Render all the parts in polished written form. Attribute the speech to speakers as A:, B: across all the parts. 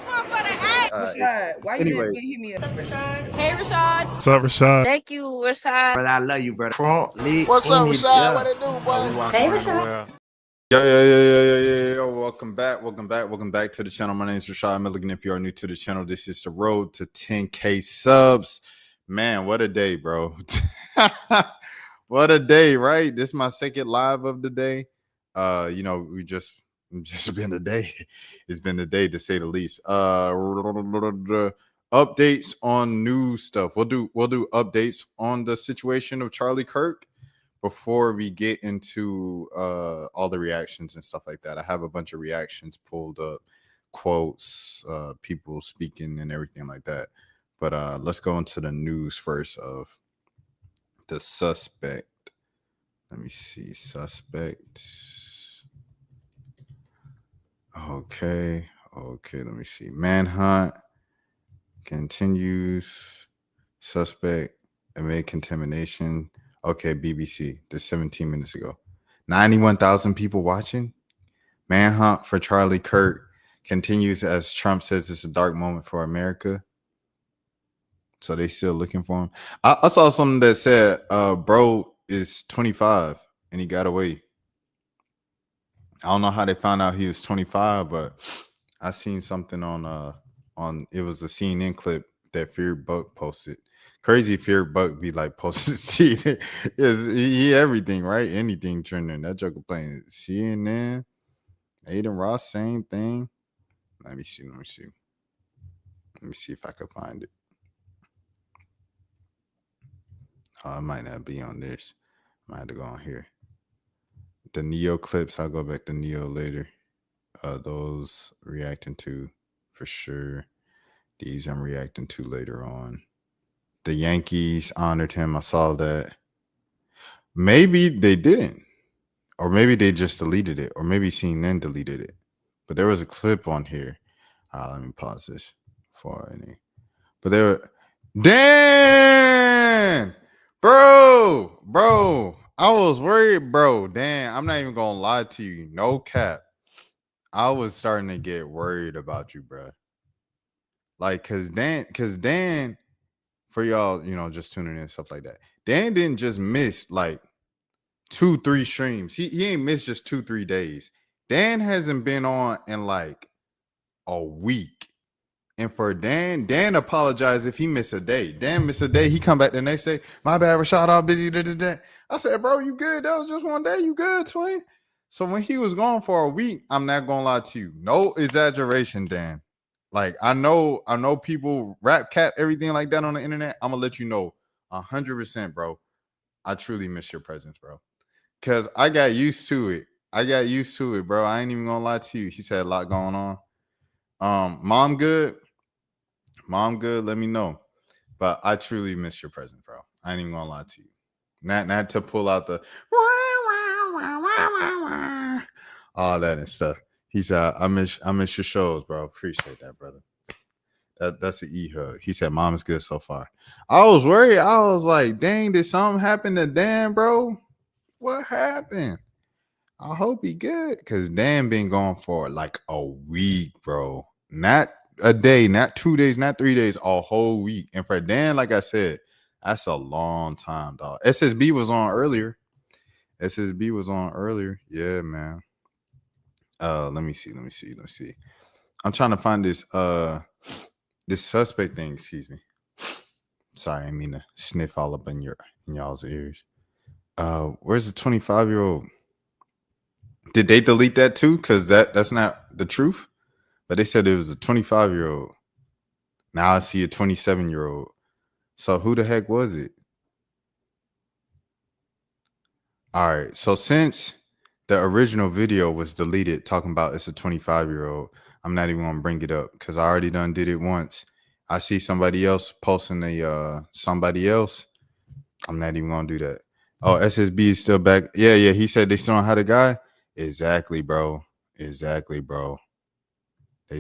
A: Rashad, why you
B: Anyway.
A: didn't hit me up?
C: What's up, Rashad?
D: Hey, Rashad.
E: What's up, Rashad?
D: Thank you, Rashad.
B: Brother, I love you, brother.
F: What's up, Rashad? What it do, boy?
A: Hey, Rashad.
B: Yo. Welcome back to the channel. My name is Rashad Milligan. If you are new to the channel, this is the road to 10K subs. Man, what a day, bro. What a day, right? This is my second live of the day. We just been a day. It's been a day to say the least. Updates on new stuff. We'll do updates on the situation of Charlie Kirk before we get into all the reactions and stuff like that. I have a bunch of reactions pulled up, quotes, people speaking and everything like that. But let's go into the news first of the suspect. Let me see. Suspect. Okay. Let me see. Manhunt continues. Suspect amid contamination. Okay, BBC. This 17 minutes ago. 91,000 people watching. Manhunt for Charlie Kirk continues as Trump says it's a dark moment for America. So they still looking for him. I saw something that said bro is 25 and he got away. I don't know how they found out he was 25, but I seen something on it was a CNN clip that Fear Buck posted. Crazy Fear Buck be like posted CNN. He everything, right? Anything trending. That joker playing CNN. Aiden Ross, same thing. Let me see if I can find it. Oh, it might not be on this. I might have to go on here. The Neo clips, I'll go back to Neo later. Those reacting to for sure. These I'm reacting to later on. The Yankees honored him. I saw that. Maybe they didn't. Or maybe they just deleted it. Or maybe CNN deleted it. But there was a clip on here. Let me pause this for any. But there were. Dan! Bro. I was worried, bro. Damn, I'm not even gonna lie to you. No cap. I was starting to get worried about you, bro. Like, cause Dan, for y'all, just tuning in and stuff like that. Dan didn't just miss like 2-3 streams. He ain't missed just 2-3 days. Dan hasn't been on in like a week. And for Dan apologized if he missed a day. Dan missed a day. He come back the next day. My bad, Rashad, all busy. I said, bro, you good? That was just one day. You good, twin? So when he was gone for a week, I'm not gonna lie to you. No exaggeration, Dan. Like I know people rap cap everything like that on the internet. I'm gonna let you know 100%, bro. I truly miss your presence, bro. Cause I got used to it. Bro. I ain't even gonna lie to you. He said a lot going on. Mom good, let me know. But I truly miss your presence, bro. I ain't even gonna lie to you. Not to pull out the all that and stuff. He said, I miss your shows, bro. Appreciate that, brother. That's an E-hug. He said, Mom is good so far. I was worried. I was like, dang, did something happen to Dan, bro? What happened? I hope he good. Because Dan been gone for like a week, bro. Not a day, not 2 days, not 3 days, a whole week. And for Dan, like I said, that's a long time, dog. SSB was on earlier. Yeah, man. Let me see. I'm trying to find this this suspect thing, excuse me. Sorry, I mean to sniff all up in y'all's ears. Where's the 25-year-old? Did they delete that too? Because that's not the truth. But they said it was a 25-year-old. Now I see a 27-year-old. So who the heck was it? All right. So since the original video was deleted talking about it's a 25-year-old, I'm not even going to bring it up because I already done did it once. I see somebody else posting somebody else. I'm not even going to do that. Oh, SSB is still back. Yeah. He said they still don't have the guy. Exactly, bro. They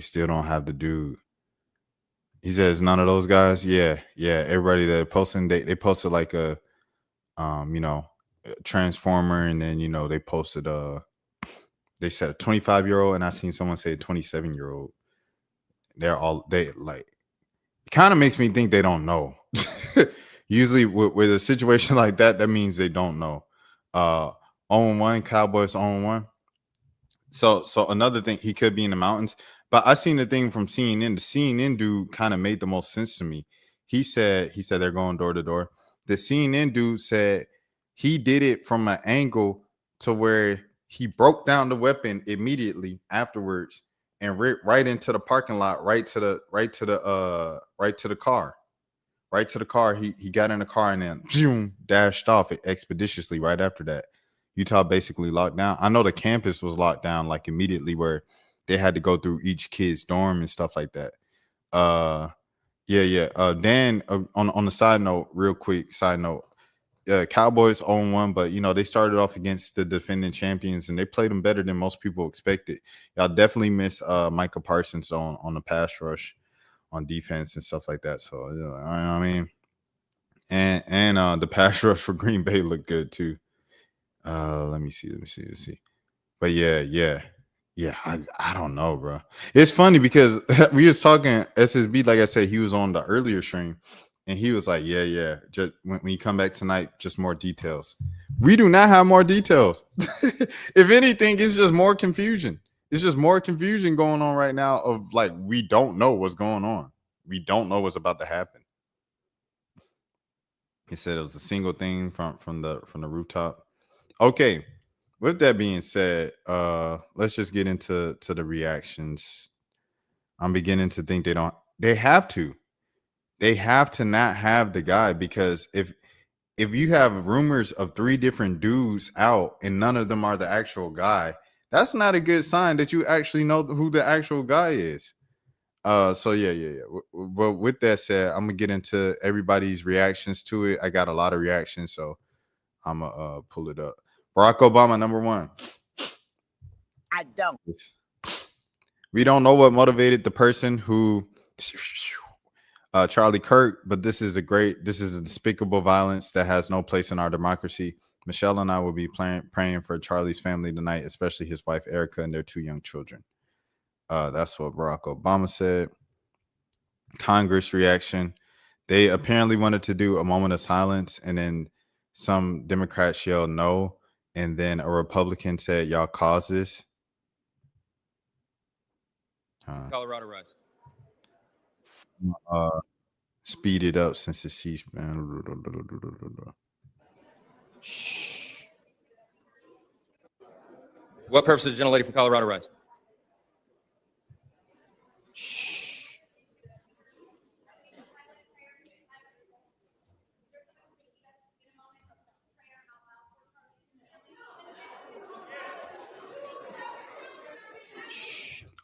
B: still don't have the dude. He says none of those guys. Yeah. Everybody that posting, they posted like a, transformer, and then they posted they said a 25-year-old, and I seen someone say a 27-year-old. they like kind of makes me think they don't know. Usually with a situation like that, that means they don't know. 0-1, Cowboys 0-1. So another thing, he could be in the mountains. But I seen the thing from CNN. The CNN dude kind of made the most sense to me. He said they're going door to door. The CNN dude said he did it from an angle to where he broke down the weapon immediately afterwards and right into the parking lot, right to the car. Right to the car. He got in the car and then zoom, dashed off expeditiously right after that. Utah basically locked down. I know the campus was locked down like immediately where they had to go through each kid's dorm and stuff like that. Dan, on the side note, real quick side note, Cowboys 0-1, but they started off against the defending champions and they played them better than most people expected. Y'all definitely miss Micah Parsons on the pass rush, on defense and stuff like that. So I mean, and the pass rush for Green Bay looked good too. Let me see. But yeah. I don't know, bro. It's funny because we was talking SSB, like I said, he was on the earlier stream, and he was like, yeah. Just when you come back tonight, just more details. We do not have more details. If anything, it's just more confusion. It's just more confusion going on right now. Of like, we don't know what's going on. We don't know what's about to happen. He said it was a single thing from the rooftop. Okay, with that being said, let's just get into the reactions. I'm beginning to think they have to not have the guy, because if you have rumors of 3 different dudes out and none of them are the actual guy, that's not a good sign that you actually know who the actual guy is. So yeah. But with that said, I'm gonna get into everybody's reactions to it. I got a lot of reactions, so I'm gonna pull it up. Barack Obama, number 1.
A: I don't.
B: We don't know what motivated the person who Charlie Kirk, but this is a despicable violence that has no place in our democracy. Michelle and I will be praying for Charlie's family tonight, especially his wife Erica and their 2 young children. That's what Barack Obama said. Congress reaction. They apparently wanted to do a moment of silence, and then some Democrats yelled no, and then a Republican said, "Y'all caused this."
C: Colorado rise.
B: Speed it up since it's C-SPAN.
C: What purpose did the gentlelady from Colorado rise?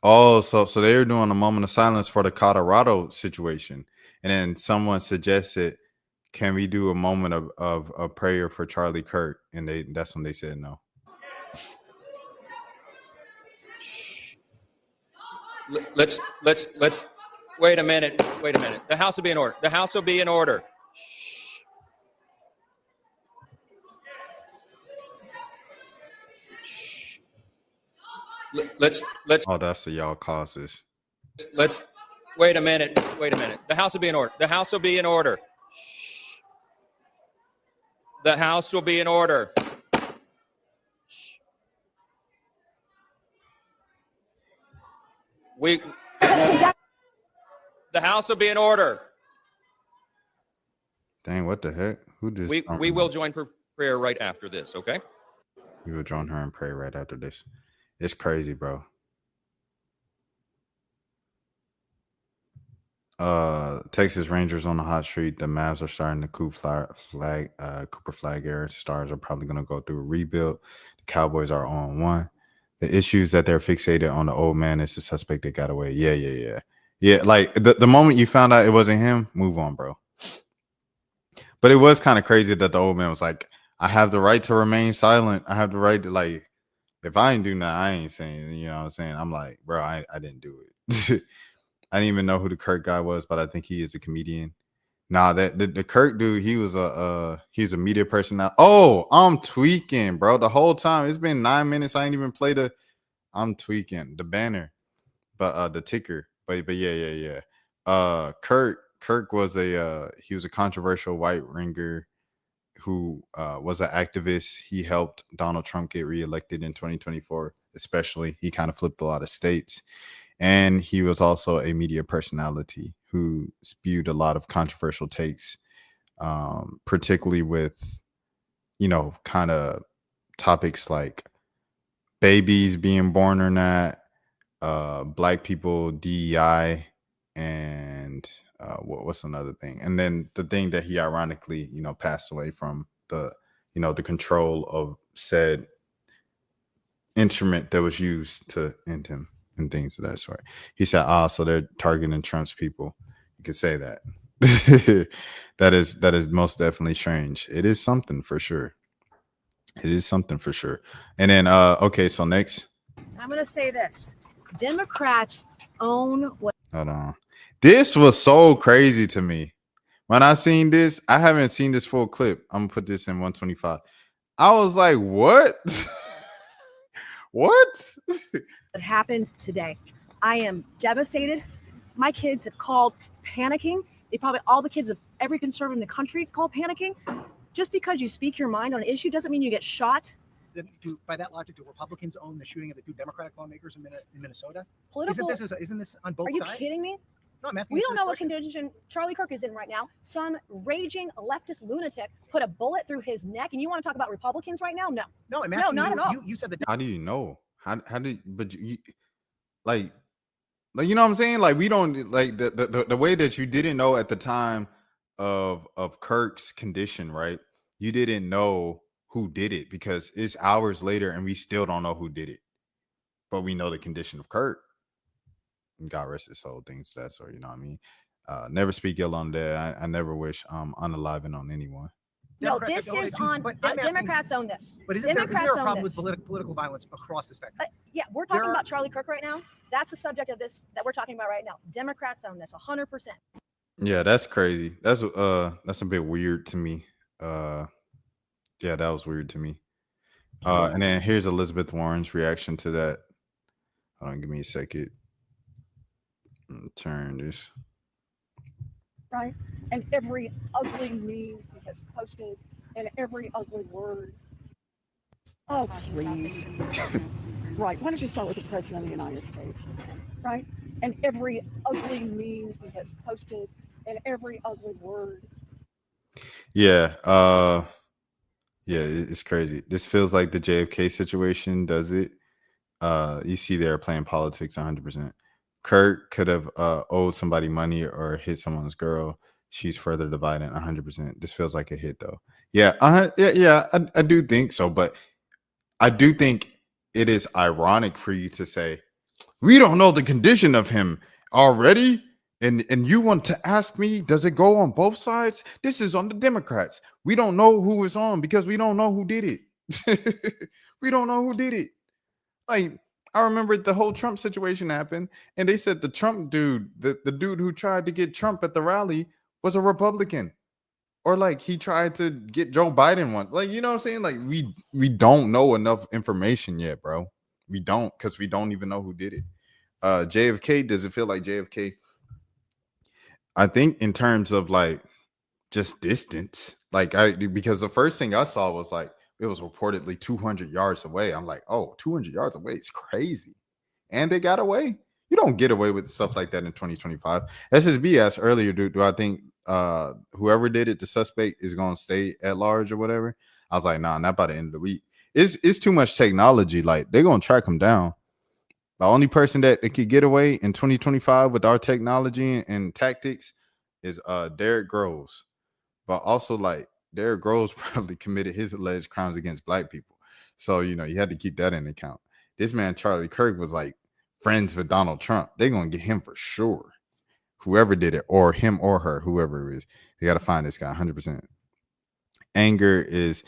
B: Oh, so they were doing a moment of silence for the Colorado situation, and then someone suggested, "Can we do a moment of prayer for Charlie Kirk?" And that's when they said no.
C: Let's wait a minute. The House will be in order. The House will be in order. Let's.
B: Oh, that's the y'all causes.
C: Let's wait a minute. The House will be in order. The House will be in order. The House will be in order. The House will be in order.
B: Dang, what the heck? Who just?
C: We will join prayer right after this. Okay.
B: We will join her in prayer right after this. It's crazy, bro. Texas Rangers on the hot streak. The Mavs are starting the Cooper flag era. Stars are probably going to go through a rebuild. The Cowboys are on 1. The issues that they're fixated on the old man is the suspect that got away. Yeah. Like the moment you found out it wasn't him, move on, bro. But it was kind of crazy that the old man was like, "I have the right to remain silent. I have the right to, like, if I ain't do nothing, I ain't saying." You know what I'm saying? I'm like, bro, I didn't do it. I didn't even know who the Kirk guy was, but I think he is a comedian. Nah, the Kirk dude, he's a media person now. Oh, I'm tweaking, bro. The whole time it's been 9 minutes. I ain't even played I'm tweaking the banner, but the ticker. but yeah. Kirk was he was a controversial white ringer who was an activist. He helped Donald Trump get reelected in 2024, especially. He kind of flipped a lot of states. And he was also a media personality who spewed a lot of controversial takes, particularly with, kind of topics like babies being born or not, black people, DEI, and what's another thing? And then the thing that he ironically, passed away from, the control of said instrument that was used to end him and things of that sort. He said, so they're targeting Trump's people. You could say that. that is most definitely strange. It is something for sure. And then okay, so next.
D: I'm going to say this. Democrats own what.
B: Hold on. This was so crazy to me. When I seen this, I haven't seen this full clip. I'm going to put this in 125. I was like, what? What?
D: What happened today? I am devastated. My kids have called panicking. All the kids of every conservative in the country call panicking. Just because you speak your mind on an issue doesn't mean you get shot.
E: By that logic, do Republicans own the shooting of the two Democratic lawmakers in Minnesota?
D: Political.
E: Isn't this on both sides?
D: Are you kidding me?
E: No, I'm asking.
D: We don't know what condition Charlie Kirk is in right now. Some raging leftist lunatic put a bullet through his neck, and you want to talk about Republicans right now? No.
E: No, I'm asking.
D: No, not
E: you,
D: at all.
E: You said that.
B: How do you know? How do? But you like you know what I'm saying? Like we don't like the way that you didn't know at the time of Kirk's condition, right? You didn't know who did it because it's hours later and we still don't know who did it, but we know the condition of Kirk. God rest his soul, things that sort. You know what I mean? Never speak ill on that. I never wish unaliving on anyone.
D: No, this is on. Democrats own this.
E: But isn't there a problem with political violence across the spectrum?
D: Yeah, we're talking about Charlie Kirk right now. That's the subject of this that we're talking about right now. Democrats own this 100%.
B: Yeah, that's crazy. That's a bit weird to me. Yeah, that was weird to me. And then here's Elizabeth Warren's reaction to that. Hold on, give me a second. Turn this.
G: Right? And every ugly meme he has posted and every ugly word. Oh, please. Right. Why don't you start with the President of the United States? Right? And every ugly meme he has posted and every ugly word.
B: Yeah. Yeah, it's crazy. This feels like the JFK situation, does it? You see they're playing politics 100%. Kirk could have owed somebody money or hit someone's girl. She's further dividing 100%. This feels like a hit, though. Yeah, I do think so. But I do think it is ironic for you to say, we don't know the condition of him already. And you want to ask me, does it go on both sides? This is on the Democrats. We don't know who is on because we don't know who did it. We don't know who did it. Like, I remember the whole Trump situation happened, and they said the Trump dude, the dude who tried to get Trump at the rally was a Republican. Or like he tried to get Joe Biden one. Like, you know what I'm saying? Like we don't know enough information yet, bro. We don't, because we don't even know who did it. JFK, does it feel like JFK? I think in terms of like just distance, because the first thing I saw was like, it was reportedly 200 yards away. I'm like, oh, 200 yards away. It's crazy. And they got away. You don't get away with stuff like that in 2025. SSB asked earlier, do I think whoever did it, the suspect, is going to stay at large or whatever? I was like, nah, not by the end of the week. It's too much technology. Like, they're going to track him down. The only person that could get away in 2025 with our technology and tactics is Derrick Groves. But also, like, Derrick Groves probably committed his alleged crimes against black people. So, you had to keep that in account. This man, Charlie Kirk, was like friends with Donald Trump. They're going to get him for sure. Whoever did it, or him or her, whoever it is, they got to find this guy 100%. Anger is,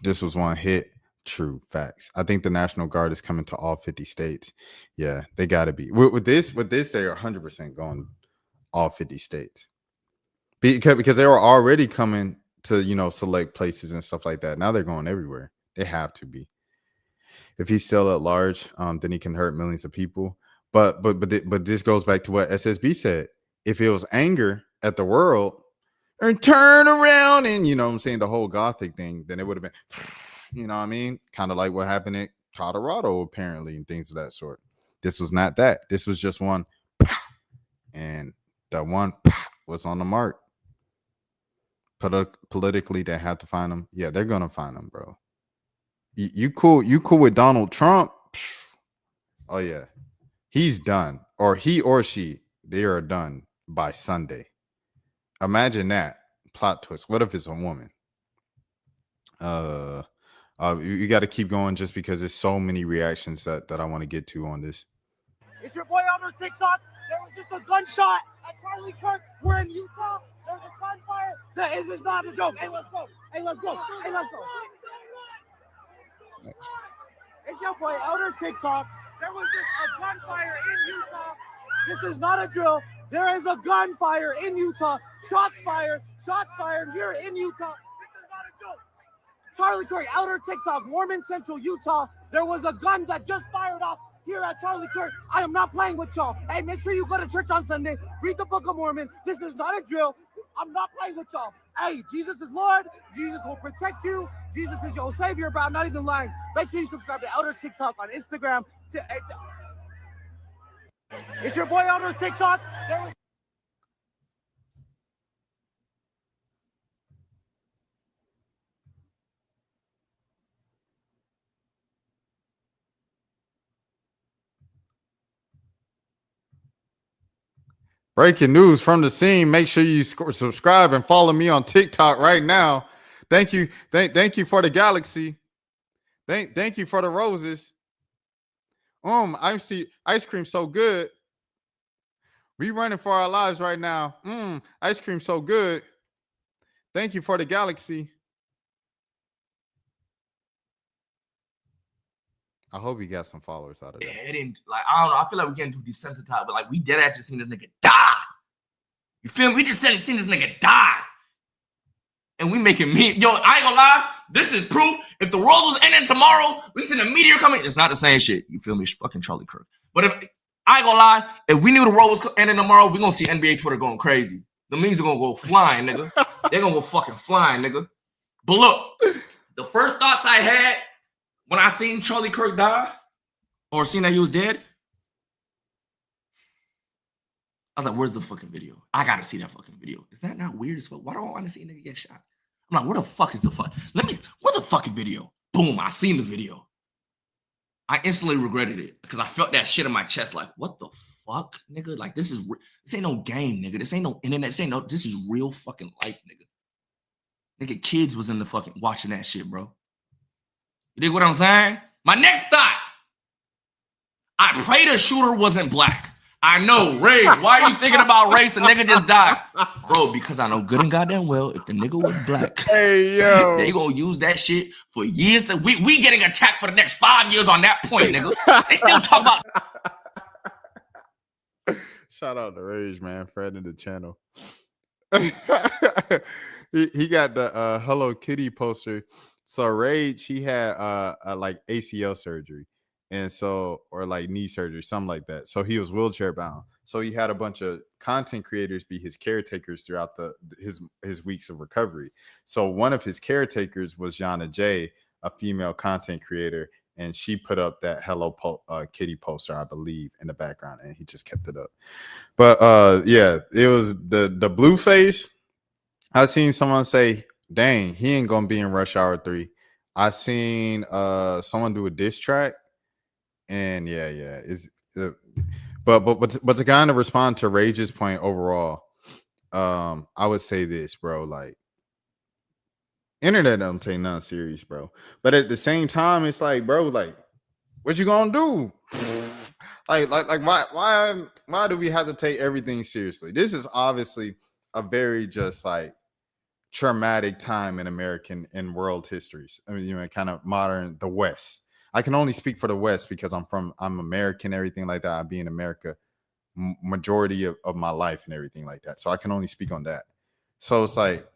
B: this was one hit. True facts. I think the National Guard is coming to all 50 states. Yeah, they got to be. With this, they are 100% going all 50 states. Because they were already coming to, select places and stuff like that. Now they're going everywhere. They have to be. If he's still at large, then he can hurt millions of people. But this goes back to what SSB said. If it was anger at the world, and turn around and, you know what I'm saying, the whole Gothic thing, then it would have been, you know what I mean? Kind of like what happened in Colorado, apparently, and things of that sort. This was not that. This was just one, and that one was on the mark. Politically, they have to find them. Yeah, they're going to find them, bro. You cool with Donald Trump? Oh, yeah. He's done. Or he or she, they are done by Sunday. Imagine that plot twist. What if it's a woman? You got to keep going just because there's so many reactions that I want to get to on this.
H: It's your boy on TikTok. There was just a gunshot at Charlie Kirk. We're in Utah. There's a gunfire. This is not a joke. Hey, let's go. Hey, let's go. Hey, let's go. It's your boy Elder TikTok. There was just a gunfire in Utah. This is not a drill. There is a gunfire in Utah. Shots fired here in Utah. This is not a joke. Charlie Kirk, Elder TikTok, Mormon Central, Utah. There was a gun that just fired off here at Charlie Kirk. I am not playing with y'all. Hey, make sure you go to church on Sunday. Read the Book of Mormon. This is not a drill. I'm not playing with y'all. Hey, Jesus is Lord. Jesus will protect you. Jesus is your savior, bro. I'm not even lying. Make sure you subscribe to Elder TikTok on Instagram. It's your boy Elder TikTok.
B: Breaking news from the scene. Make sure you subscribe and follow me on TikTok right now. Thank you. Thank you for the galaxy. Thank you for the roses. I see ice cream so good. We running for our lives right now. Ice cream so good. Thank you for the galaxy. I hope he got some followers out of that.
I: It didn't, like, I don't know. I feel like we're getting too desensitized, but like we dead ass just seen this nigga die. You feel me? We just seen this nigga die. And we making me, yo, I ain't gonna lie. This is proof. If the world was ending tomorrow, we seen a meteor coming. It's not the same shit. You feel me? It's fucking Charlie Kirk. But if I ain't gonna lie, if we knew the world was ending tomorrow, we gonna see NBA Twitter going crazy. The memes are gonna go flying, nigga. They're gonna go fucking flying, nigga. But look, the first thoughts I had when I seen Charlie Kirk die or seen that he was dead, I was like, where's the fucking video? I gotta see that fucking video. Is that not weird as fuck? Why do I want to see a nigga get shot? I'm like, where the fuck is the fuck? Where's the fucking video? Boom, I seen the video. I instantly regretted it because I felt that shit in my chest. Like, what the fuck, nigga? Like, this ain't no game, nigga. This ain't no internet. This is real fucking life, nigga. Nigga, kids was in the fucking watching that shit, bro. You dig what I'm saying? My next thought. I pray the shooter wasn't black. I know, Ray. Why are you thinking about race? A nigga just died. Bro, because I know good and goddamn well if the nigga was black,
B: hey, yo,
I: they gonna use that shit for years. And we getting attacked for the next 5 years on that point, nigga. They still talk about.
B: Shout out to Rage, man. Friend of the channel. he got the Hello Kitty poster. So Rage, he had like ACL surgery. And so, or like knee surgery, something like that. So he was wheelchair bound. So he had a bunch of content creators be his caretakers throughout his weeks of recovery. So one of his caretakers was Jana J, a female content creator, and she put up that Hello Kitty poster, I believe, in the background, and he just kept it up. But yeah, it was the blue face. I seen someone say, "Dang, he ain't gonna be in Rush Hour 3." I seen someone do a diss track. And yeah, it's but to kind of respond to Rage's point overall, I would say this, bro. Like, internet don't take nothing serious, bro. But at the same time, it's like, bro, like, what you gonna do? like why do we have to take everything seriously? This is obviously a very just like traumatic time in American and world histories. I mean, you know, kind of modern the West. I can only speak for the West because I'm American, everything like that. I be in America majority of my life and everything like that. So I can only speak on that. So it's like,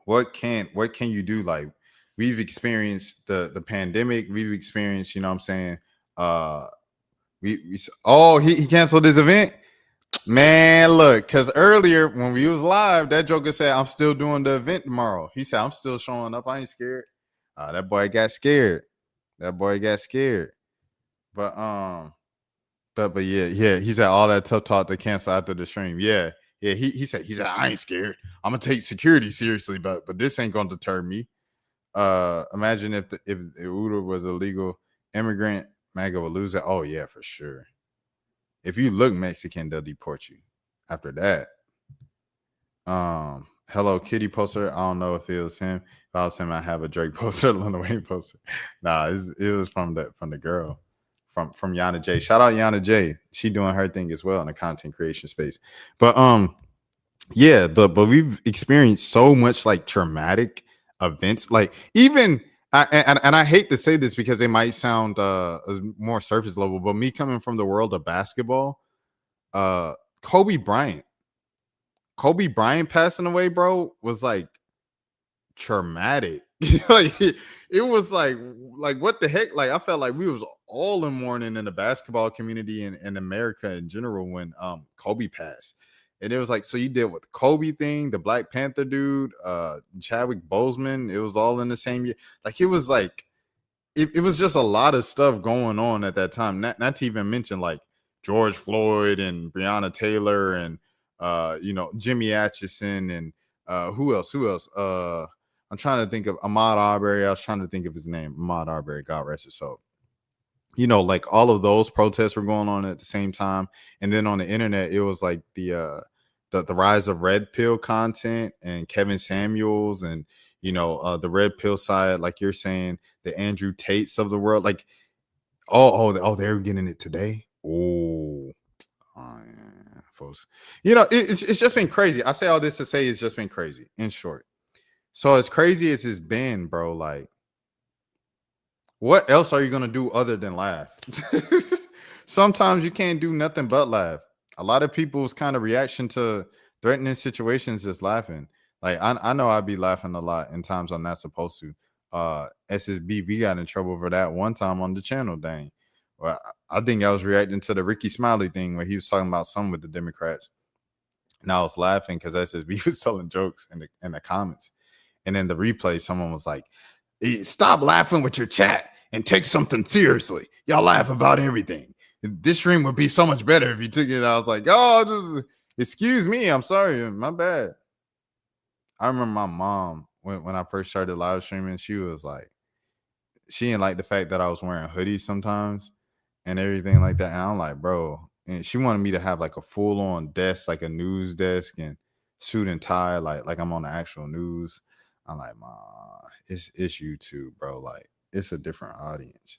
B: what can you do? Like, we've experienced the pandemic. We've experienced, you know what I'm saying, He canceled his event. Man, look, because earlier when we was live, that joker said, I'm still doing the event tomorrow. He said, I'm still showing up. I ain't scared. That boy got scared. But yeah. He said all that tough talk to cancel after the stream. Yeah. He said, I ain't scared. I'm gonna take security seriously, but this ain't gonna deter me. Imagine if Uda was a legal immigrant, MAGA would lose it. Oh yeah, for sure. If you look Mexican, they'll deport you. After that, Hello Kitty poster. I don't know if it was him. If I was him, I have a Drake poster, Lil Wayne poster. Nah, it was from the girl, from Yana J. Shout out Yana J. She doing her thing as well in the content creation space. But yeah, but we've experienced so much like traumatic events, like even. I hate to say this because it might sound more surface level, but me coming from the world of basketball, Kobe Bryant passing away, bro, was like traumatic. Like it was like what the heck? Like I felt like we was all in mourning in the basketball community and in America in general when Kobe passed. And it was like, so you did with the Kobe thing, the Black Panther dude, Chadwick Boseman, it was all in the same year. Like it was like it was just a lot of stuff going on at that time. Not to even mention like George Floyd and Breonna Taylor and Jimmy Atchison and who else? I'm trying to think of Ahmaud Arbery. I was trying to think of his name. Ahmaud Arbery, God rest his soul. Like all of those protests were going on at the same time. And then on the internet, it was like the rise of red pill content and Kevin Samuels and, the red pill side, like you're saying, the Andrew Tates of the world. Like, they're getting it today. Oh yeah, folks. It's just been crazy. I say all this to say it's just been crazy, in short. So as crazy as it's been, bro, like, what else are you going to do other than laugh? Sometimes you can't do nothing but laugh. A lot of people's kind of reaction to threatening situations is laughing. Like, I know I'd be laughing a lot in times I'm not supposed to. SSB got in trouble for that one time on the channel, dang. Well, I think I was reacting to the Ricky Smiley thing where he was talking about something with the Democrats. And I was laughing because SSB was telling jokes in the comments. And then the replay, someone was like, stop laughing with your chat and take something seriously. Y'all laugh about everything. This stream would be so much better if you took it. I was like, excuse me. I'm sorry. My bad. I remember my mom, when I first started live streaming, she was like, she didn't like the fact that I was wearing hoodies sometimes and everything like that. And I'm like, bro. And she wanted me to have like a full-on desk, like a news desk and suit and tie, like I'm on the actual news. I'm like, ma, it's YouTube, bro. Like, it's a different audience.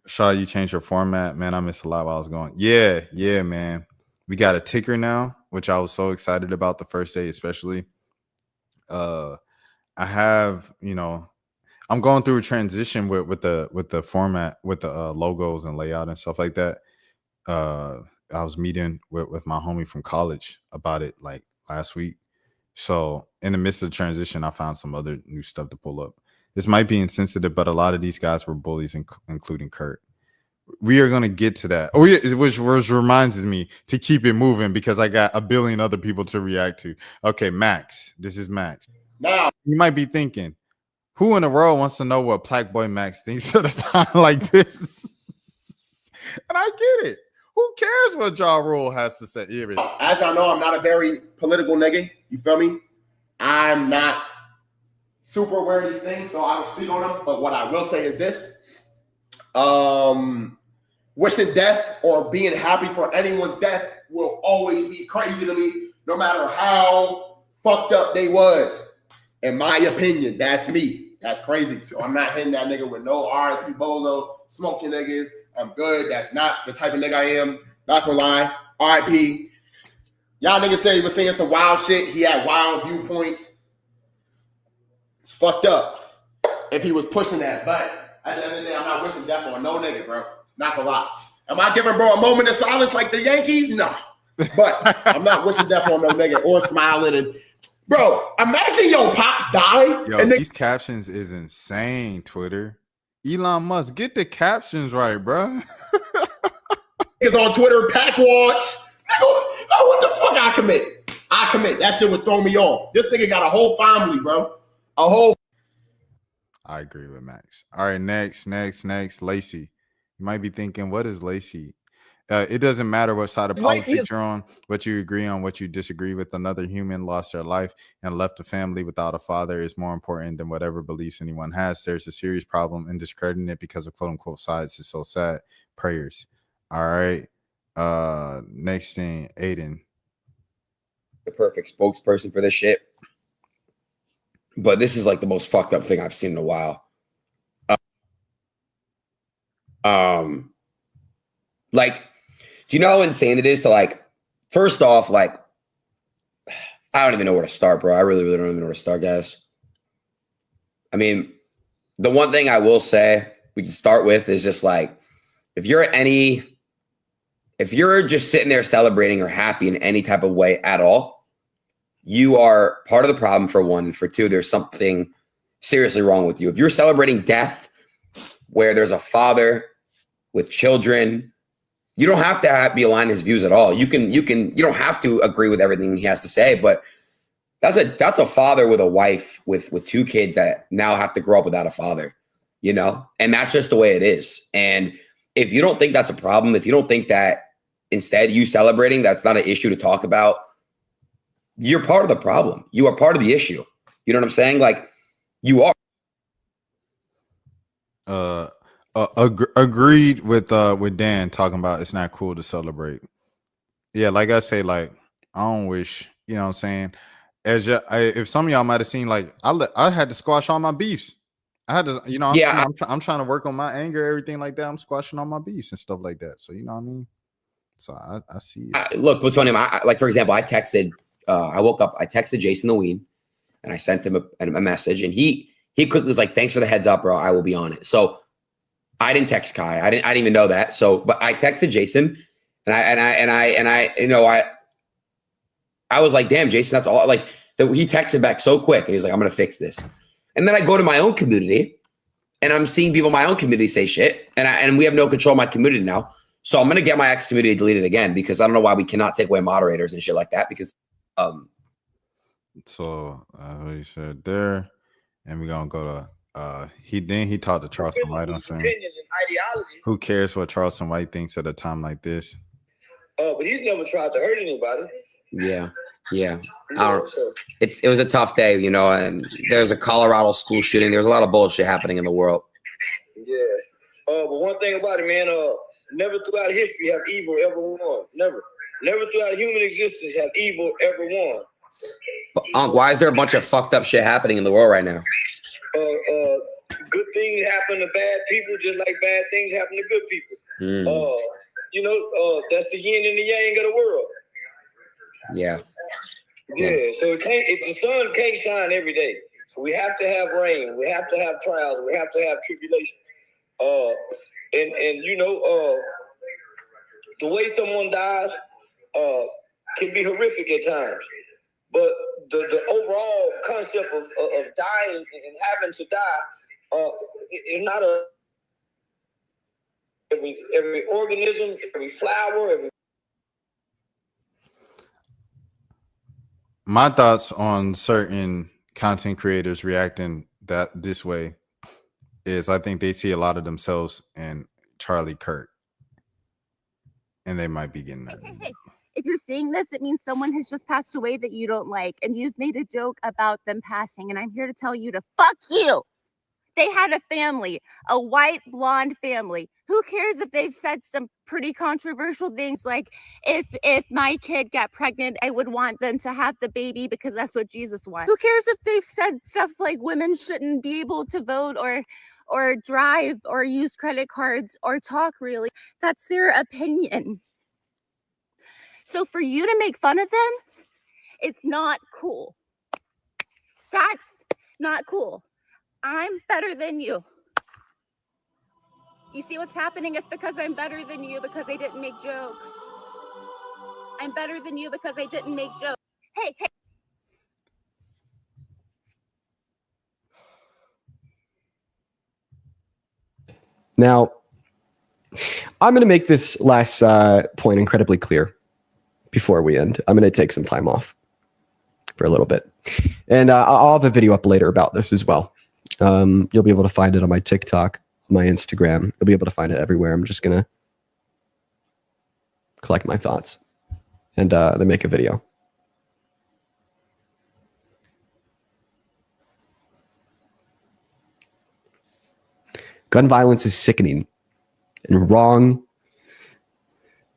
B: Shaw, you changed your format, man. I missed a lot while I was going. Yeah, man. We got a ticker now, which I was so excited about the first day, especially. I have, I'm going through a transition with the format, with the logos and layout and stuff like that. I was meeting with my homie from college about it like last week. So in the midst of the transition, I found some other new stuff to pull up. This might be insensitive, but a lot of these guys were bullies, including Kirk. We are going to get to that. Which reminds me to keep it moving because I got a billion other people to react to. Okay, Max. This is Max. Now, you might be thinking, who in the world wants to know what Black Boy Max thinks at a time like this? And I get it. Who cares what Ja Rule has to say?
F: As y'all know, I'm not a very political nigga. You feel me? I'm not super aware of these things, so I don't speak on them. But what I will say is this. Wishing death or being happy for anyone's death will always be crazy to me, no matter how fucked up they was. In my opinion, that's me. That's crazy. So I'm not hitting that nigga with no RIP bozo, smoking niggas. I'm good. That's not the type of nigga I am. Not gonna lie. RIP. Y'all niggas say he was saying some wild shit. He had wild viewpoints. It's fucked up if he was pushing that. But at the end of the day, I'm not wishing death on no nigga, bro. Not gonna lie. Am I giving bro a moment of silence like the Yankees? No. But I'm not wishing death on no nigga or smiling. And bro, imagine your pops die.
B: Yo,
F: and
B: these captions is insane, Twitter. Elon Musk, get the captions right, bro.
F: Niggas on Twitter, pack watch. Oh, what the fuck I commit? I commit. That shit would throw me off. This nigga got a whole family, bro. A whole.
B: I agree with Max. All right, next, Lacey. You might be thinking, what is Lacey? It doesn't matter what side of politics you're on, what you agree on, what you disagree with. Another human lost their life and left a family without a father is more important than whatever beliefs anyone has. There's a serious problem in discrediting it because of quote unquote sides. It's so sad. Prayers. All right. Next thing, Aiden.
J: The perfect spokesperson for this shit. But this is like the most fucked up thing I've seen in a while. Like, do you know how insane it is to, like, first off, like, I don't even know where to start, bro. I really don't even know where to start, guys. I mean, the one thing I will say we can start with is just like, if you're just sitting there celebrating or happy in any type of way at all, you are part of the problem, for one. And for two, there's something seriously wrong with you. If you're celebrating death where there's a father with children, you don't have to be aligned his views at all. You don't have to agree with everything he has to say, but that's a father with a wife with two kids that now have to grow up without a father, you know? And that's just the way it is. And if you don't think that's a problem, if you don't think that instead you celebrating, that's not an issue to talk about, you're part of the problem. You are part of the issue. You know what I'm saying? Like, you are.
B: Agreed with Dan talking about it's not cool to celebrate. Yeah, like I say, like, I don't wish, you know what I'm saying? If some of y'all might have seen, like, I had to squash all my beefs. I had to, you know, I'm trying to work on my anger, everything like that. I'm squashing all my beefs and stuff like that. So, you know what I mean? So I see it.
J: Look, Plutonium, like, for example, I woke up, I texted Jason the Ween and I sent him a message, and he quickly was like, thanks for the heads up, bro. I will be on it. So I didn't text Kai. I didn't even know that. So, but I texted Jason, and I, you know, I was like, damn, Jason, that's all. Like, he texted back so quick, and he was like, I'm gonna fix this. And then I go to my own community, and I'm seeing people in my own community say shit, and we have no control of my community now. So I'm gonna get my ex community deleted again, because I don't know why we cannot take away moderators and shit like that. Because
B: so he said there, and we're gonna go to. He talked to Charleston White on stream. Who cares what Charleston White thinks at a time like this?
K: But he's never tried to hurt anybody.
J: Yeah. It was a tough day, you know. And there's a Colorado school shooting. There's a lot of bullshit happening in the world.
K: Yeah. But one thing about it, man, never throughout history have evil ever won. Never throughout human existence have evil ever won.
J: But, why is there a bunch of fucked up shit happening in the world right now?
K: Good things happen to bad people, just like bad things happen to good people. You know, that's the yin and the yang of the world.
J: Yeah.
K: So the sun can't shine every day. So we have to have rain. We have to have trials. We have to have tribulation. And you know, the way someone dies can be horrific at times. But the overall concept of dying and having to die is not every organism, every flower,
B: My thoughts on certain content creators reacting this way is I think they see a lot of themselves in Charlie Kirk, and they might be getting that.
L: Hey. If you're seeing this, it means someone has just passed away that you don't like, and you've made a joke about them passing, and I'm here to tell you to fuck you. They had a family, a white blonde family. Who cares if they've said some pretty controversial things like, if my kid got pregnant, I would want them to have the baby because that's what Jesus wants. Who cares if they've said stuff like women shouldn't be able to vote or drive or use credit cards or talk, really? That's their opinion. So for you to make fun of them, it's not cool. That's not cool. I'm better than you. You see what's happening? It's because I'm better than you because I didn't make jokes. I'm better than you because I didn't make jokes. Hey.
M: Now, I'm going to make this last point incredibly clear before we end. I'm going to take some time off for a little bit. And I'll have a video up later about this as well. You'll be able to find it on my TikTok, my Instagram. You'll be able to find it everywhere. I'm just going to collect my thoughts and then make a video. Gun violence is sickening and wrong.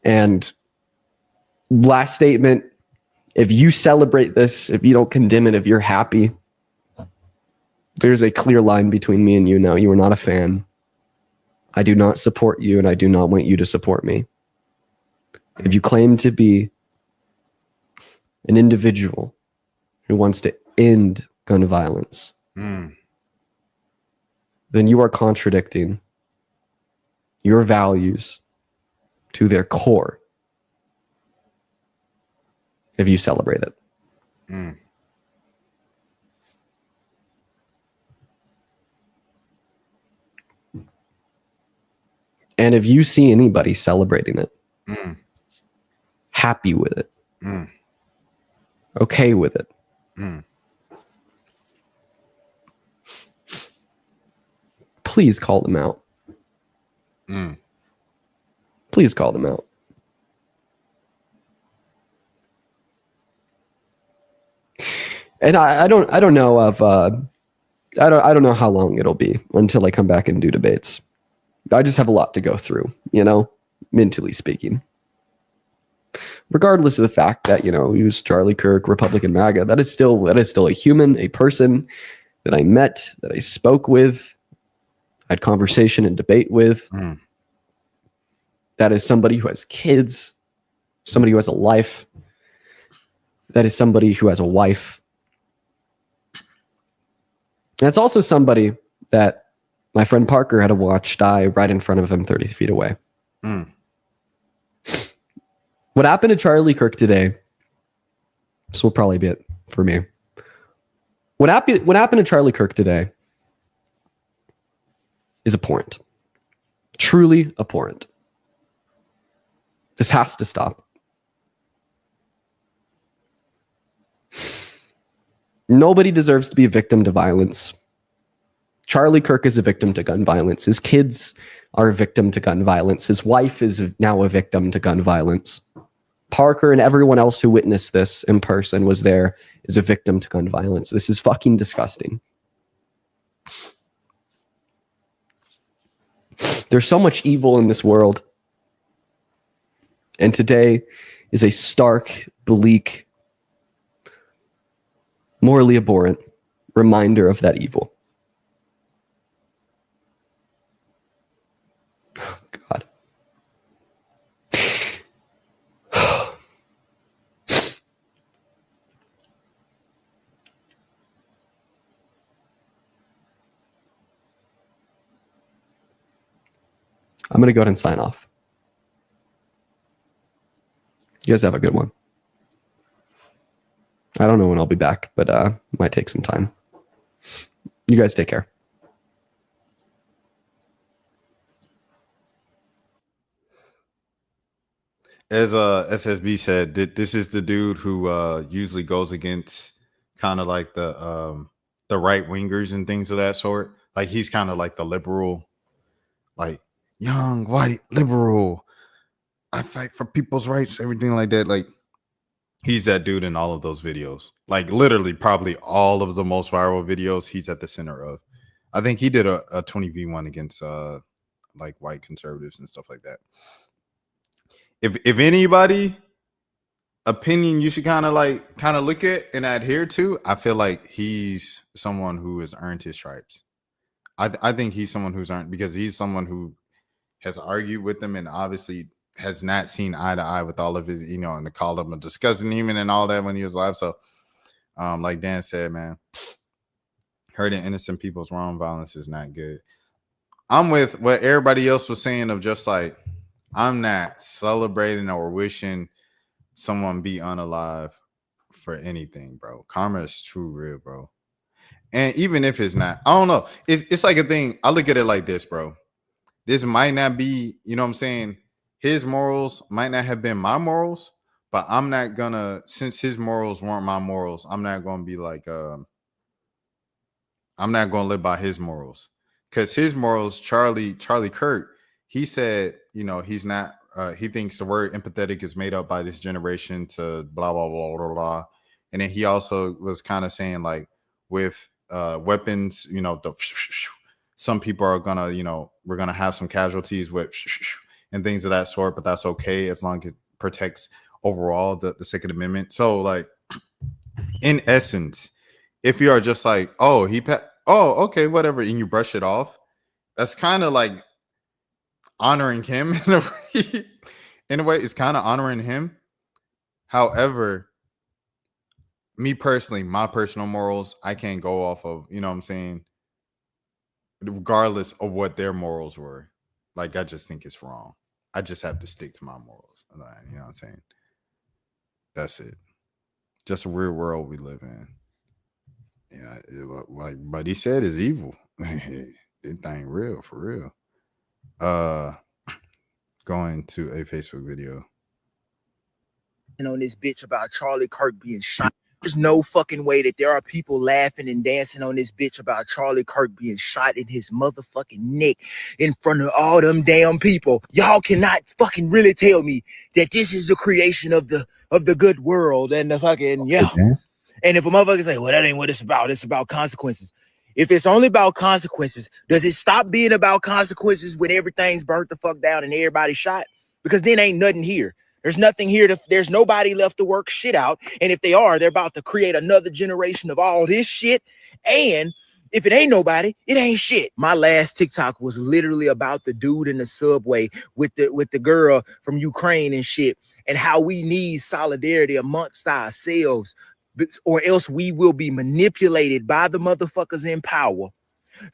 M: And last statement, if you celebrate this, if you don't condemn it, if you're happy, there's a clear line between me and you now. You are not a fan. I do not support you, and I do not want you to support me. If you claim to be an individual who wants to end gun violence, then you are contradicting your values to their core if you celebrate it. And if you see anybody celebrating it, happy with it, okay with it, please call them out. Please call them out. And I don't know of I don't know how long it'll be until I come back and do debates. I just have a lot to go through, mentally speaking. Regardless of the fact that, he was Charlie Kirk, Republican MAGA, that is still a human, a person that I met, that I spoke with, had conversation and debate with. That is somebody who has kids, somebody who has a life. That is somebody who has a wife. That's also somebody that my friend Parker had to watch die right in front of him 30 feet away. What happened to Charlie Kirk today, this will probably be it for me. What happened to Charlie Kirk today is abhorrent. Truly abhorrent. This has to stop. Nobody deserves to be a victim to violence. Charlie Kirk is a victim to gun violence. His kids are a victim to gun violence. His wife is now a victim to gun violence. Parker and everyone else who witnessed this in person was there is a victim to gun violence. This is fucking disgusting. There's so much evil in this world. And today is a stark, bleak, morally abhorrent reminder of that evil. Oh, God. I'm going to go ahead and sign off. You guys have a good one. I don't know when I'll be back, but might take some time. You guys take care.
B: As SSB said, this is the dude who usually goes against kind of like the right wingers and things of that sort. Like he's kind of like the liberal, like young white liberal. I fight for people's rights, everything like that. Like he's that dude in all of those videos. Like literally, probably all of the most viral videos he's at the center of. I think he did a 20v1 against like white conservatives and stuff like that. If anybody opinion you should kind of look at and adhere to, I feel like he's someone who has earned his stripes. I think he's someone who's earned, because he's someone who has argued with them and obviously has not seen eye to eye with all of his, and called him a disgusting human and all that when he was alive. So, like Dan said, man, hurting innocent people's wrong violence is not good. I'm with what everybody else was saying of just like, I'm not celebrating or wishing someone be unalive for anything, bro. Karma is too real, bro. And even if it's not, I don't know. It's like a thing. I look at it like this, bro. this might not be, you know what I'm saying? His morals might not have been my morals, but I'm not gonna, since his morals weren't my morals, I'm not gonna be like, I'm not gonna live by his morals. Because his morals, Charlie Kirk, he said, you know, he's not, he thinks the word empathetic is made up by this generation to blah, blah, blah, blah, blah. And then he also was kind of saying, like, with weapons, you know, some people are gonna, you know, we're gonna have some casualties with and things of that sort, but that's okay as long as it protects overall the Second Amendment. So, like, in essence, if you are just like, oh, okay, whatever, and you brush it off, that's kind of like honoring him in a way. In a way, it's kind of honoring him. However, me personally, my personal morals, I can't go off of, you know what I'm saying, regardless of what their morals were. Like, I just think it's wrong. I just have to stick to my morals. You know what I'm saying? That's it. Just a weird world we live in. Yeah, like Buddy said, is evil. It ain't real, for real. Going to a Facebook video.
N: On this bitch about Charlie Kirk being shot. There's no fucking way that there are people laughing and dancing on this bitch about Charlie Kirk being shot in his motherfucking neck in front of all them damn people. Y'all cannot fucking really tell me that this is the creation of the good world and the fucking And if a motherfucker say, well, that ain't what it's about. It's about consequences. If it's only about consequences, does it stop being about consequences when everything's burnt the fuck down and everybody's shot? Because then ain't nothing here. There's nothing here there's nobody left to work shit out. And if they are, they're about to create another generation of all this shit. And if it ain't nobody, it ain't shit. My last TikTok was literally about the dude in the subway with the girl from Ukraine and shit, and how we need solidarity amongst ourselves, or else we will be manipulated by the motherfuckers in power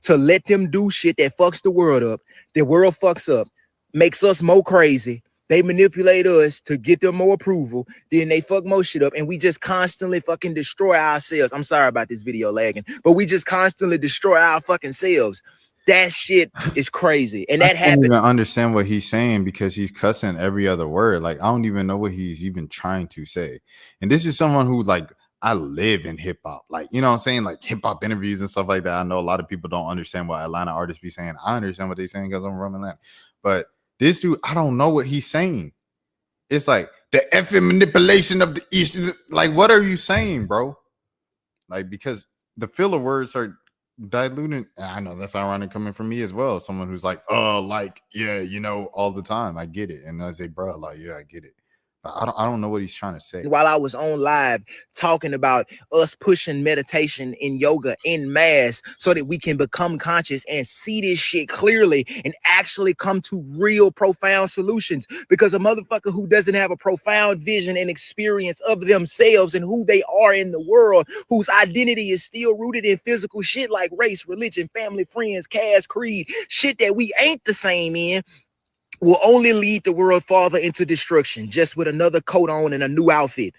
N: to let them do shit that fucks the world up. The world fucks up, makes us more crazy. They manipulate us to get them more approval. Then they fuck more shit up, and we just constantly fucking destroy ourselves. I'm sorry about this video lagging, but we just constantly destroy our fucking selves. That shit is crazy, and that
B: I don't
N: happened.
B: even understand what he's saying because he's cussing every other word. Like, I don't even know what he's even trying to say. And this is someone who, like, I live in hip hop, like, you know what I'm saying, like hip hop interviews and stuff like that. I know a lot of people don't understand what Atlanta artists be saying. I understand what they're saying because I'm from Atlanta, but this dude, I don't know what he's saying. It's like the effing manipulation of the East. Like, what are you saying, bro? Like, because the filler words are diluting. I know that's ironic coming from me as well. Someone who's like, like, yeah, you know, all the time. I get it. And I say, bro, like, yeah, I get it. But I don't know what he's trying to say.
N: While I was on live talking about us pushing meditation and yoga in mass so that we can become conscious and see this shit clearly and actually come to real profound solutions. Because a motherfucker who doesn't have a profound vision and experience of themselves and who they are in the world, whose identity is still rooted in physical shit like race, religion, family, friends, caste, creed, shit that we ain't the same in, will only lead the world farther into destruction, just with another coat on and a new outfit.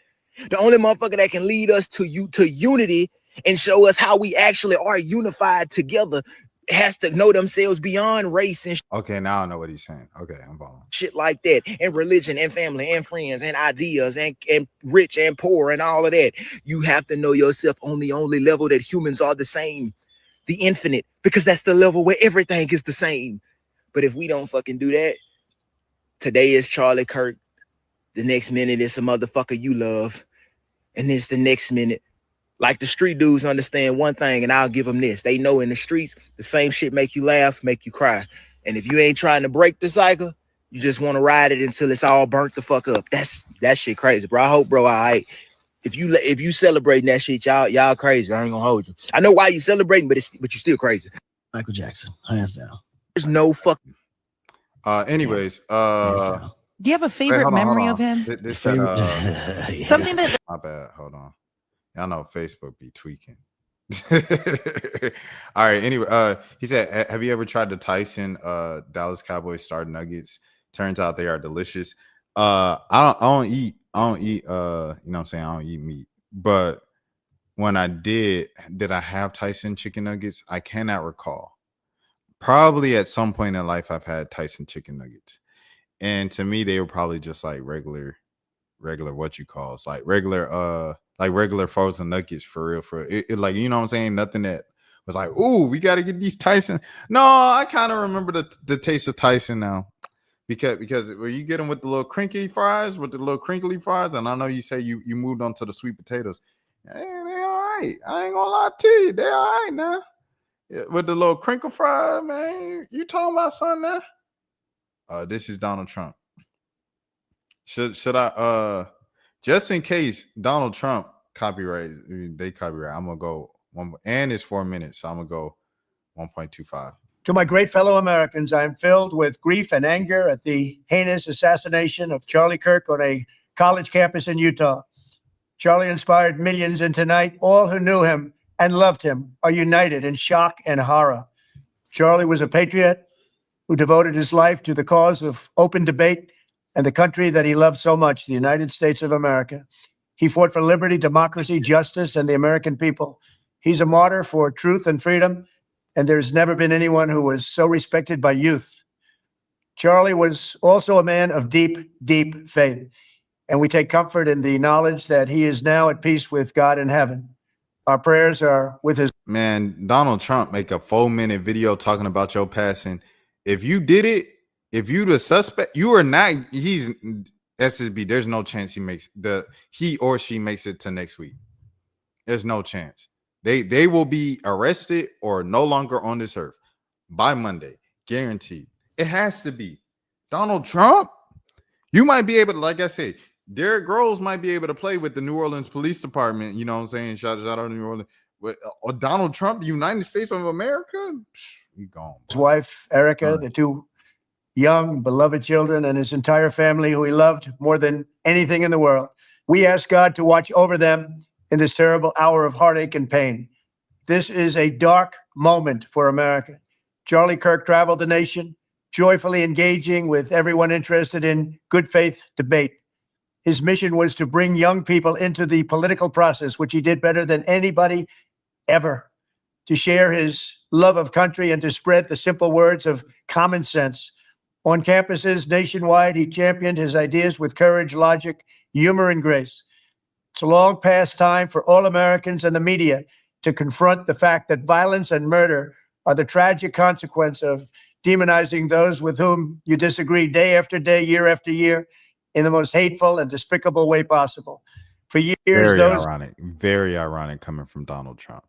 N: The only motherfucker that can lead us to unity and show us how we actually are unified together has to know themselves beyond race and
B: okay, now I know what he's saying. Okay, I'm following.
N: Shit like that, and religion and family and friends and ideas and rich and poor and all of that. You have to know yourself on the only level that humans are the same, the infinite, because that's the level where everything is the same. But if we don't fucking do that, today is Charlie Kirk. The next minute is some motherfucker you love. And it's the next minute. Like the street dudes understand one thing, and I'll give them this. They know in the streets, the same shit make you laugh, make you cry. And if you ain't trying to break the cycle, you just want to ride it until it's all burnt the fuck up. That shit crazy, bro. I hope, bro, all right. If you celebrating that shit, y'all crazy. I ain't gonna hold you. I know why you celebrating, but you still crazy.
E: Michael Jackson, hands down.
N: There's no fucking.
B: Anyways,
O: do you have a favorite memory of him? Something that
B: my bad. Hold on. Y'all know Facebook be tweaking. All right. Anyway, he said, have you ever tried the Tyson Dallas Cowboys starter nuggets? Turns out they are delicious. I don't eat, you know what I'm saying? I don't eat meat. But when I did I have Tyson chicken nuggets? I cannot recall. probably at some point in life I've had Tyson chicken nuggets. And to me, they were probably just like regular what you call it's like regular frozen nuggets for real. It like, you know what I'm saying? Nothing that was like, ooh, we got to get these Tyson. No, I kind of remember the taste of Tyson now. Because when you get them with the little crinkly fries, and I know you say you moved on to the sweet potatoes. Hey, they all right. I ain't gonna lie to you. They all right now. Yeah, with the little crinkle fries, man. You talking about something now? This is Donald Trump. Should I just in case Donald Trump copyright, I'm gonna go one, and it's 4 minutes, so I'm gonna go 1.25.
P: To my great fellow Americans, I am filled with grief and anger at the heinous assassination of Charlie Kirk on a college campus in Utah. Charlie inspired millions, and tonight, all who knew him and loved him are united in shock and horror. Charlie was a patriot who devoted his life to the cause of open debate and the country that he loved so much, the United States of America. He fought for liberty, democracy, justice, and the American people. He's a martyr for truth and freedom, and there's never been anyone who was so respected by youth. Charlie was also a man of deep, deep faith, and we take comfort in the knowledge that he is now at peace with God in heaven. Our prayers are with his...
B: Man, Donald Trump make a 4-minute video talking about your passing. If you did it, if you the suspect, you are not, he's SSB, there's no chance he or she makes it to next week. There's no chance. They will be arrested or no longer on this earth by Monday. Guaranteed. It has to be. Donald Trump, you might be able to, like I said, Derrick Rose might be able to play with the New Orleans Police Department. You know what I'm saying? Shout out to New Orleans. Or Donald Trump, the United States of America, you gone.
P: His wife, Erica, the two young, beloved children, and his entire family, who he loved more than anything in the world. We ask God to watch over them in this terrible hour of heartache and pain. This is a dark moment for America. Charlie Kirk traveled the nation, joyfully engaging with everyone interested in good faith debate. His mission was to bring young people into the political process, which he did better than anybody ever, to share his love of country and to spread the simple words of common sense. On campuses nationwide, he championed his ideas with courage, logic, humor, and grace. It's a long past time for all Americans and the media to confront the fact that violence and murder are the tragic consequence of demonizing those with whom you disagree day after day, year after year, in the most hateful and despicable way possible. For years,
B: very ironic coming from Donald Trump.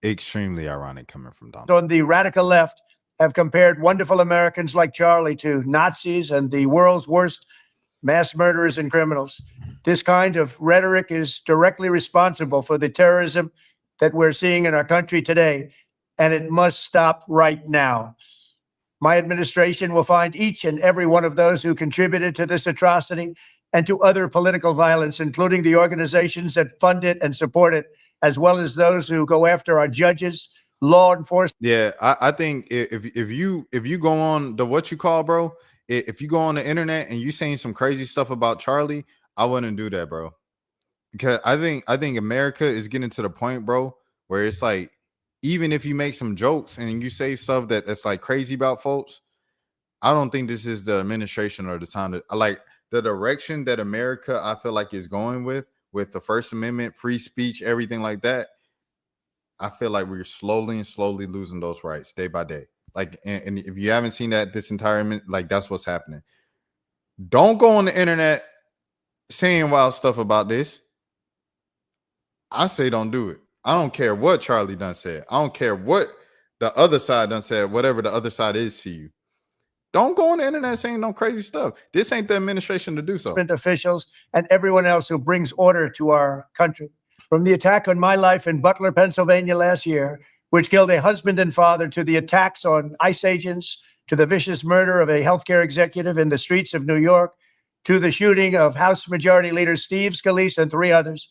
B: Extremely ironic coming from Donald.
P: On the radical left have compared wonderful Americans like Charlie to Nazis and the world's worst mass murderers and criminals. This kind of rhetoric is directly responsible for the terrorism that we're seeing in our country today, and it must stop right now. My administration will find each and every one of those who contributed to this atrocity and to other political violence, including the organizations that fund it and support it, as well as those who go after our judges, law enforcement.
B: Yeah, I think if you go on the what you call, bro, if you go on the internet and you saying some crazy stuff about Charlie, I wouldn't do that, bro. Because I think America is getting to the point, bro, where it's like, even if you make some jokes and you say stuff that's like crazy about folks, I don't think this is the administration or the time to, like, the direction that America, I feel like, is going with the First Amendment, free speech, everything like that. I feel like we're slowly losing those rights day by day. Like, and if you haven't seen that, this entire, like, that's what's happening. Don't go on the internet saying wild stuff about this. I say don't do it. I don't care what Charlie done said. I don't care what the other side done said, whatever the other side is to you. Don't go on the internet saying no crazy stuff. This ain't the administration to do so.
P: Officials and everyone else who brings order to our country. From the attack on my life in Butler, Pennsylvania last year, which killed a husband and father, to the attacks on ICE agents, to the vicious murder of a healthcare executive in the streets of New York, to the shooting of House Majority Leader Steve Scalise and 3 others,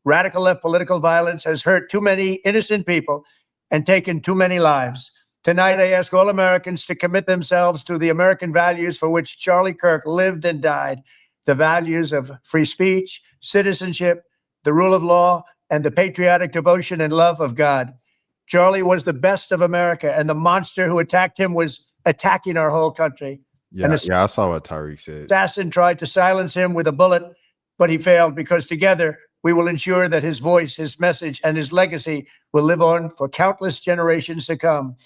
P: radical left political violence has hurt too many innocent people and taken too many lives. Tonight, I ask all Americans to commit themselves to the American values for which Charlie Kirk lived and died, the values of free speech, citizenship, the rule of law, and the patriotic devotion and love of God. Charlie was the best of America, and the monster who attacked him was attacking our whole country.
B: Yeah, I saw what Tariq said.
P: Assassin tried to silence him with a bullet, but he failed because together we will ensure that his voice, his message, and his legacy will live on for countless generations to come.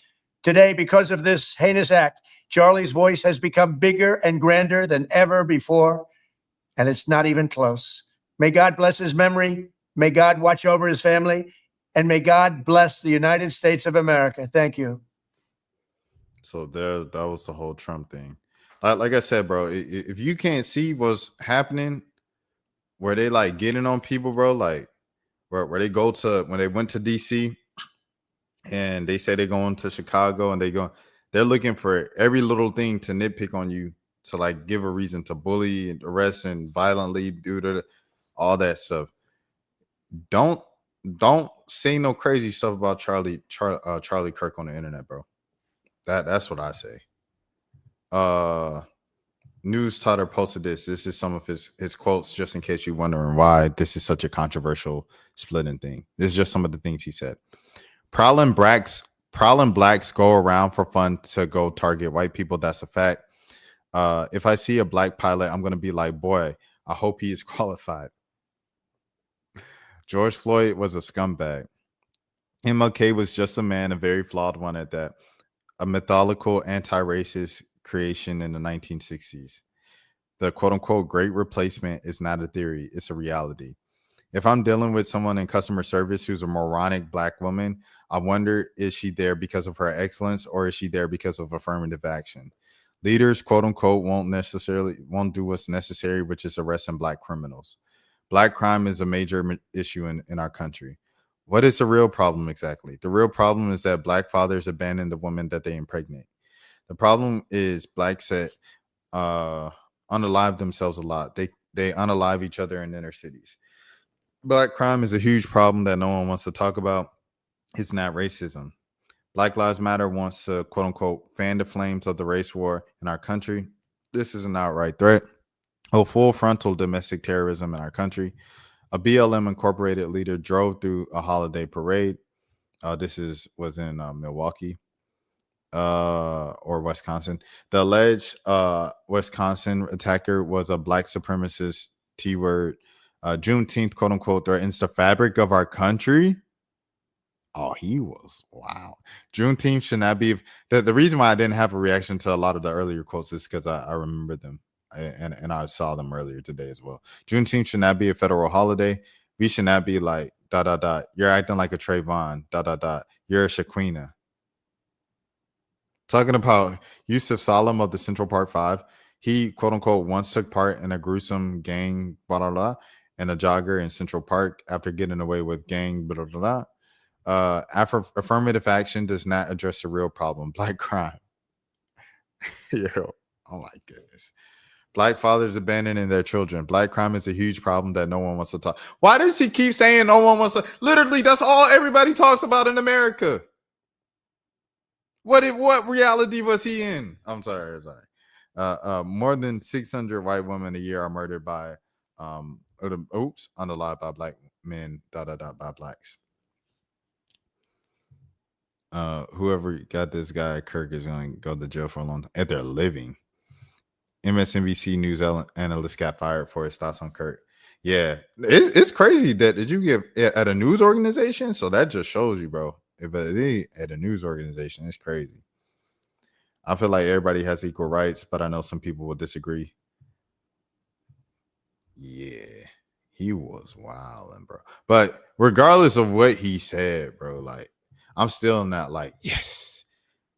P: Today, because of this heinous act, Charlie's voice has become bigger and grander than ever before, and it's not even close. May God bless his memory. May God watch over his family, and may God bless the United States of America. Thank you.
B: So that was the whole Trump thing. Like I said, bro, if you can't see what's happening, where they like getting on people, bro, like where they go to when they went to DC and they say they're going to Chicago and they're looking for every little thing to nitpick on you, to like give a reason to bully and arrest and violently do all that stuff. Don't say no crazy stuff about Charlie Kirk on the internet, bro. That's what I say. News Totter posted this. This is some of his quotes, just in case you're wondering why this is such a controversial splitting thing. This is just some of the things he said. Prowling blacks go around for fun to go target white people. That's a fact. If I see a black pilot, I'm gonna be like, boy, I hope he is qualified. George Floyd was a scumbag. MLK was just a man, a very flawed one at that. A mythological anti-racist creation in the 1960s. The quote-unquote great replacement is not a theory, it's a reality. If I'm dealing with someone in customer service who's a moronic black woman, I wonder, is she there because of her excellence or is she there because of affirmative action? Leaders, quote-unquote, won't do what's necessary, which is arresting black criminals. Black crime is a major issue in our country. What is the real problem exactly? The real problem is that black fathers abandon the women that they impregnate. The problem is blacks that unalive themselves a lot. They unalive each other in inner cities. Black crime is a huge problem that no one wants to talk about. It's not racism. Black Lives Matter wants to, quote unquote, fan the flames of the race war in our country. This is an outright threat. Full frontal domestic terrorism in our country. A BLM Incorporated leader drove through a holiday parade. This was in Milwaukee or Wisconsin. The alleged Wisconsin attacker was a black supremacist T-word. Juneteenth, quote unquote, threatens the fabric of our country. Oh, he was wow. Juneteenth should not be. The reason why I didn't have a reaction to a lot of the earlier quotes is because I remember them. And I saw them earlier today as well. Juneteenth should not be a federal holiday. We should not be like, ... You're acting like a Trayvon, ... You're a Shaquina. Talking about Yusuf Salam of the Central Park 5. He, quote unquote, once took part in a gruesome gang, and a jogger in Central Park after getting away with gang, affirmative action does not address the real problem, black crime. Yo, oh my goodness. Black fathers abandoning their children. Black crime is a huge problem that no one wants to talk. Why does he keep saying no one wants to? Literally, that's all everybody talks about in America. What reality was he in? I'm sorry. More than 600 white women a year are murdered by unalive by black men, by blacks. Whoever got this guy, Kirk, is going to go to jail for a long time. If they're living. MSNBC news analyst got fired for his thoughts on Kirk. Yeah, it's crazy that you get at a news organization. So that just shows you, bro. If it ain't at a news organization, it's crazy. I feel like everybody has equal rights, but I know some people will disagree. Yeah, he was wilding, bro. But regardless of what he said, bro, like I'm still not like, yes.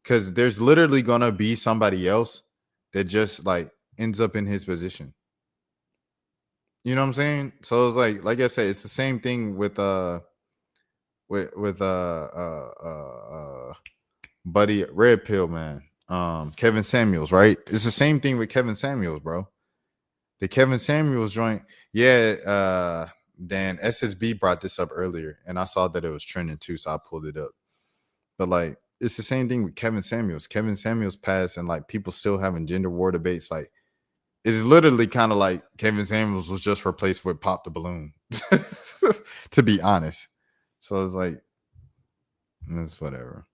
B: Because there's literally gonna be somebody else that just like ends up in his position. You know what I'm saying? So it's like I said, it's the same thing with buddy Red Pill man, Kevin Samuels, right? It's the same thing with Kevin Samuels, bro. The Kevin Samuels joint, yeah. Dan SSB brought this up earlier, and I saw that it was trending too, so I pulled it up. But like, it's the same thing with Kevin Samuels. Kevin Samuels passed, and like people still having gender war debates. Like, it's literally kind of like Kevin Samuels was just replaced with Pop the Balloon, to be honest. So it's like, That's whatever.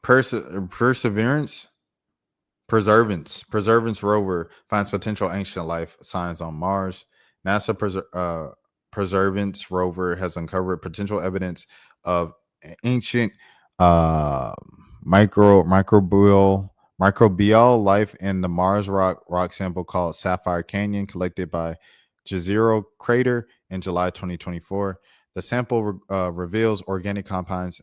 B: Perseverance rover finds potential ancient life signs on Mars. NASA Perseverance rover has uncovered potential evidence of ancient microbial life in the Mars rock sample called Sapphire Canyon, collected by Jezero Crater in July 2024. The sample reveals organic compounds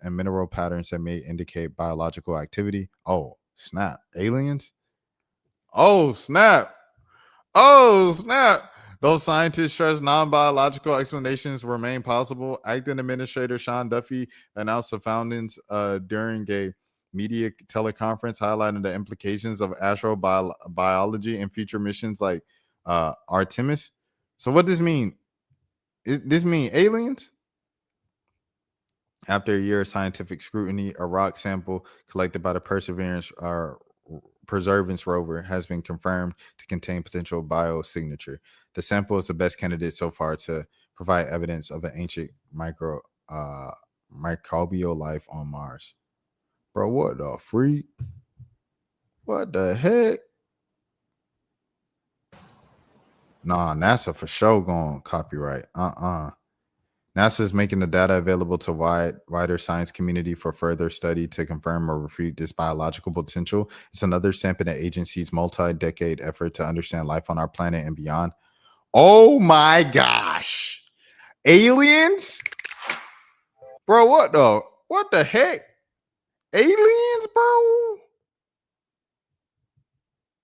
B: and mineral patterns that may indicate biological activity. Oh, snap. Aliens? Oh, snap. Oh, snap. Those scientists stress non-biological explanations remain possible. Acting Administrator Sean Duffy announced the findings during a media teleconference, highlighting the implications of astrobiology and future missions like Artemis. So what does this mean? This mean aliens? After a year of scientific scrutiny, a rock sample collected by the Perseverance rover has been confirmed to contain potential biosignature. The sample is the best candidate so far to provide evidence of an ancient microbial life on Mars. Bro, what the freak? What the heck? Nah, NASA for sure going copyright. NASA is making the data available to wider science community for further study to confirm or refute this biological potential. It's another step in the agency's multi-decade effort to understand life on our planet and beyond. Oh my gosh. Aliens? Bro, what the heck? Aliens, bro?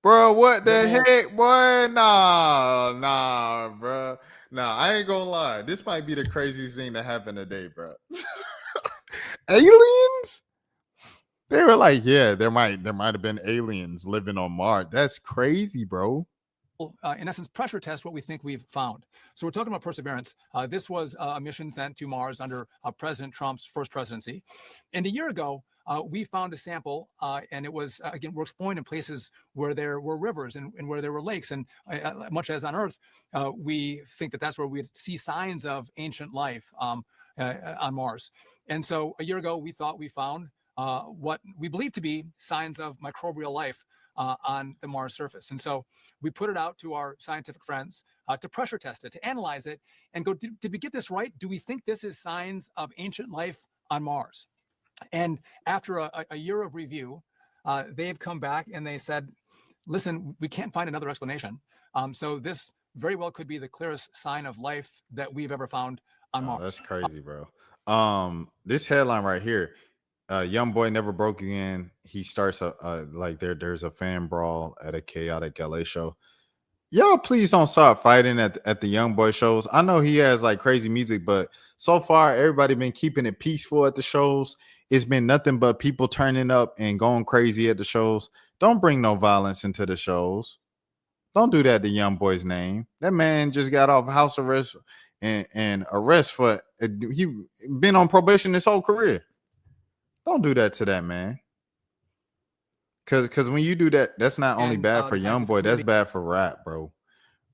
B: Bro, what the heck, boy? Nah, bro. Nah, I ain't gonna lie. This might be the craziest thing that happened today, bro. Aliens? They were like, yeah, there might have been aliens living on Mars. That's crazy, bro.
Q: In essence, pressure test what we think we've found. So we're talking about Perseverance. This was a mission sent to Mars under President Trump's first presidency. And a year ago, we found a sample, and it was, again, we're exploring in places where there were rivers and where there were lakes. And much as on Earth, we think that that's where we see signs of ancient life on Mars. And so a year ago, we thought we found what we believe to be signs of microbial life on the Mars surface. And so we put it out to our scientific friends to pressure test it, to analyze it, and go, did we get this right? Do we think this is signs of ancient life on Mars? And after a year of review, they've come back and they said, listen, we can't find another explanation. So this very well could be the clearest sign of life that we've ever found on Mars.
B: That's crazy, bro. This headline right here, young boy never broke again. He starts there's a fan brawl at a chaotic LA show. Y'all please don't stop fighting at the young boy shows. I know he has like crazy music, but so far everybody been keeping it peaceful at the shows. It's been nothing but people turning up and going crazy at the shows. Don't bring no violence into the shows. Don't do that to young boy's name. That man just got off house arrest and arrest for he been on probation his whole career. Don't do that to that man. Cause when you do that, that's not only bad for young boy, that's bad for rap, bro.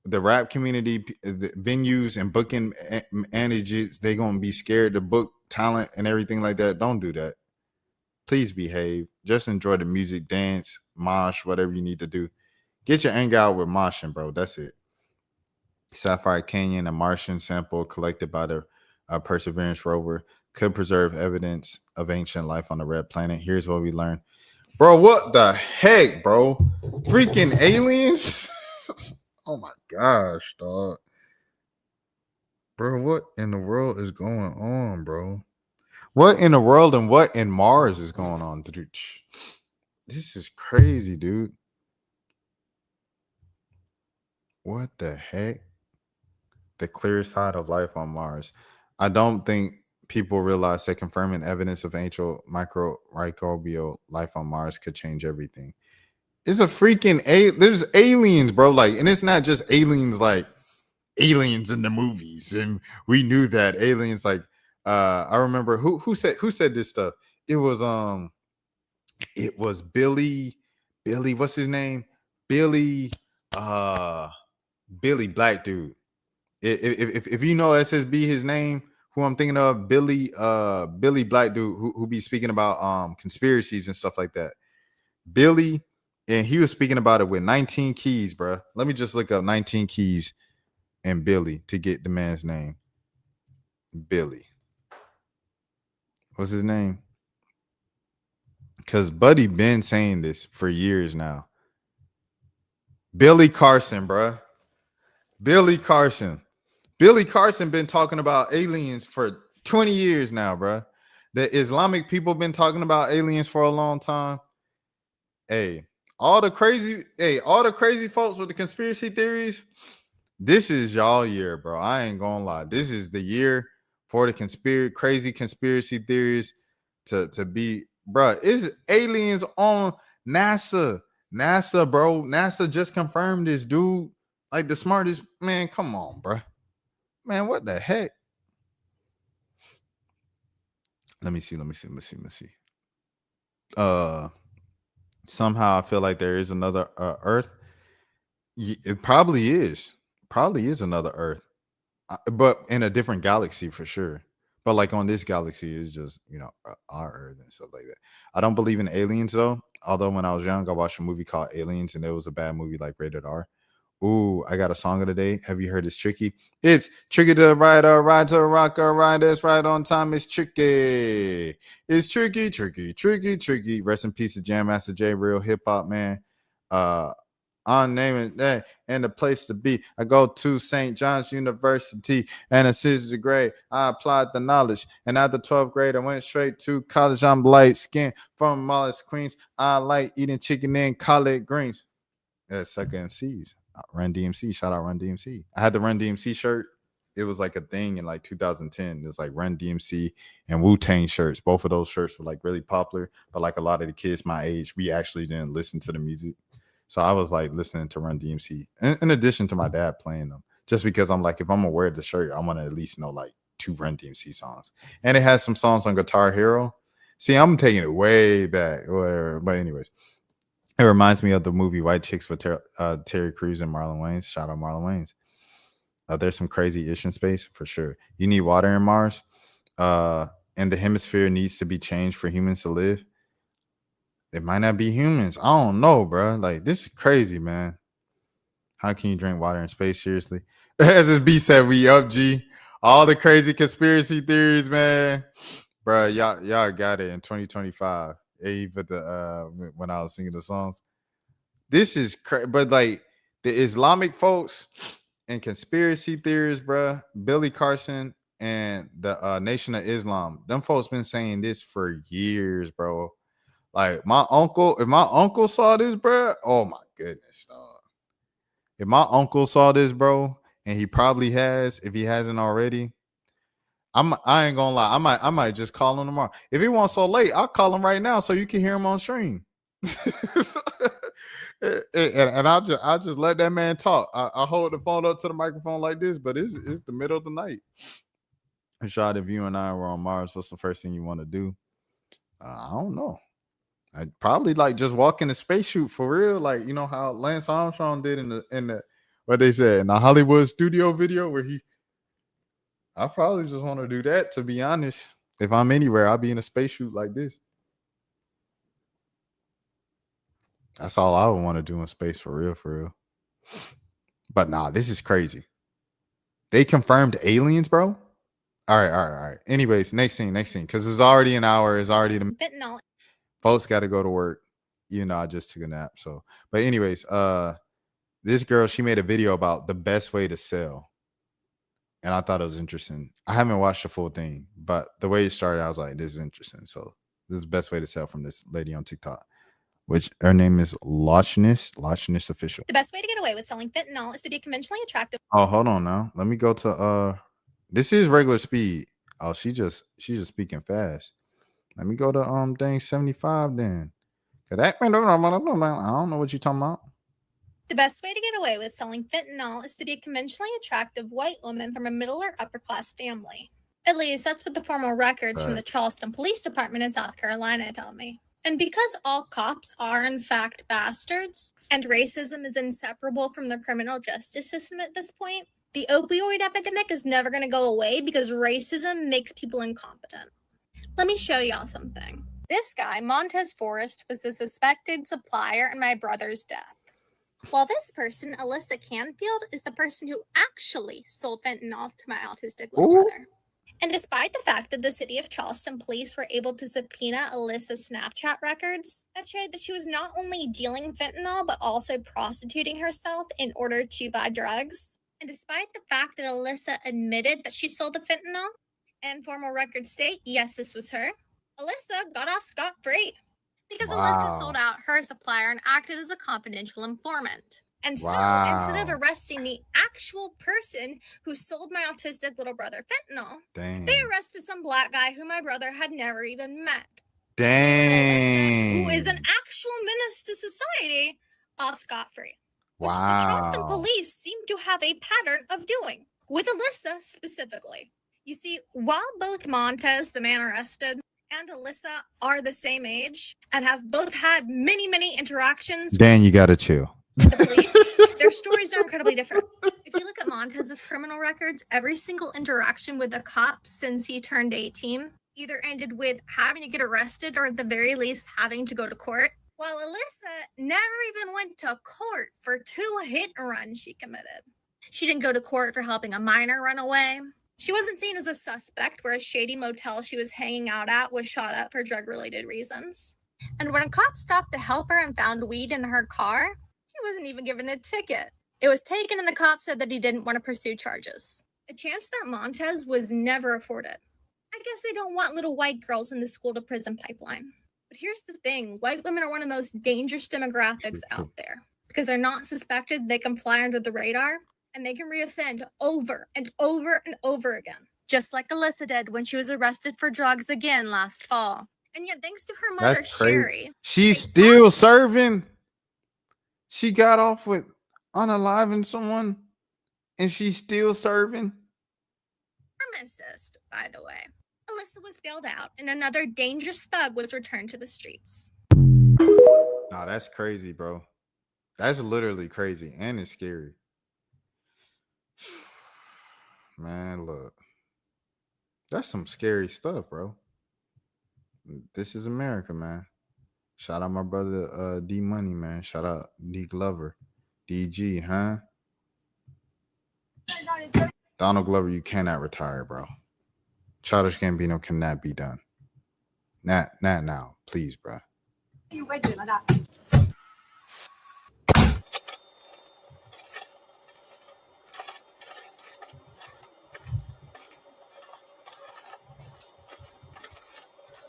B: The rap community, the venues and booking managers, they gonna be scared to book talent and everything like that. Don't do that. Please behave. Just enjoy the music, dance, mosh, whatever you need to do. Get your anger out with moshing, bro. That's it. Sapphire Canyon, a Martian sample collected by the Perseverance rover, could preserve evidence of ancient life on the red planet. Here's what we learned. Bro, what the heck, bro? Freaking aliens? Oh my gosh, dog. Bro, what in the world is going on, bro? What in the world and what in Mars is going on, dude? This is crazy, dude. What the heck? The clear side of life on Mars. I don't think people realize that confirming evidence of ancient microbial life on Mars could change everything. It's a freaking there's aliens, bro. Like, and it's not just aliens like aliens in the movies. And we knew that aliens, like I remember who said this stuff. It was Billy, what's his name? Billy, black dude. If you know SSB, his name, who I'm thinking of, Billy Black dude who be speaking about conspiracies and stuff like that. Billy, and he was speaking about it with 19 keys, bro. Let me just look up 19 keys and Billy to get the man's name. Billy. What's his name? Because Buddy been saying this for years now. Billy Carson, bruh. Billy Carson. Billy Carson been talking about aliens for 20 years now, bruh. The Islamic people been talking about aliens for a long time. Hey, all the crazy folks with the conspiracy theories, this is y'all year, bro. I ain't gonna lie. This is the year for the crazy conspiracy theories to be, bro. Is aliens on NASA? NASA, bro. NASA just confirmed this, dude. Like the smartest man. Come on, bro. Man, what the heck? Let me see. Somehow I feel like there is another Earth. It probably is. Probably is another Earth, but in a different galaxy for sure. But like on this galaxy is just, our Earth and stuff like that. I don't believe in aliens though. Although when I was young, I watched a movie called Aliens, and it was a bad movie, like rated R. Ooh, I got a song of the day. Have you heard It's Tricky? It's tricky to ride to rock a ride that's right on time. It's tricky. It's tricky. Rest in peace to Jam Master Jay, real hip hop man. On naming day and the place to be. I go to St. John's University and a 6th grade. I applied the knowledge, and after 12th grade, I went straight to college. I'm light skinned from Mollis, Queens. I like eating chicken and collard greens. Sucker MCs. Run DMC. Shout out Run DMC. I had the Run DMC shirt. It was like a thing in like 2010. It was like Run DMC and Wu-Tang shirts. Both of those shirts were like really popular, but like a lot of the kids my age, we actually didn't listen to the music. So I was like listening to Run DMC in addition to my dad playing them, just because I'm like, if I'm gonna wear the shirt, I want to at least know like 2 Run DMC songs. And it has some songs on Guitar Hero. See, I'm taking it way back, whatever. But anyways, it reminds me of the movie White Chicks with Terry Crews and Marlon Wayans. Shout out Marlon Wayans. There's some crazy ish in space for sure. You need water in Mars, and the hemisphere needs to be changed for humans to live. It might not be humans. I don't know, bro. Like, this is crazy, man. How can you drink water in space? Seriously. As this B said, we up, G. All the crazy conspiracy theories, man. Bro, y'all got it in 2025. Even when I was singing the songs. This is crazy. But like the Islamic folks and conspiracy theories, bro, Billy Carson and the Nation of Islam, them folks been saying this for years, bro. Like if my uncle saw this, bro, oh my goodness, dog. If my uncle saw this, bro, and he probably has, if he hasn't already, I ain't gonna lie, I might just call him tomorrow. If he wants so late, I'll call him right now so you can hear him on stream. and I'll just let that man talk. I hold the phone up to the microphone like this, but it's the middle of the night. Rashad, if you and I were on Mars, what's the first thing you want to do? I don't know. I'd probably like just walk in the spacesuit for real, like you know how Lance Armstrong did in the what they said in the Hollywood studio video where I probably just want to do that, to be honest. If I'm anywhere, I'll be in a spacesuit like this. That's all I would want to do in space for real. But nah, this is crazy. They confirmed aliens, bro. All right. Anyways, next scene, because it's already an hour. It's already the
R: fentanyl.
B: Folks got to go to work. I just took a nap. So, but anyways, this girl, she made a video about the best way to sell. And I thought it was interesting. I haven't watched the full thing, but the way it started, I was like, this is interesting. So this is the best way to sell from this lady on TikTok, which her name is Lochness Official.
R: The best way to get away with selling fentanyl is to be conventionally attractive.
B: Oh, hold on now. Let me go to this is regular speed. Oh, she's just speaking fast. Let me go to thing 75 then. I don't know what you're talking about.
R: The best way to get away with selling fentanyl is to be a conventionally attractive white woman from a middle or upper class family. At least that's what the formal records from the Charleston Police Department in South Carolina tell me. And because all cops are in fact bastards, and racism is inseparable from the criminal justice system at this point, The opioid epidemic is never going to go away because racism makes people incompetent. Let me show y'all something. This guy, Montez Forrest, was the suspected supplier in my brother's death. While this person, Alyssa Canfield, is the person who actually sold fentanyl to my autistic little brother. And despite the fact that the city of Charleston police were able to subpoena Alyssa's Snapchat records, that showed that she was not only dealing fentanyl, but also prostituting herself in order to buy drugs. And despite the fact that Alyssa admitted that she sold the fentanyl, and formal records state, yes, this was her, Alyssa got off scot-free. Because Alyssa sold out her supplier and acted as a confidential informant. And so, instead of arresting the actual person who sold my autistic little brother fentanyl, they arrested some black guy who my brother had never even met.
B: Dang.
R: Who is an actual menace to society, off scot-free. Which the Charleston police seem to have a pattern of doing, with Alyssa specifically. You see, while both Montez, the man arrested, and Alyssa are the same age and have both had many, many interactions
B: Dan, you gotta chill.
R: with the police, their stories are incredibly different. If you look at Montez's criminal records, every single interaction with the cops since he turned 18 either ended with having to get arrested or at the very least having to go to court, while Alyssa never even went to court for 2 hit and runs she committed. She didn't go to court for helping a minor run away. She wasn't seen as a suspect where a shady motel she was hanging out at was shot up for drug-related reasons. And when a cop stopped to help her and found weed in her car, she wasn't even given a ticket. It was taken and the cop said that he didn't want to pursue charges. A chance that Montez was never afforded. I guess they don't want little white girls in the school-to-prison pipeline. But here's the thing. White women are one of the most dangerous demographics out there. Because they're not suspected, they can fly under the radar. And they can reoffend over and over and over again. Just like Alyssa did when she was arrested for drugs again last fall. And yet, thanks to her mother,
B: That's crazy.
R: Sherry.
B: She's still serving. She got off with unaliving someone, and she's still serving.
R: Pharmacist, by the way. Alyssa was bailed out, and another dangerous thug was returned to the streets.
B: Nah, that's crazy, bro. That's literally crazy, and it's scary. Man, look. That's some scary stuff, bro. This is America, man. Shout out my brother D Money, man. Shout out D Glover. DG, huh? Donald Glover, you cannot retire, bro. Childish Gambino cannot be done. Not now, please, bro.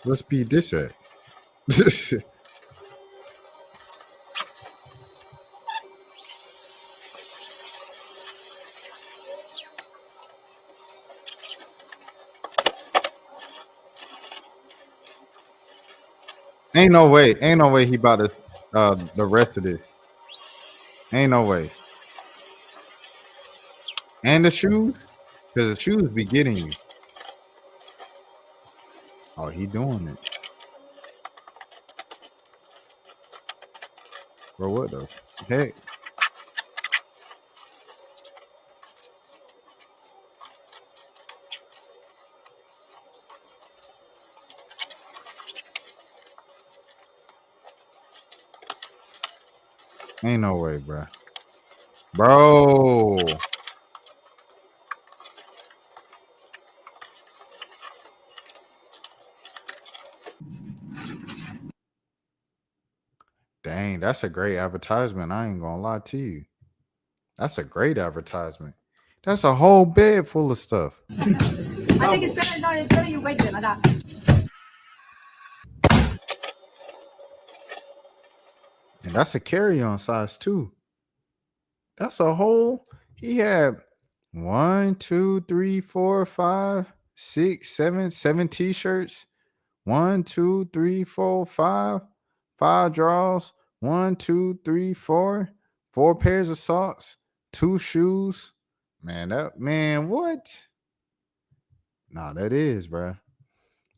B: Let's beat this at. Ain't no way he about to the rest of this. Ain't no way. And the shoes? Because the shoes be getting you. Oh, he doing it. Bro, what the heck? Ain't no way, bro. Bro. Dang, that's a great advertisement. I ain't gonna lie to you. That's a great advertisement. That's a whole bed full of stuff.
D: I think it's better you wait like that.
B: And that's a carry-on size too. That's a whole. He had 1, 2, 3, 4, 5, 6, 7 t-shirts. 1, 2, 3, 4, 5 draws. 1, 2, 3, 4 pairs of socks. 2 shoes. Man, what? Nah, that is, bro.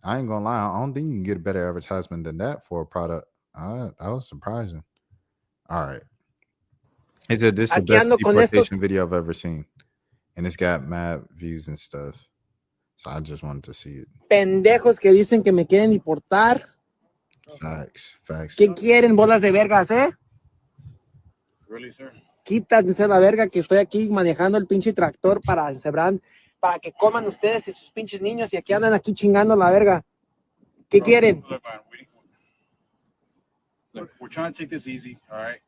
B: I ain't gonna lie. I don't think you can get a better advertisement than that for a product. That was surprising. All right. This is the best deportation video I've ever seen. and it's got mad views and stuff. So I just wanted to see it.
S: Pendejos que dicen que me quieren deportar.
B: Facts.
S: ¿Qué quieren, bolas de vergas,
T: Really, sir?
S: Quítense la verga que estoy aquí manejando el pinche tractor para sembrar, para que coman ustedes y sus pinches niños y aquí andan aquí chingando la verga. ¿Qué quieren?
T: Look, man, look, we're trying to take this easy, all right?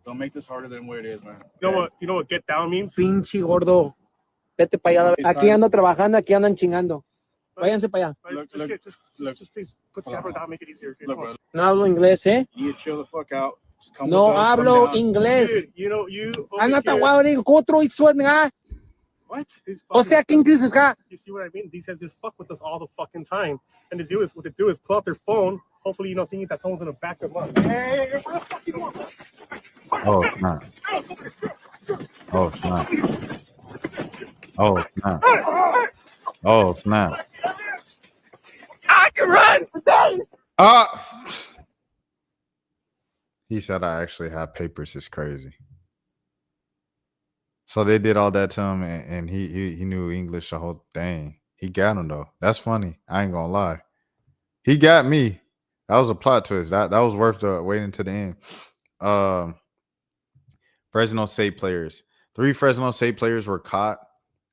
T: Don't make this harder than what it is, man.
H: You know what get down means?
S: Pinche gordo. Vete para allá. Aquí ando trabajando, aquí andan chingando. Váyanse para allá.
H: Just please put the camera down, make it easier.
T: Look, bro,
S: No hablo inglés,
T: you need to chill the fuck out. Just come
S: No
T: with us, come
S: hablo
T: down.
S: inglés.
H: Dude, you
S: Anda tahuari, kotro itsuen nga.
H: What?
S: O sea, ¿quién dices ka?
H: You see what I mean? These guys just fuck with us all the fucking time. And what they do is pull out their phone, hopefully, thinking that someone's gonna back them up. Hey, what the fuck you want?
B: Oh, snap. Oh, snap. Oh, snap. Oh, snap.
S: I can run for days.
B: He said I actually have papers. It's crazy. So they did all that to him, and he knew English the whole thing. He got him, though. That's funny. I ain't gonna lie. He got me. That was a plot twist. That was worth waiting to the end. Fresno State players. 3 Fresno State players were caught,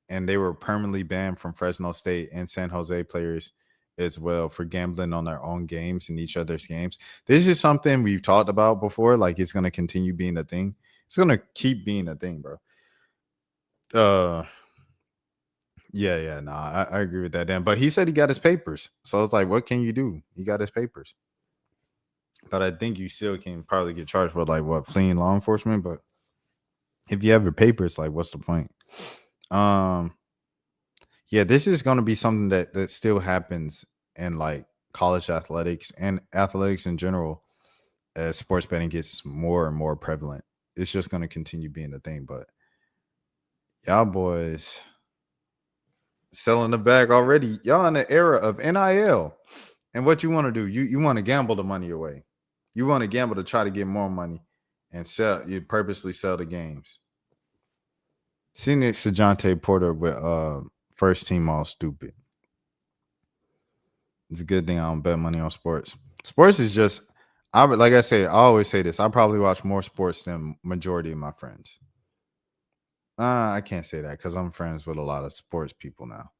B: and they were permanently banned from Fresno State and San Jose players as well for gambling on their own games and each other's games. This is something we've talked about before. Like, it's going to continue being a thing. It's going to keep being a thing, bro. I agree with that, Dan. But he said he got his papers. So it's like, what can you do? He got his papers. But I think you still can probably get charged for, like, what, fleeing law enforcement. But if you have your papers, like, what's the point? Yeah, this is going to be something that still happens in, like, college athletics and athletics in general as sports betting gets more and more prevalent. It's just going to continue being a thing. But y'all boys selling the bag already. Y'all in the era of NIL. And what you want to do, you want to gamble the money away. You want to gamble to try to get more money and sell. You purposely sell the games. See next to Jonte Porter with first team all stupid. It's a good thing I don't bet money on sports. Sports is just, like I say, I always say this. I probably watch more sports than majority of my friends. I can't say that because I'm friends with a lot of sports people now.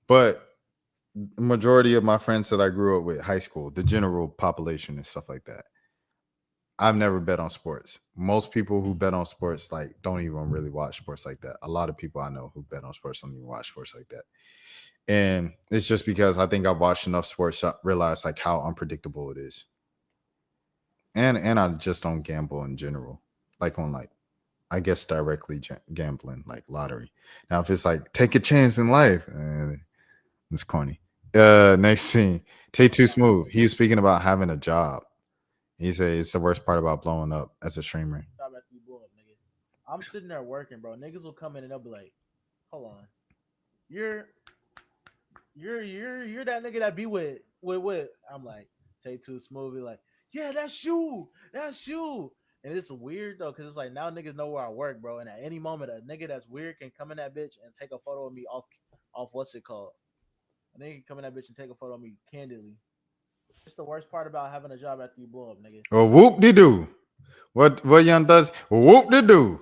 B: But the majority of my friends that I grew up with, high school, the general population and stuff like that, I've never bet on sports. Most people who bet on sports like don't even really watch sports like that. A lot of people I know who bet on sports don't even watch sports like that. And it's just because I think I've watched enough sports to realize like how unpredictable it is. And I just don't gamble in general. Like on like, I guess directly gambling, like lottery. Now, if it's like take a chance in life, it's corny. Next scene, Tay Too Smooth. He was speaking about having a job. He said it's the worst part about blowing up as a streamer.
U: I'm sitting there working, bro. Niggas will come in and they'll be like, "Hold on, you're that nigga that be with." I'm like, Tay Too Smooth. Be like, "Yeah, that's you. And it's weird though, because it's like now niggas know where I work, bro. And at any moment, a nigga that's weird can come in that bitch and take a photo of me off what's it called? A nigga can come in that bitch and take a photo of me candidly. It's the worst part about having a job after you blow up, nigga.
B: Oh, whoop de doo. What Young does? Whoop de doo.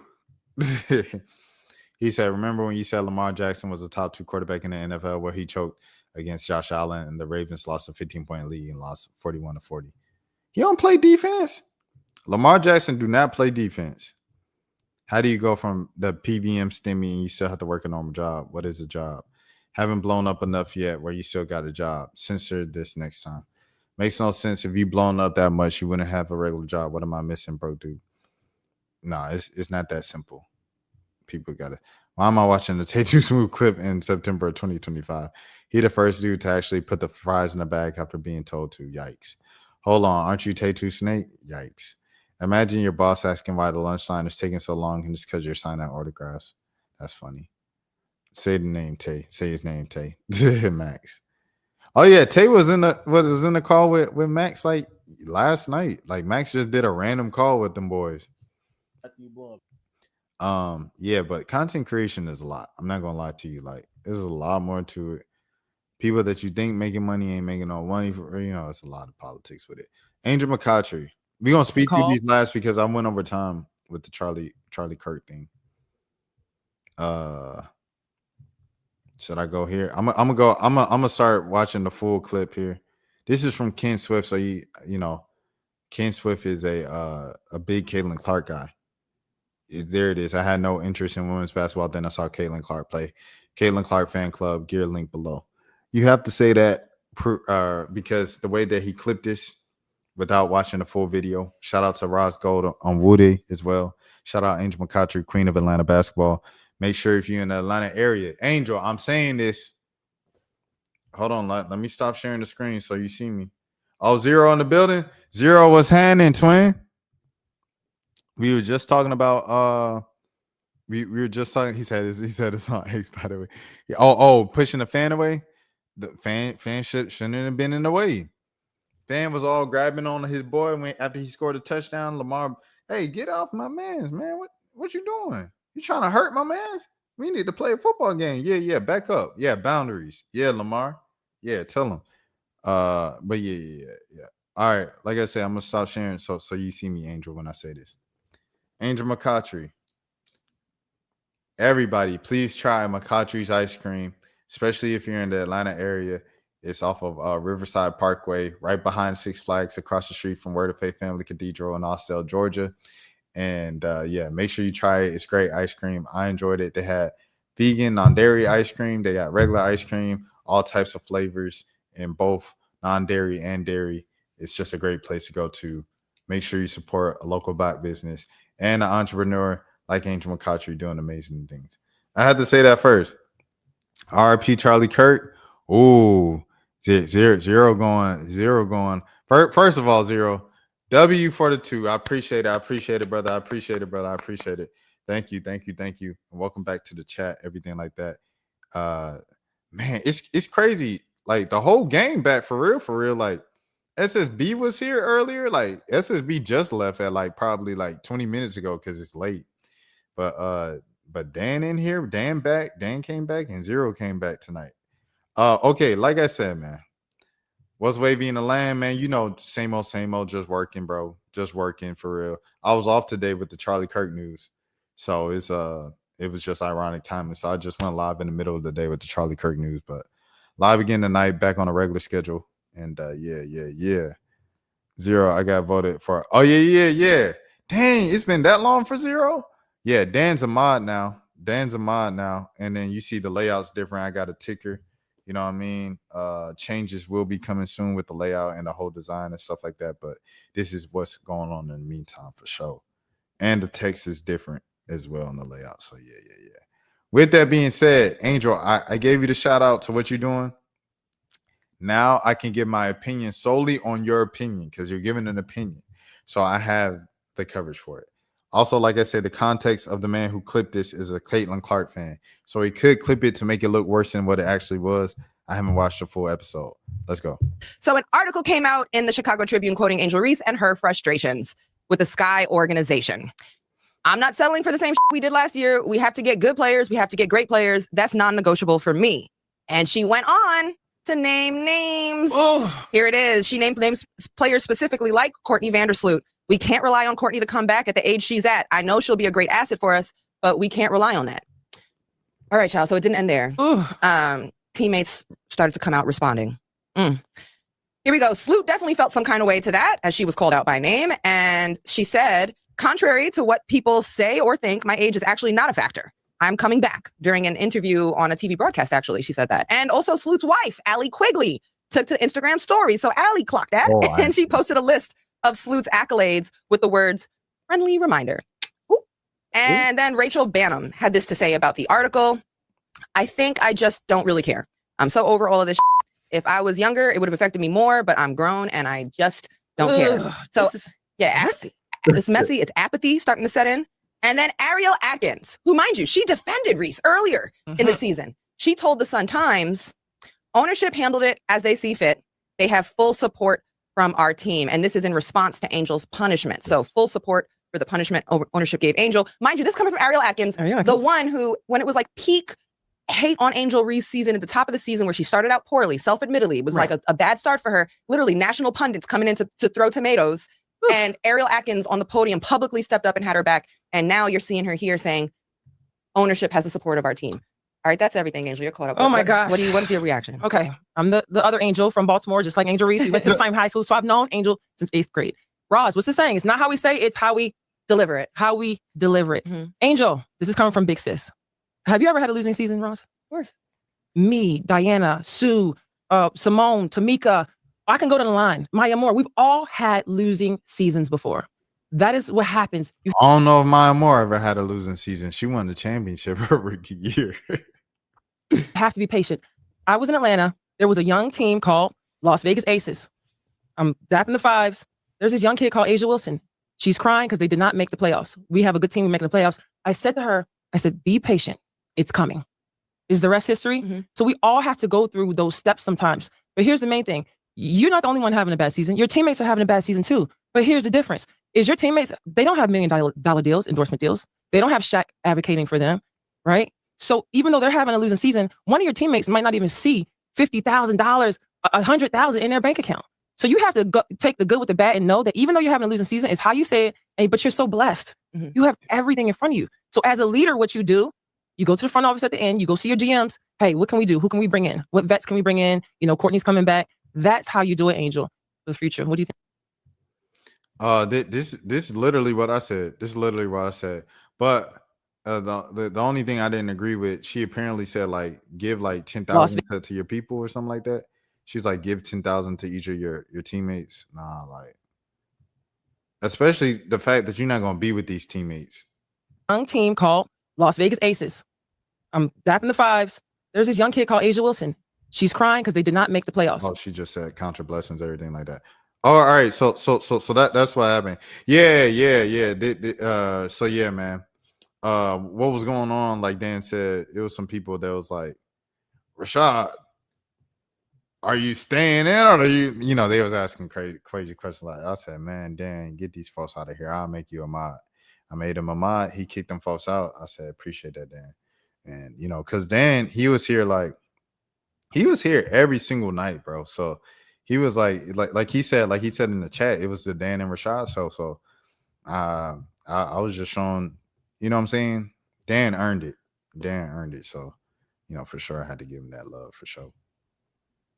B: He said, "Remember when you said Lamar Jackson was the top 2 quarterback in the NFL, where he choked against Josh Allen and the Ravens lost a 15-point lead and lost 41-40? He don't play defense. Lamar Jackson do not play defense. How do you go from the PBM stimmy and you still have to work a normal job? What is a job? Haven't blown up enough yet where you still got a job. Censor this next time. Makes no sense. If you blown up that much, you wouldn't have a regular job. What am I missing, bro, dude? No, it's not that simple. People got it. Why am I watching the Tay Too Smooth clip in September of 2025? He the first dude to actually put the fries in the bag after being told to. Yikes. Hold on. Aren't you Tay Too Snake? Yikes. Imagine your boss asking why the lunch line is taking so long and just because you're signing autographs. That's funny. Say the name, Tay. Say his name, Tay. Max. Oh yeah, Tay was in the call with Max like last night. Like Max just did a random call with them boys. Yeah, but content creation is a lot. I'm not gonna lie to you. Like, there's a lot more to it. People that you think making money ain't making no money for, it's a lot of politics with it. Angel McCoughtry. We gonna speak to these last because I went over time with the Charlie Kirk thing. Should I go here? I'm gonna start watching the full clip here. This is from Ken Swift. So Ken Swift is a big Caitlin Clark guy. There it is. I had no interest in women's basketball. Then I saw Caitlin Clark play. Caitlin Clark fan club, gear link below. You have to say that because the way that he clipped this without watching the full video. Shout out to Ross Gold on Woody as well. Shout out Angel McCoughtry, Queen of Atlanta basketball. Make sure if you're in the Atlanta area, Angel, I'm saying this. Hold on, let me stop sharing the screen so you see me. Oh, Zero in the building. Zero, what's happening, twin? We were just talking about we were just talking. He said it's on X, by the way. Oh, pushing the fan away. The fan shouldn't have been in the way. Fan was all grabbing on his boy after he scored a touchdown. Lamar, hey, get off my man's, man. What you doing? You trying to hurt my man? We need to play a football game. Yeah, back up. Yeah, boundaries. Yeah, Lamar. Yeah, tell him. But yeah. All right, like I said, I'm gonna stop sharing so you see me, Angel, when I say this. Angel McCoughtry. Everybody, please try McCoughtry's ice cream, especially if you're in the Atlanta area. It's off of Riverside Parkway, right behind Six Flags, across the street from Word of Faith Family Cathedral in Austell, Georgia. And make sure you try it. It's great ice cream. I enjoyed it. They had vegan, non-dairy ice cream. They got regular ice cream, all types of flavors in both non-dairy and dairy. It's just a great place to go to. Make sure you support a local Black business and an entrepreneur like Angel McCoughtry doing amazing things. I had to say that first. RIP Charlie Kirk. Ooh, zero going. First of all, Zero. W for the 2. I appreciate it, brother. I appreciate it. Thank you. And welcome back to the chat, everything like that. Man, it's crazy. Like the whole game back for real. Like SSB was here earlier. Like SSB just left at probably 20 minutes ago because it's late. But Dan in here, Dan came back, and Zero came back tonight. Okay, like I said, man. What's wavy in the land, man? Same old, just working, bro. Just working for real. I was off today with the Charlie Kirk news. So it was just ironic timing. So I just went live in the middle of the day with the Charlie Kirk news, but live again tonight, back on a regular schedule. And yeah. Zero, I got voted for. Oh, yeah. Dang, it's been that long for Zero? Yeah, Dan's a mod now. And then you see the layout's different. I got a ticker. You know what I mean? Changes will be coming soon with the layout and the whole design and stuff like that. But this is what's going on in the meantime for sure. And the text is different as well in the layout. So yeah. With that being said, Angel, I gave you the shout out to what you're doing. Now I can give my opinion solely on your opinion because you're giving an opinion. So I have the coverage for it. Also, like I said, the context of the man who clipped this is a Caitlin Clark fan. So he could clip it to make it look worse than what it actually was. I haven't watched the full episode. Let's go.
A: So an article came out in the Chicago Tribune quoting Angel Reese and her frustrations with the Sky organization. I'm not settling for the same shit we did last year. We have to get good players. We have to get great players. That's non-negotiable for me. And she went on to name names. Oh. Here it is. She named names, players specifically like Courtney Vandersloot. We can't rely on Courtney to come back at the age she's at. I know she'll be a great asset for us, but we can't rely on that. All right, child. So it didn't end there. Teammates started to come out responding. Here we go. Sloot definitely felt some kind of way to that as she was called out by name. And she said, contrary to what people say or think, my age is actually not a factor. I'm coming back. During an interview on a TV broadcast, actually, she said that. And also Sloot's wife, Allie Quigley, took to Instagram stories. So Allie clocked that and she posted a list of Sloot's accolades with the words, friendly reminder. Ooh. And then Rachel Bannum had this to say about the article. I think I just don't really care. I'm so over all of this shit. If I was younger, it would have affected me more, but I'm grown and I just don't care. So it's messy. It's apathy starting to set in. And then Ariel Atkins, who, mind you, she defended Reese earlier in the season. She told the Sun-Times, ownership handled it as they see fit. They have full support from our team. And this is in response to Angel's punishment. So full support for the punishment ownership gave Angel. Mind you, this coming from Ariel Atkins, the one who, when it was like peak hate on Angel Reese season at the top of the season where she started out poorly, self-admittedly, it was like a bad start for her. Literally national pundits coming in to throw tomatoes. And Ariel Atkins on the podium publicly stepped up and had her back. And now you're seeing her here saying ownership has the support of our team. All right, that's everything, Angel. You're caught up.
O: Oh my gosh.
A: What is your reaction?
O: Okay, I'm the other Angel from Baltimore, just like Angel Reese. We went to the same high school, so I've known Angel since 8th grade. Roz, what's the saying? It's not how we say it, it's how we
A: deliver it.
O: How we deliver it. Angel, this is coming from Big Sis. Have you ever had a losing season, Roz?
A: Of course.
O: Me, Diana, Sue, Simone, Tamika. I can go to the line. Maya Moore. We've all had losing seasons before. That is what happens.
B: I don't know if Maya Moore ever had a losing season. She won the championship her rookie year.
O: Have to be patient. I was in Atlanta. There was a young team called Las Vegas Aces. I'm dapping the fives. There's this young kid called Asia Wilson. She's crying because they did not make the playoffs. We have a good team making the playoffs. I said to her, be patient. It's coming. Is the rest history? So we all have to go through those steps sometimes. But here's the main thing. You're not the only one having a bad season. Your teammates are having a bad season too. But here's the difference. Is your teammates, they don't have $1 million deals, endorsement deals. They don't have Shaq advocating for them, right? So even though they're having a losing season, one of your teammates might not even see $50,000, $100,000 in their bank account. So you have to take the good with the bad and know that even though you're having a losing season, it's how you say it, but you're so blessed. You have everything in front of you. So as a leader, what you do, you go to the front office at the end, you go see your GMs. Hey, what can we do? Who can we bring in? What vets can we bring in? You know, Courtney's coming back. That's how you do it, Angel, for the future. What do you think?
B: This is literally what I said. This is literally what I said. But the only thing I didn't agree with, she apparently said like give like 10,000 to your people or something like that. She's like give 10,000 to each of your teammates. Nah, like especially the fact that you're not gonna be with these teammates.
O: Young team called Las Vegas Aces. I'm dapping the fives. There's this young kid called Asia Wilson. She's crying because they did not make the playoffs.
B: Oh, she just said contra blessings, everything like that. Oh, all right. So that's what happened. Yeah. So yeah, man. What was going on? Like Dan said, it was some people that was like, Rashad, are you staying in or are you know, they was asking crazy questions. Like I said, man, Dan, get these folks out of here. I'll make you a mod. I made him a mod. He kicked them folks out. I said, appreciate that, Dan. And you know, because Dan, he was here every single night, bro. So he was like he said in the chat, it was the Dan and Rashad show. So I was just showing, you know what I'm saying? Dan earned it. So, you know, for sure I had to give him that love for sure.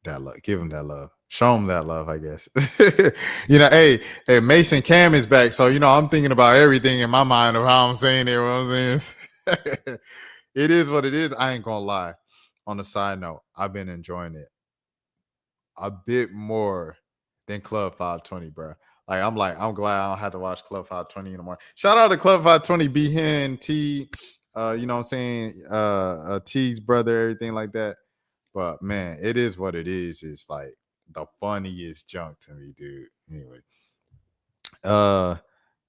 B: That love, give him that love. Show him that love, I guess. You know, hey, Mason Cam is back. So, you know, I'm thinking about everything in my mind of how I'm saying it. You know what I'm saying? It is what it is. I ain't gonna lie. On a side note, I've been enjoying it a bit more than Club 520, bro. I'm glad I don't have to watch Club 520 anymore. Shout out to Club 520, B-Hen, T, you know what I'm saying? T's brother, everything like that. But man, it is what it is. It's like the funniest junk to me, dude. Anyway.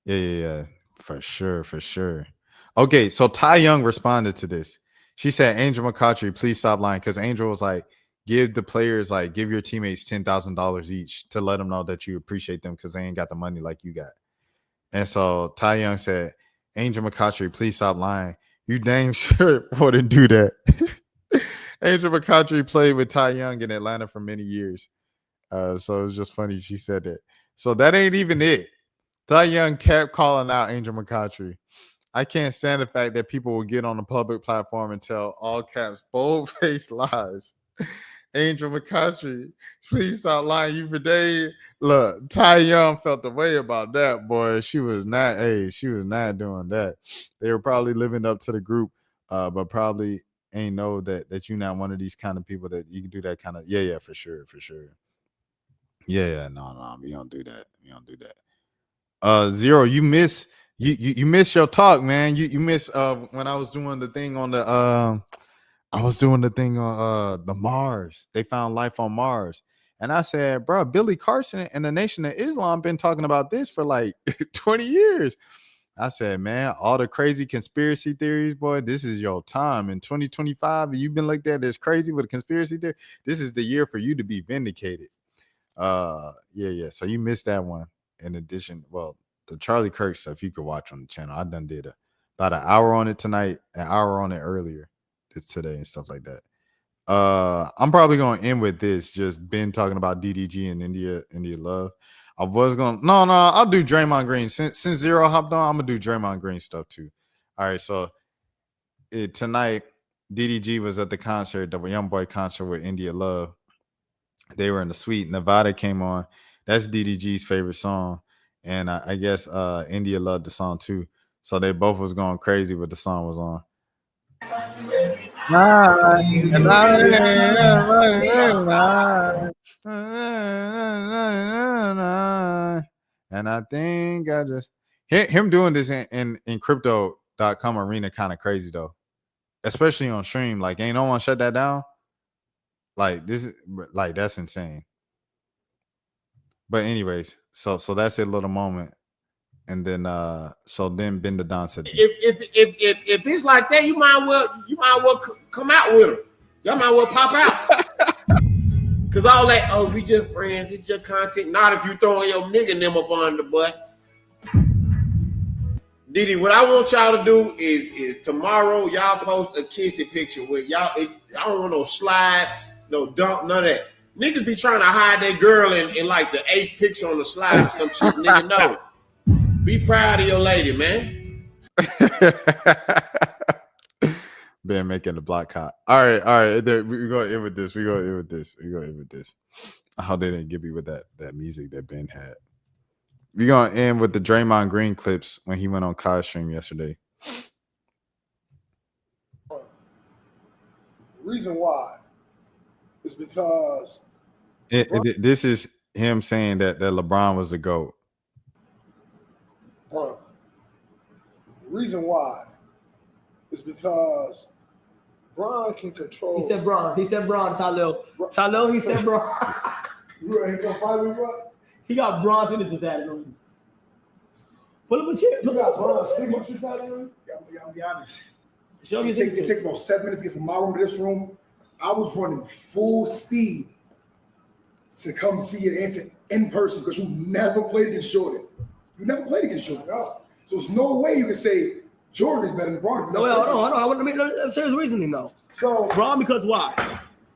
B: Yeah. For sure. Okay, so Ty Young responded to this. She said, Angel McCoughtry, please stop lying. Because Angel was like, give the players, like, give your teammates $10,000 each to let them know that you appreciate them because they ain't got the money like you got. And so Ty Young said, Angel McCoughtry, please stop lying. You dang sure wouldn't do that. Angel McCoughtry played with Ty Young in Atlanta for many years. So it was just funny she said that. So that ain't even it. Ty Young kept calling out Angel McCoughtry. I can't stand the fact that people will get on a public platform and tell all caps, bold-faced lies. Angel McCoughtry, please stop lying. You for days. Look, Ty Young felt the way about that, boy. She was not doing that. They were probably living up to the group, but probably ain't know that you're not one of these kind of people that you can do that kind of. Yeah, for sure. Yeah, no, we don't do that. Zero, you miss your talk, man. You miss when I was doing the thing on the the Mars. They found life on Mars. And I said, bro, Billy Carson and the Nation of Islam been talking about this for like 20 years. I said, man, all the crazy conspiracy theories, boy, this is your time. In 2025, you've been looked at as crazy with a conspiracy theory. This is the year for you to be vindicated. Yeah. So you missed that one. In addition, well, the Charlie Kirk stuff you could watch on the channel. I done did about an hour on it tonight, an hour on it earlier today and stuff like that. I'm probably gonna end with this. Just been talking about DDG and India Love. I was gonna I'll do Draymond Green. Since Zero hopped on, I'm gonna do Draymond Green stuff too. All right, so tonight DDG was at the concert, the Young Boy concert with India Love. They were in the suite. Nevada came on. That's DDG's favorite song, and I guess India loved the song too. So they both was going crazy when the song was on. And I think I just him doing this in crypto.com arena kind of crazy though, especially on stream. Like, ain't no one shut that down. Like, this is like, that's insane. But anyways, so that's a little moment. And then then Ben the Don said,
C: if it's like that, you might well come out with them. Y'all might well pop out. Cause all that, oh, we just friends, it's just content. Not if you throwing your nigga and them up on the butt. Diddy, what I want y'all to do is tomorrow y'all post a kissy picture with y'all. I don't want no slide, no dump, none of that. Niggas be trying to hide their girl in like the 8th picture on the slide or some shit. Nigga, no. Be proud of your lady, man.
B: Ben making the block hot. All right. We're going to end with this. I hope they didn't give me with that music that Ben had. We're going to end with the Draymond Green clips when he went on Kai's stream yesterday.
V: The reason why is because
B: this is him saying that LeBron was the GOAT.
V: The reason why is because Bron can control.
S: He said Bron, Talil. Talil, he said Bron.
V: You ready to go fight me, bro?
S: He got Bron's signatures added on him. Pull up a chair.
V: You got Bron's signatures added on you? Yeah, I'll be honest. It takes about 7 minutes to get from my room to this room. I was running full speed to come see your answer in person because you never played against Jordan. You never played against Jordan. No. So there's no way you can say Jordan is better than Bron.
S: No, I wouldn't make no serious reasoning though.
V: So
S: Bron because why?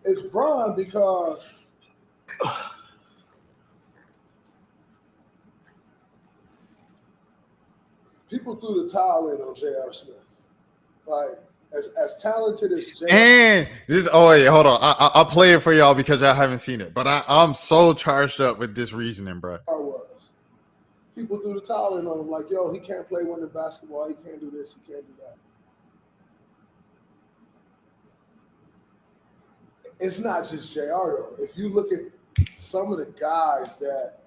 V: It's Bron because people threw the towel in on J.R. Smith. Like, as talented as J.R.
B: And this, wait, hold on. I'll play it for y'all because y'all haven't seen it. But I'm so charged up with this reasoning, bro.
V: People threw the towel in on him, like, yo, he can't play winning basketball. He can't do this. He can't do that. It's not just JR, though. If you look at some of the guys that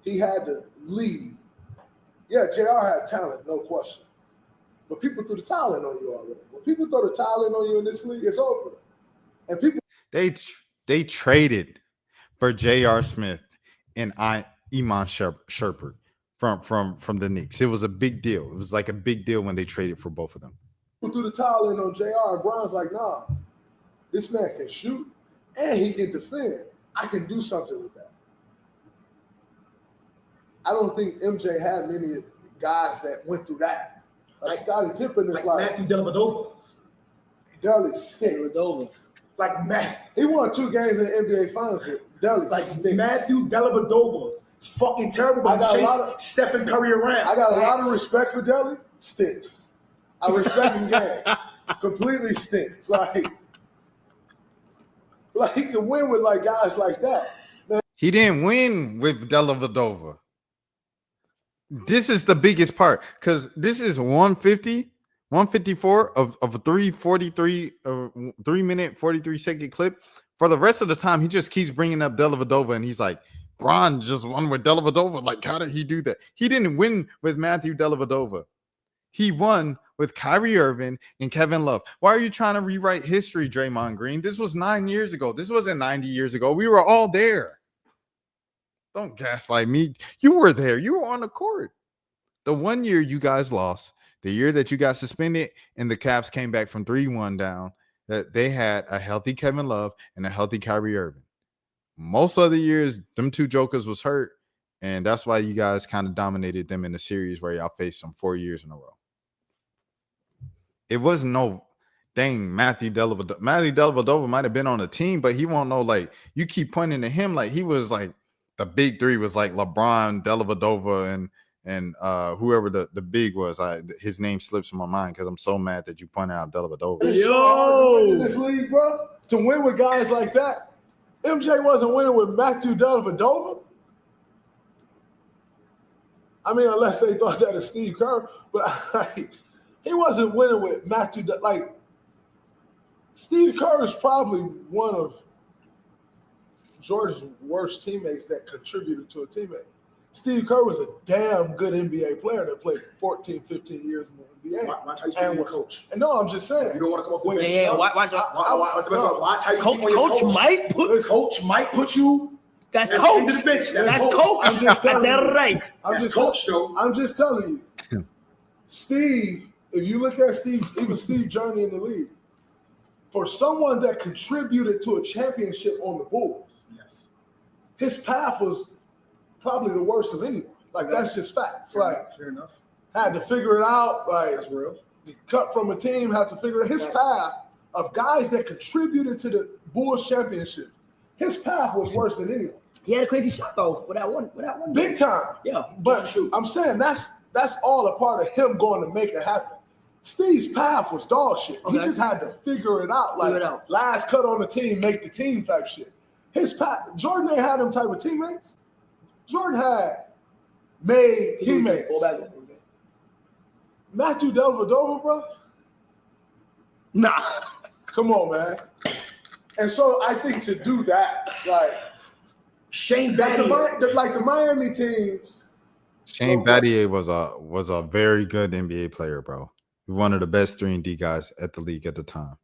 V: he had to lead, yeah, JR had talent, no question. But people threw the towel in on you already. When people throw the towel in on you in this league, it's over. And people
B: they traded for J.R. Smith and Iman Shumpert from the Knicks. It was a big deal. It was like a big deal when they traded for both of them.
V: People threw the towel in on JR, and Bron's like, nah, this man can shoot and he can defend. I can do something with that. I don't think MJ had many guys that went through that. Like Scottie Pippen is like
C: Matthew Dellavedova.
V: Deli stinks. Like Matt, he won 2 games in the NBA Finals with Deli.
C: Like
V: stinks.
C: Matthew Dellavedova. It's fucking terrible. But chase Stephen Curry around.
V: I got a lot of respect for Deli. Stinks. I respect his game. Completely stinks. Like he can win with like guys like that. Man.
B: He didn't win with Dellavedova. This is the biggest part because this is 154 of a 3:43 43 second clip. For the rest of the time, he just keeps bringing up Dellavedova, and he's like, Bron just won with Dellavedova. Like, how did he do that? He didn't win with Matthew Dellavedova. He won with Kyrie Irving and Kevin Love. Why are you trying to rewrite history, Draymond Green? This was 9 years ago. This wasn't 90 years ago. We were all there. Don't gaslight me. You were there. You were on the court. The 1 year you guys lost, the year that you got suspended and the Cavs came back from 3-1 down, that they had a healthy Kevin Love and a healthy Kyrie Irving. Most other years, them two jokers was hurt, And that's why you guys kind of dominated them in the series where y'all faced them 4 years in a row. It wasn't no dang Matthew Dellavedova. Matthew Dellavedova might have been on the team, but he won't know. Like, you keep pointing to him like he was like the big three was like LeBron, Dellavedova, and whoever the big was. His name slips in my mind because I'm so mad that you pointed out Dellavedova.
V: In this league, bro, to win with guys like that, MJ wasn't winning with Matthew Dellavedova. I mean, unless they thought that of Steve Kerr, but he wasn't winning with Matthew. Like, Steve Kerr is probably one of Jordan's worst teammates that contributed to a teammate. Steve Kerr was a damn good NBA player that played 14, 15 years in the NBA.
F: Watch how you speak on your coach.
V: And no, I'm just saying.
F: You don't want to come off
V: When-
F: watch how you speak on your
N: Coach
F: might put you.
N: That's
F: at the
N: coach.
F: end of the bench.
N: That's
F: coach.
N: coach.
V: I'm just telling
N: That's
V: you.
N: right.
V: I'm just telling you. Steve, if you look at even Steve's journey in the league, for someone that contributed to a championship on the Bulls, his path was probably the worst of anyone. Like, that's just facts.
F: Fair enough.
V: Had to figure it out. Like, that's real. The cut from a team, had to figure it. His path of guys that contributed to the Bulls championship, his path was worse than anyone.
N: He had a crazy shot though. With that one.
V: Big time.
N: Yeah.
V: But I'm saying that's all a part of him going to make it happen. Steve's path was dog shit. He just had to figure it out. Like, last cut on the team, make the team type shit. His path, Jordan ain't had them type of teammates. Jordan had made teammates. Matthew Dellavedova, bro? Nah. Come on, man. And so I think to do that, like
N: Shane
V: Battier, like the Miami teams.
B: Shane Battier was a very good NBA player, bro. One of the best 3-and-D guys at the league at the time.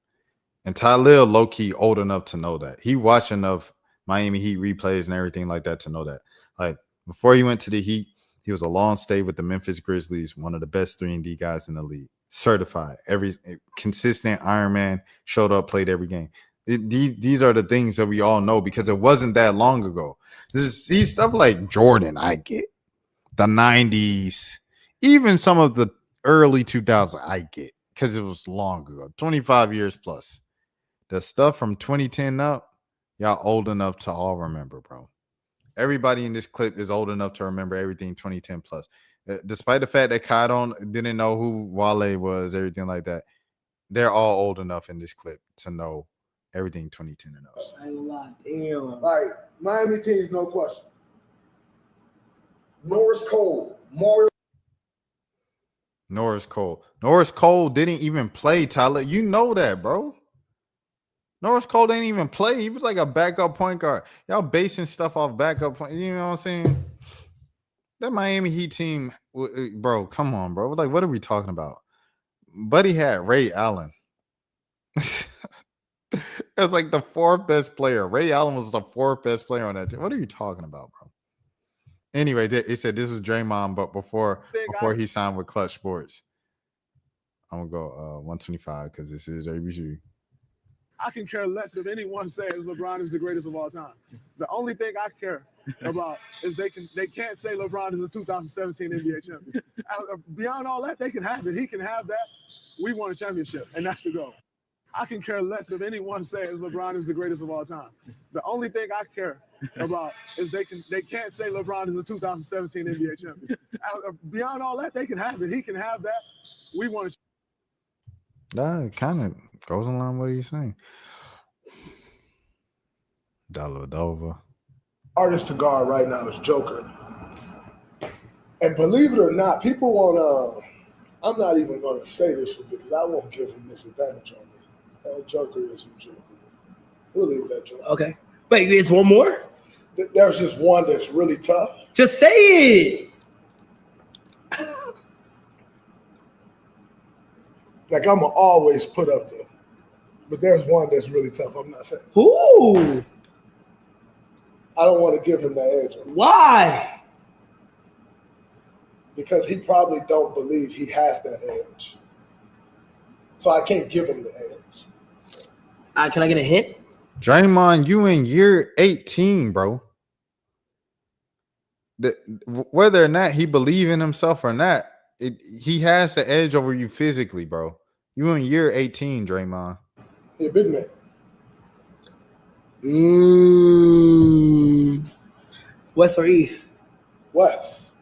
B: And Tyler low-key old enough to know that. He watched enough Miami Heat replays and everything like that to know that. Like, before he went to the Heat, he was a long stay with the Memphis Grizzlies, one of the best 3-and-D guys in the league. Certified. Every consistent Iron Man, showed up, played every game. These are the things that we all know because it wasn't that long ago. See stuff like Jordan, I get. The 90s, even some of the early 2000s, I get, because it was long ago, 25 years plus. The stuff from 2010 up, y'all old enough to all remember, bro. Everybody in this clip is old enough to remember everything 2010 plus. Despite the fact that Kai didn't know who Wale was, everything like that, they're all old enough in this clip to know everything 2010 and up.
N: I ain't gonna lie. Damn.
V: Like, Miami teams, no question.
F: Norris Cole, Mario.
B: Norris Cole didn't even play, Tyler. You know that, bro. Norris Cole didn't even play. He was like a backup point guard. Y'all basing stuff off backup point. You know what I'm saying? That Miami Heat team, bro, come on, bro. Like, what are we talking about? Buddy had Ray Allen. It was like the fourth best player. Ray Allen was the fourth best player on that team. What are you talking about, bro? Anyway, he said this was Draymond, but before he signed with Clutch Sports. I'm going to go 125 because this is ABC.
V: I can care less if anyone says LeBron is the greatest of all time. The only thing I care about is they can't say LeBron is a 2017 NBA champion. Beyond all that, they can have it. He can have that. We won a championship, and that's the goal. I can care less if anyone says LeBron is the greatest of all time. The only thing I care about is they can't say LeBron is a 2017 NBA champion. Beyond all that, they can have it. He can have that. We won a championship.
B: That kind of goes along with what he's saying. Dellavedova.
V: Artist to guard right now is Joker. And believe it or not, people want I'm not even going to say this one because I won't give him this advantage on me. Joker is who Joker is. We'll leave it at Joker.
N: Okay. Wait, there's one more?
V: There's just one that's really tough.
N: Just say it.
V: Like, I'm going to always put up there. But there's one that's really tough. I'm not saying.
N: Who?
V: I don't want to give him that edge.
N: Why?
V: Because he probably don't believe he has that edge. So I can't give him the edge.
N: Can I get a hint?
B: Draymond, you in year 18, bro. whether or not he believe in himself or not, he has the edge over you physically, bro. You in year 18, Draymond.
V: He a big man.
S: West or East?
V: West.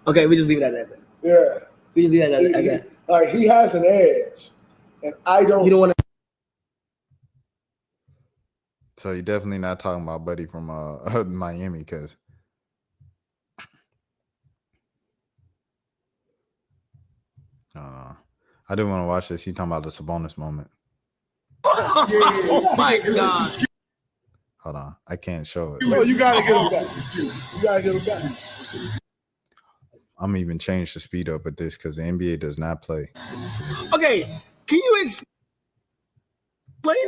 S: Okay, we just leave it at that.
V: Yeah.
S: We just leave it at that.
V: Like he has an edge, and I don't.
S: You don't want to.
B: So you're definitely not talking about Buddy from Miami, because I didn't want to watch this. You talking about the Sabonis moment?
S: Oh my God!
B: Hold on, I can't show it.
V: No, you gotta get him back. You gotta get him back.
B: I'm even changed the speed up with this because the NBA does not play.
S: Okay, can you explain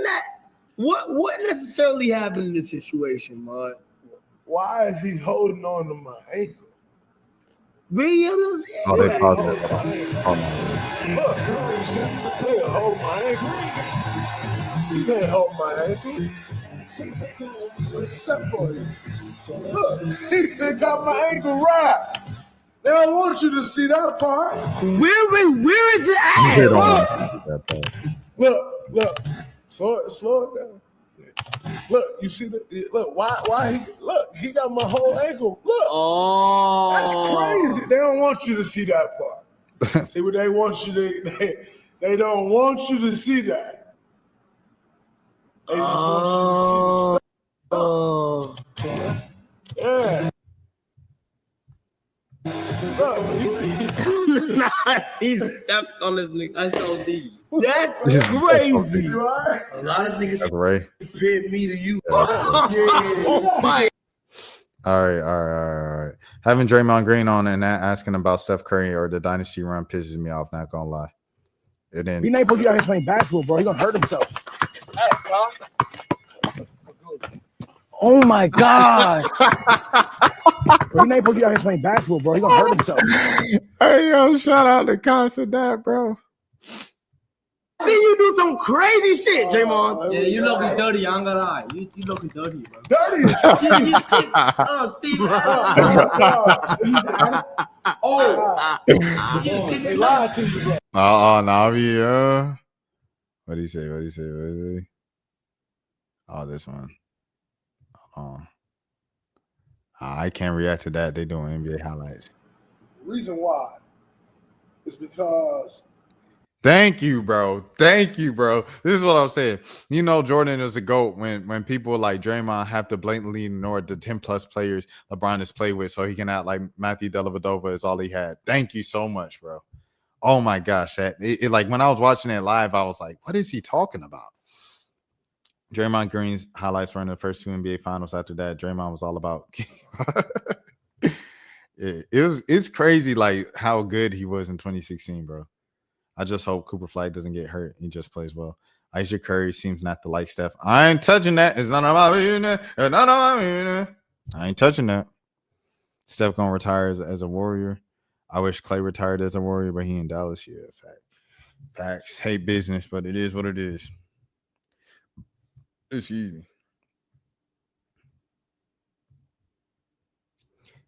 S: that? What necessarily happened in this situation, man?
V: Why is he holding on to my ankle?
S: Really?
B: Oh, they paused it.
V: Look, you can't hold my ankle. You can't hold my ankle. Step on it. Look, they got my ankle wrapped. They don't want you to see that part.
S: Where is it at?
V: Look. Slow it down. Look, you see the look. Why he got my whole ankle. Look.
S: Oh,
V: that's crazy. They don't want you to see that part. See what they want you to. They don't want you to see that. They just want you to see the stuff. Yeah.
S: Nah, he stepped on this nigga. I saw D. That's crazy. A lot of niggas
V: fit me to you.
S: Oh my.
B: All right. Having Draymond Green on and asking about Steph Curry or the dynasty run pisses me off, not gonna lie. And then
U: He ain't supposed to be out here playing basketball, bro. He gonna hurt himself. Oh my God. Bro, he ain't supposed to be out here playing basketball, bro. He gonna hurt himself.
B: Hey, yo, shout out to Concert Dad, bro.
S: Then you do some crazy shit, Draymond.
G: Yeah, you looking dirty. I ain't gonna lie. You looking dirty, bro.
V: Dirty?
G: Steve.
V: They lied to you, bro.
B: Navi. What'd he say? Oh, this one. I can't react to that. They doing NBA highlights.
V: Reason why is because.
B: Thank you, bro. This is what I'm saying. You know, Jordan is a GOAT when people like Draymond have to blatantly ignore the 10+ players LeBron has played with so he can act like Matthew Dellavedova is all he had. Thank you so much, bro. Oh, my gosh. Like, when I was watching it live, I was like, what is he talking about? Draymond Green's highlights were in the first 2 NBA finals. After that, Draymond was all about it's crazy, like, how good he was in 2016, bro. I just hope Cooper Flight doesn't get hurt. He just plays well. Isaac Curry seems not to like Steph. I ain't touching that. It's none of my business. I ain't touching that. Steph gonna retire as a Warrior. I wish Clay retired as a Warrior, but he in Dallas. Yeah, facts. Hate business, but it is what it is. It's easy.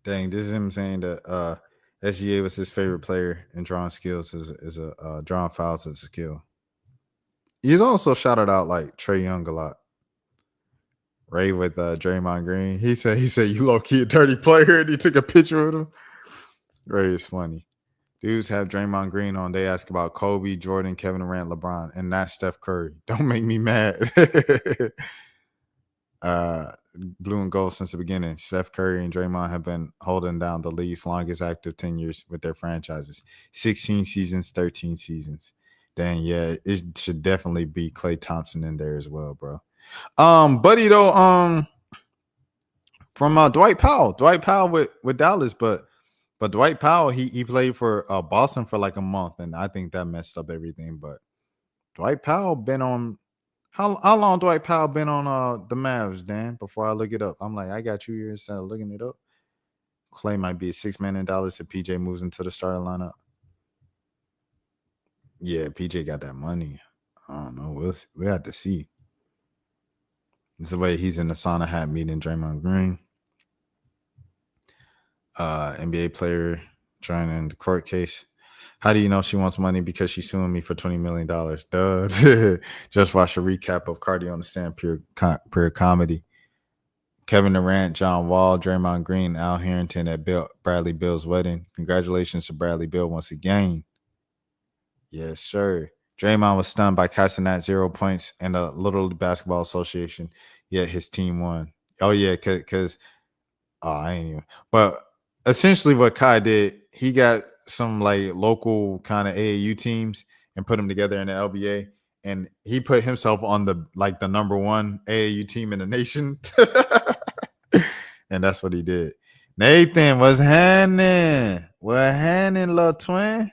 B: Dang, this is him saying that SGA was his favorite player and drawing skills is a drawing fouls as a skill. He's also shouted out like Trae Young a lot. Ray with Draymond Green. He said you low key a dirty player, and he took a picture with him. Ray is funny. Dudes have Draymond Green on. They ask about Kobe, Jordan, Kevin Durant, LeBron, and not Steph Curry. Don't make me mad. Blue and gold since the beginning. Steph Curry and Draymond have been holding down the league's longest active tenures with their franchises. 16 seasons, 13 seasons. Dang, yeah, it should definitely be Klay Thompson in there as well, bro. Buddy, though, from Dwight Powell with Dallas, but Dwight Powell, he played for Boston for like a month, and I think that messed up everything. But Dwight Powell been on how long Dwight Powell been on the Mavs, Dan? Before I look it up, I'm like, I got 2 years instead of looking it up. Clay might be a 6 man in Dallas if PJ moves into the starting lineup. Yeah, PJ got that money. I don't know. We'll have to see. This is the way he's in the sauna hat meeting Draymond Green. NBA player trying in the court case. How do you know she wants money? Because she's suing me for $20 million. Duh. Just watch a recap of Cardi on the stand, pure comedy. Kevin Durant, John Wall, Draymond Green, Al Harrington at Bradley Bill's wedding. Congratulations to Bradley Bill once again. Yes, sir. Draymond was stunned by Castanet 0 points and the Little League Basketball Association, yet his team won. Oh, yeah, because I ain't even. But essentially what Kai did, he got some like local kind of AAU teams and put them together in the LBA. And he put himself on the number one AAU team in the nation. And that's what he did. Nathan, what's happening? What happening, little twin?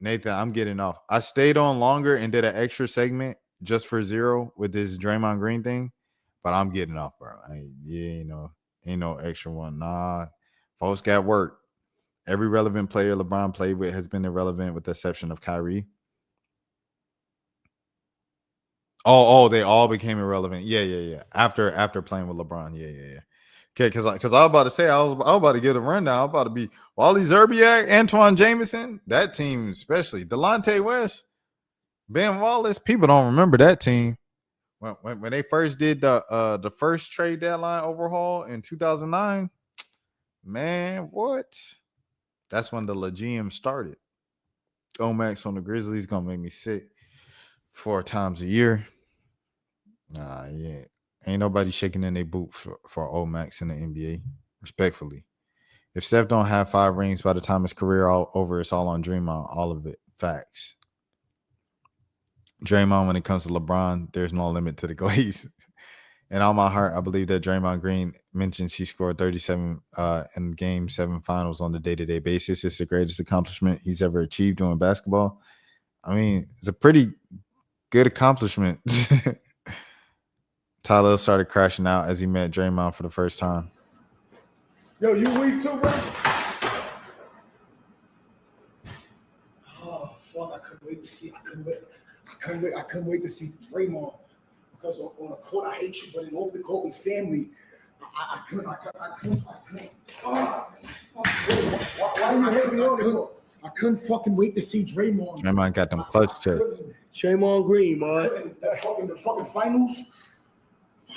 B: Nathan, I'm getting off. I stayed on longer and did an extra segment just for Zero with this Draymond Green thing, but I'm getting off, bro. Ain't no extra one. Nah, folks got work. Every relevant player LeBron played with has been irrelevant with the exception of Kyrie. Oh, they all became irrelevant. Yeah. After playing with LeBron. Yeah. Okay, because I was about to say I was about to get a rundown. I was about to be Wally Zerbiak, Antoine Jameson, that team especially. Delonte West, Ben Wallace. People don't remember that team. When they first did the first trade deadline overhaul in 2009, man, what? That's when the Legium started. Omax on the Grizzlies gonna make me sick 4 times a year. Yeah. Ain't nobody shaking in their boot for Omax in the NBA, respectfully. If Steph don't have 5 rings by the time his career all over, it's all on Draymond. All of it. Facts. Draymond, when it comes to LeBron, there's no limit to the glaze. And all my heart, I believe that Draymond Green mentions he scored 37 in Game 7 finals on a day-to-day basis. It's the greatest accomplishment he's ever achieved doing basketball. I mean, it's a pretty good accomplishment. Tyler started crashing out as he met Draymond for the first time.
V: Yo, you weak too, bro? Oh, fuck, I couldn't wait to see. I couldn't wait to see Draymond. Because on the court, I hate you, but in over the court, we family. I couldn't. Why you hate me on the court? I couldn't fucking wait to see Draymond.
B: Draymond got them clutch checks.
U: Draymond Green, man.
V: The fucking finals.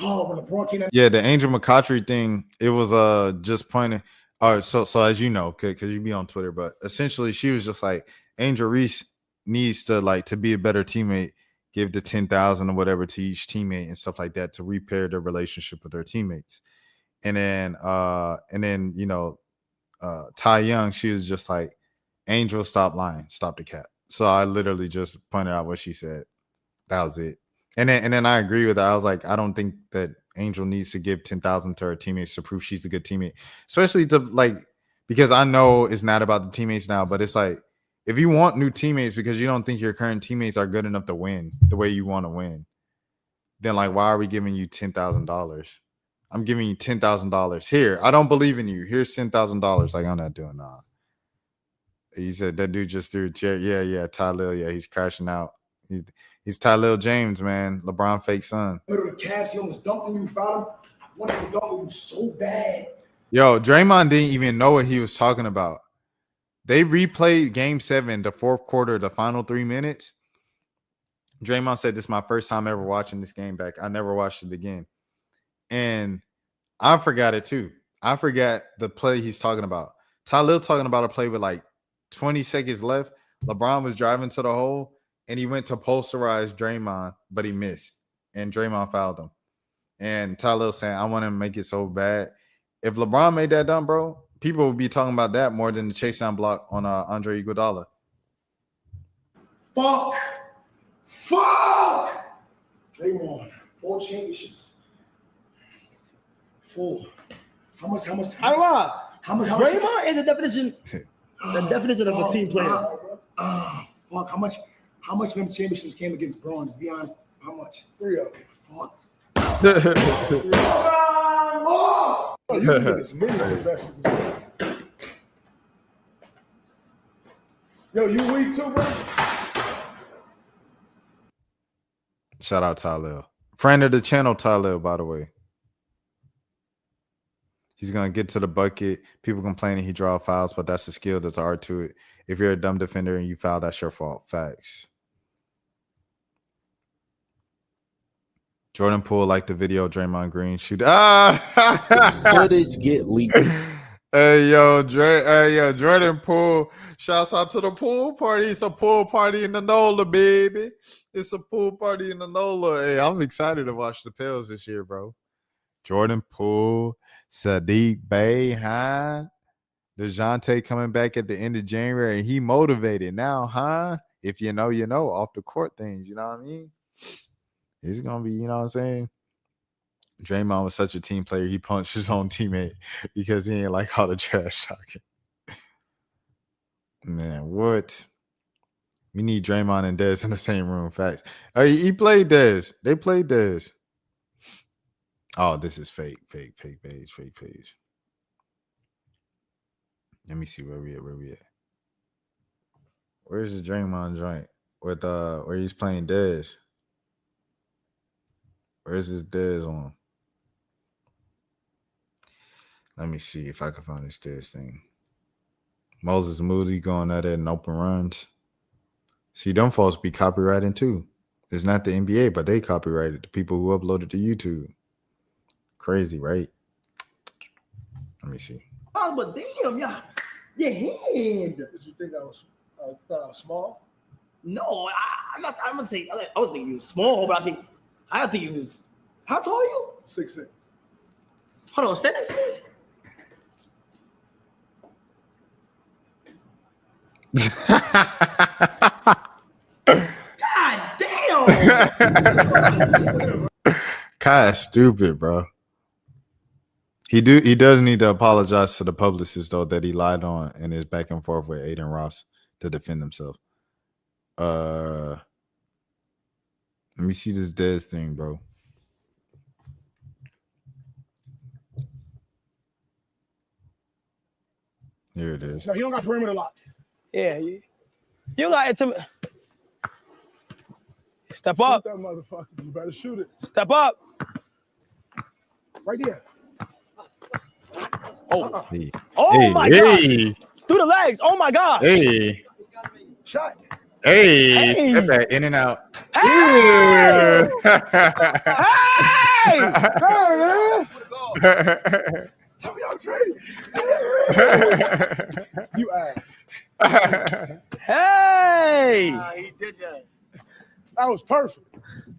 V: Oh, when LeBron came out.
B: Yeah, the Angel McCoughtry thing, it was just pointing. All right, so as you know, because you be on Twitter, but essentially she was just like, Angel Reese needs to be a better teammate, give the 10,000 or whatever to each teammate and stuff like that to repair their relationship with their teammates. And then Ty Young, she was just like, Angel, stop lying, stop the cap. So I literally just pointed out what she said. That was it. And then I agree with her. I was like, I don't think that Angel needs to give 10,000 to her teammates to prove she's a good teammate, especially because I know it's not about the teammates now, but it's like, if you want new teammates because you don't think your current teammates are good enough to win the way you want to win, then like, why are we giving you $10,000? I'm giving you $10,000 here. I don't believe in you. Here's $10,000. Like, I'm not doing that. He said that dude just threw a chair. Yeah. Ty Lil, yeah, he's crashing out. He's Ty Lil James, man. LeBron fake son.
V: Middle of the Cavs, he almost dunked on you, foul. I wanted to dunk on you so bad.
B: Yo, Draymond didn't even know what he was talking about. They replayed Game 7, the fourth quarter, the final 3 minutes. Draymond said, this is my first time ever watching this game back. I never watched it again. And I forgot it too. I forgot the play he's talking about. Ty Lil talking about a play with like 20 seconds left. LeBron was driving to the hole, and he went to posterize Draymond, but he missed. And Draymond fouled him. And Ty Lil saying, I want to make it so bad. If LeBron made that dunk, bro, people would be talking about that more than the chase down block on Andre Iguodala.
V: Fuck. Draymond, 4 championships. 4. How much?
U: I don't know. How much? Draymond is the definition of a team player.
V: Fuck. How much of them championships came against Bronze? Be honest. How much? 3 of them. Fuck. Oh, you can get as many possessions. Yo, you weak too, bro?
B: Shout out Ty Lil. Friend of the channel, Ty Lil, by the way. He's gonna get to the bucket. People complaining he draw fouls, but that's the skill. There's art to it. If you're a dumb defender and you foul, that's your fault. Facts. Jordan Poole liked the video. Draymond Green shoot.
I: Footage get leaked.
B: Hey yo, Jordan Poole. Shouts out to the pool party. It's a pool party in the NOLA, baby. It's a pool party in the NOLA. Hey, I'm excited to watch the Pels this year, bro. Jordan Poole, Sadiq Bey, huh? DeJounte coming back at the end of January. He motivated now, huh? If you know, you know, off the court things, you know what I mean? It's going to be, you know what I'm saying? Draymond was such a team player. He punched his own teammate because he ain't like all the trash talking. Man, what? We need Draymond and Dez in the same room. Facts. He played Dez. They played Dez. Oh, this is fake page. Let me see where we at. Where's the Draymond joint with where he's playing Dez? Where's his Dez on? Let me see if I can find this Dez thing. Moses Moody going at it in open runs. See, them folks be copywriting too. It's not the NBA, but they copyrighted the people who uploaded to YouTube. Crazy, right? Let me see.
U: Oh, but damn, your hand. Did you think I was thought I was small? No, I'm gonna say I was thinking you was small, but I don't think you was. How tall are you? 6'6". Hold on, stand next to me. God damn!
B: Kai is stupid, bro. He does need to apologize to the publicist though that he lied on in his back and forth with Aiden Ross to defend himself. Let me see this Dez thing, bro. Here it is.
U: No, he don't got perimeter lock. Yeah, you got intimate. Step up. Shoot that motherfucker. You better shoot it. Step up. Right there. Oh, my God. Through the legs. Oh my God.
B: Hey.
U: Shot.
B: Hey. Step back, in and out.
U: Hey. Hey. Tell me I'm great. You asked. Hey. He did that. That was perfect.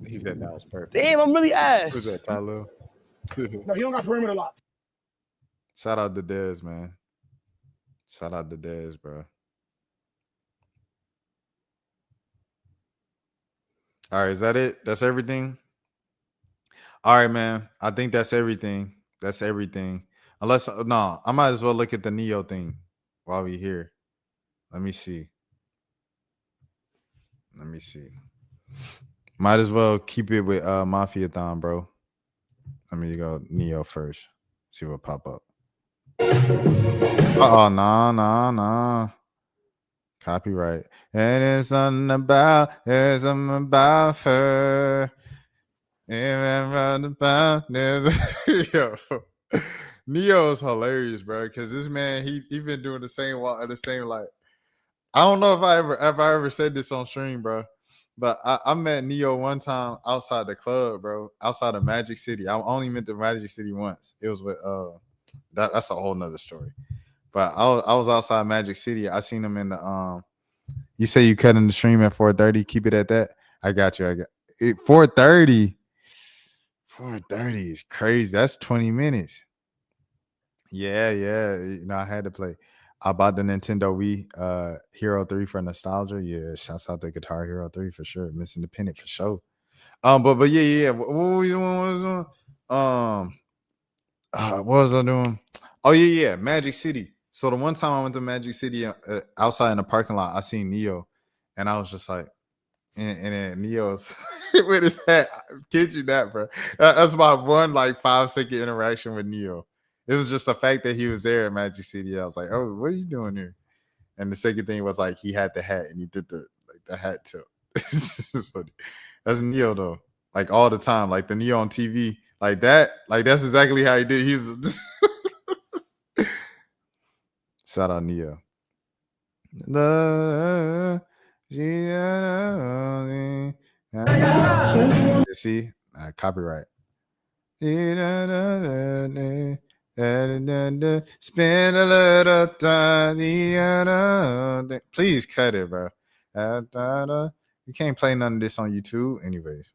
B: He said that was perfect.
U: Damn, I'm really ass.
B: Who's that, Tyler?
U: No, he don't got perimeter lock.
B: Shout out to Dez, man. Shout out to Dez, bro. All right, is that it? That's everything? All right, man. I think that's everything. That's everything. Unless, no, I might as well look at the Neo thing while we here. Let me see. Might as well keep it with Mafia-thon, bro. Let me go Neo first. See what pop up. Oh, nah. Copyright. And it's something about her. Yo. Neo's hilarious, bro. Because this man, he been doing the same like. I don't know if I ever said this on stream, bro. But I met Neo one time outside the club, bro. Outside of Magic City. I only met the Magic City once. It was with that's a whole nother story. But I was outside Magic City. I seen him in the you say you cut in the stream at 4:30. Keep it at that. I got you. 4:30. 4:30 is crazy. That's 20 minutes. Yeah. You know, I had to play. I bought the Nintendo Wii Hero 3 for nostalgia. Yeah, shouts out to Guitar Hero 3 for sure. Miss Independent for sure. But yeah. What was doing? What was I doing? Oh yeah, Magic City. So the one time I went to Magic City outside in the parking lot, I seen Neo, and I was just like, and then Neo's with his hat. I kid you not, bro. That's my one like 5-second interaction with Neo. It was just the fact that he was there at Magic City. I was like, oh, what are you doing here? And the second thing was like he had the hat and he did the hat tilt. That's Neo though. Like all the time. Like the Neo on TV. Like that. Like that's exactly how he did. He was Shout out Neo. The see, copyright. Spend a little time. Please cut it, bro. You can't play none of this on YouTube, anyways.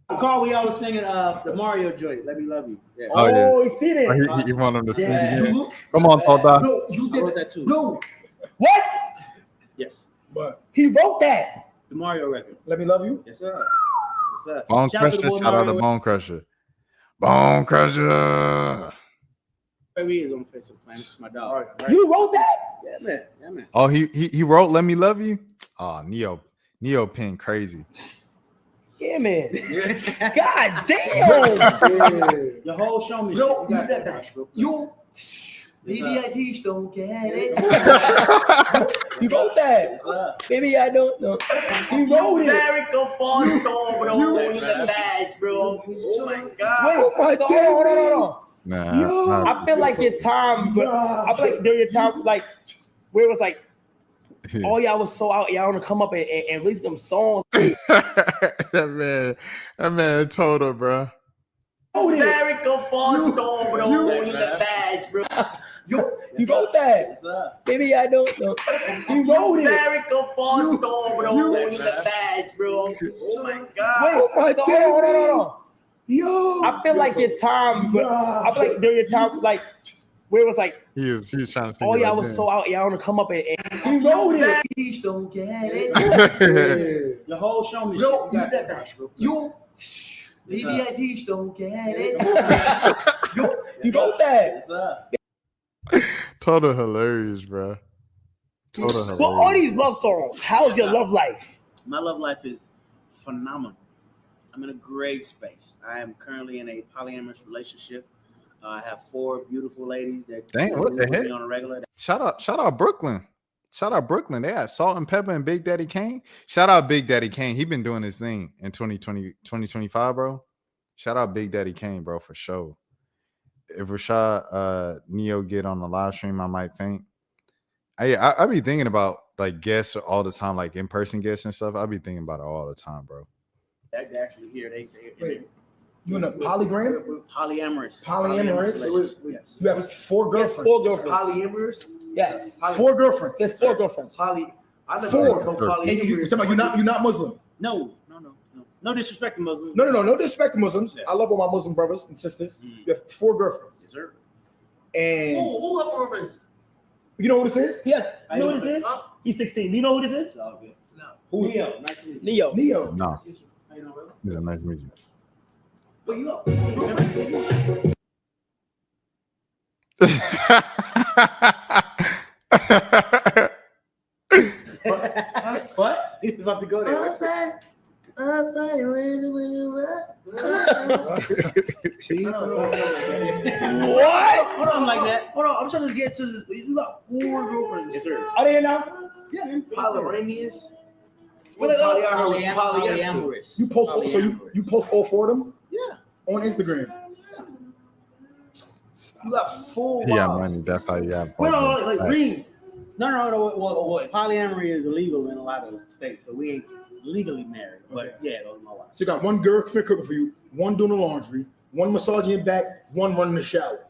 G: Carl, we always singing the Mario joint. Let me love you. Yeah.
B: Oh, yeah.
U: you see that?
B: Oh, he want him to sing
U: Yeah.
B: again. Come on, Toda.
U: No, you
G: I
U: did
G: wrote that too.
U: No. What?
G: Yes.
U: But he wrote that.
G: The Mario record.
U: Let me love you.
G: Yes, sir. Yes, sir.
B: Bone
G: Shout out to
B: Crusher.
G: the boy
B: Shout out to
G: Mario.
B: Bone Crusher. Bone Crusher.
G: Baby is on the face of the planet. It's my dog. Right?
U: You wrote that?
G: Yeah, man. Yeah, man.
B: Oh, he wrote "Let Me Love You." Oh, Neo pen crazy.
U: Yeah, man. God damn.
G: Your whole show me.
U: No,
G: shit.
U: you
G: got
U: did
G: that.
U: that. You. Maybe I teach, don't get it. You wrote that. Maybe I don't know. You wrote it.
N: America Falls bro. In the badge, bro. Oh my God.
U: Wait, my God. Hold on.
B: Nah,
U: I feel like your time, but I feel like during your time, like where it was like, oh y'all was so out, y'all want to come up and release them songs.
B: that man told her, bro.
N: America Falls bro. In the badge, bro.
U: You wrote that. Maybe I don't know. You wrote it.
N: America Falls bro. In the badge, bro. Oh my God.
U: Wait, oh my God. Hold on. Yo, I feel like your time, but I feel like during your time, like where it was like,
B: He was trying to sing.
U: oh
B: it
U: y'all
B: like
U: was
B: that.
U: so out, y'all want to come up and you wrote it.
N: Teach, don't get it.
G: Your whole show me.
N: No,
G: shit.
N: you
G: got
N: did
G: that.
N: that. You. Maybe I teach, don't get it.
U: You wrote that.
B: Told her hilarious, bro. Told her hilarious.
U: But all these love songs, how's your love life?
G: My love life is phenomenal. I'm in a great space. I am currently in a polyamorous relationship. I have 4 beautiful ladies that
B: Dang, what
G: move
B: the
G: with
B: heck?
G: me on a regular.
B: Shout out Brooklyn. Shout out Brooklyn. They had Salt and Pepper and Big Daddy Kane. Shout out Big Daddy Kane. He been doing his thing in 2025, bro. Shout out Big Daddy Kane, bro, for sure. If Rashad Neo get on the live stream, I might faint. I be thinking about like guests all the time, like in-person guests and stuff. I be thinking about it all the time, bro.
G: They actually here. They
U: You in a polygram?
G: Polyamorous.
U: Polyamorous.
G: Yes.
U: You have 4 girlfriends. 4 girlfriends.
N: Polyamorous?
U: Yes. 4 girlfriends. There's 4 girlfriends.
N: I live
U: 4.
N: no polyamorous.
U: And you're talking about you're not Muslim.
G: No disrespect to Muslims.
U: No disrespect to Muslims. I love all my Muslim brothers and sisters. You have 4 girlfriends.
G: Yes, sir.
U: And
N: Who have girlfriends?
U: you know who this is? Yes.
G: I
U: You know
G: know
U: who this is?
G: this.
U: He's 16. Do you know who this is?
G: No.
U: Who?
G: Neo. Nice to meet you.
U: Neo.
B: No,
G: How you doing, brother?
B: he's a nice to meet you.
N: But you up?
G: What? He's about to go there.
U: What?
N: Hold on, like that. Hold on, I'm trying to get to this. You got 4 girlfriends.
G: Yes, sir.
U: Are they now?
G: Yeah, man.
N: Polyamorous.
G: Polyamorous.
U: You post so you post all 4 of them?
G: Yeah.
U: On Instagram.
N: You got 4
B: He got
N: wives.
B: money. That's how you got.
N: Wait, no, like green.
G: No. Well, polyamory is illegal in a lot of states, so we ain't legally married. But yeah, those are my wives.
U: So you got 1 girlfriend cooking for you, 1 doing the laundry, 1 massaging your back, 1 running the shower.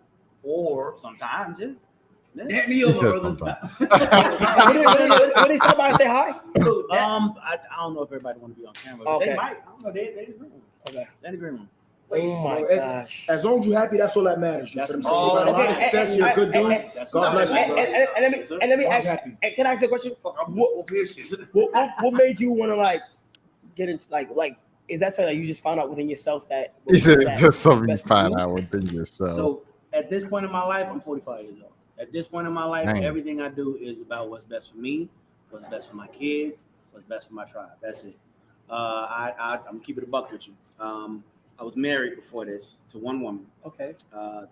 G: Or sometimes, yeah.
N: Hit me over, brother.
U: What they stop by and say hi?
G: I don't know if everybody want to be on camera. But
U: Okay.
G: They might. I don't know. They agree.
U: Okay.
G: They agree.
U: Oh my gosh. As long as you're happy, that's all that matters. You
G: That's
U: feel what I'm saying?
G: all that
U: You got success, you're a good dude. God bless you, bro. And let me ask, can I ask you a question? What made you want to like get into like is that something that you just found out within yourself that
B: He said
U: that
B: just something you
U: best for
B: find
U: you?
B: out within yourself.
G: So at this point in my life, I'm 45 years old. At this point in my life,
B: Dang.
G: everything I do is about what's best for me, what's best for my kids, what's best for my tribe. That's it. I'm keeping it a buck with you. I was married before this to 1 woman.
U: Okay.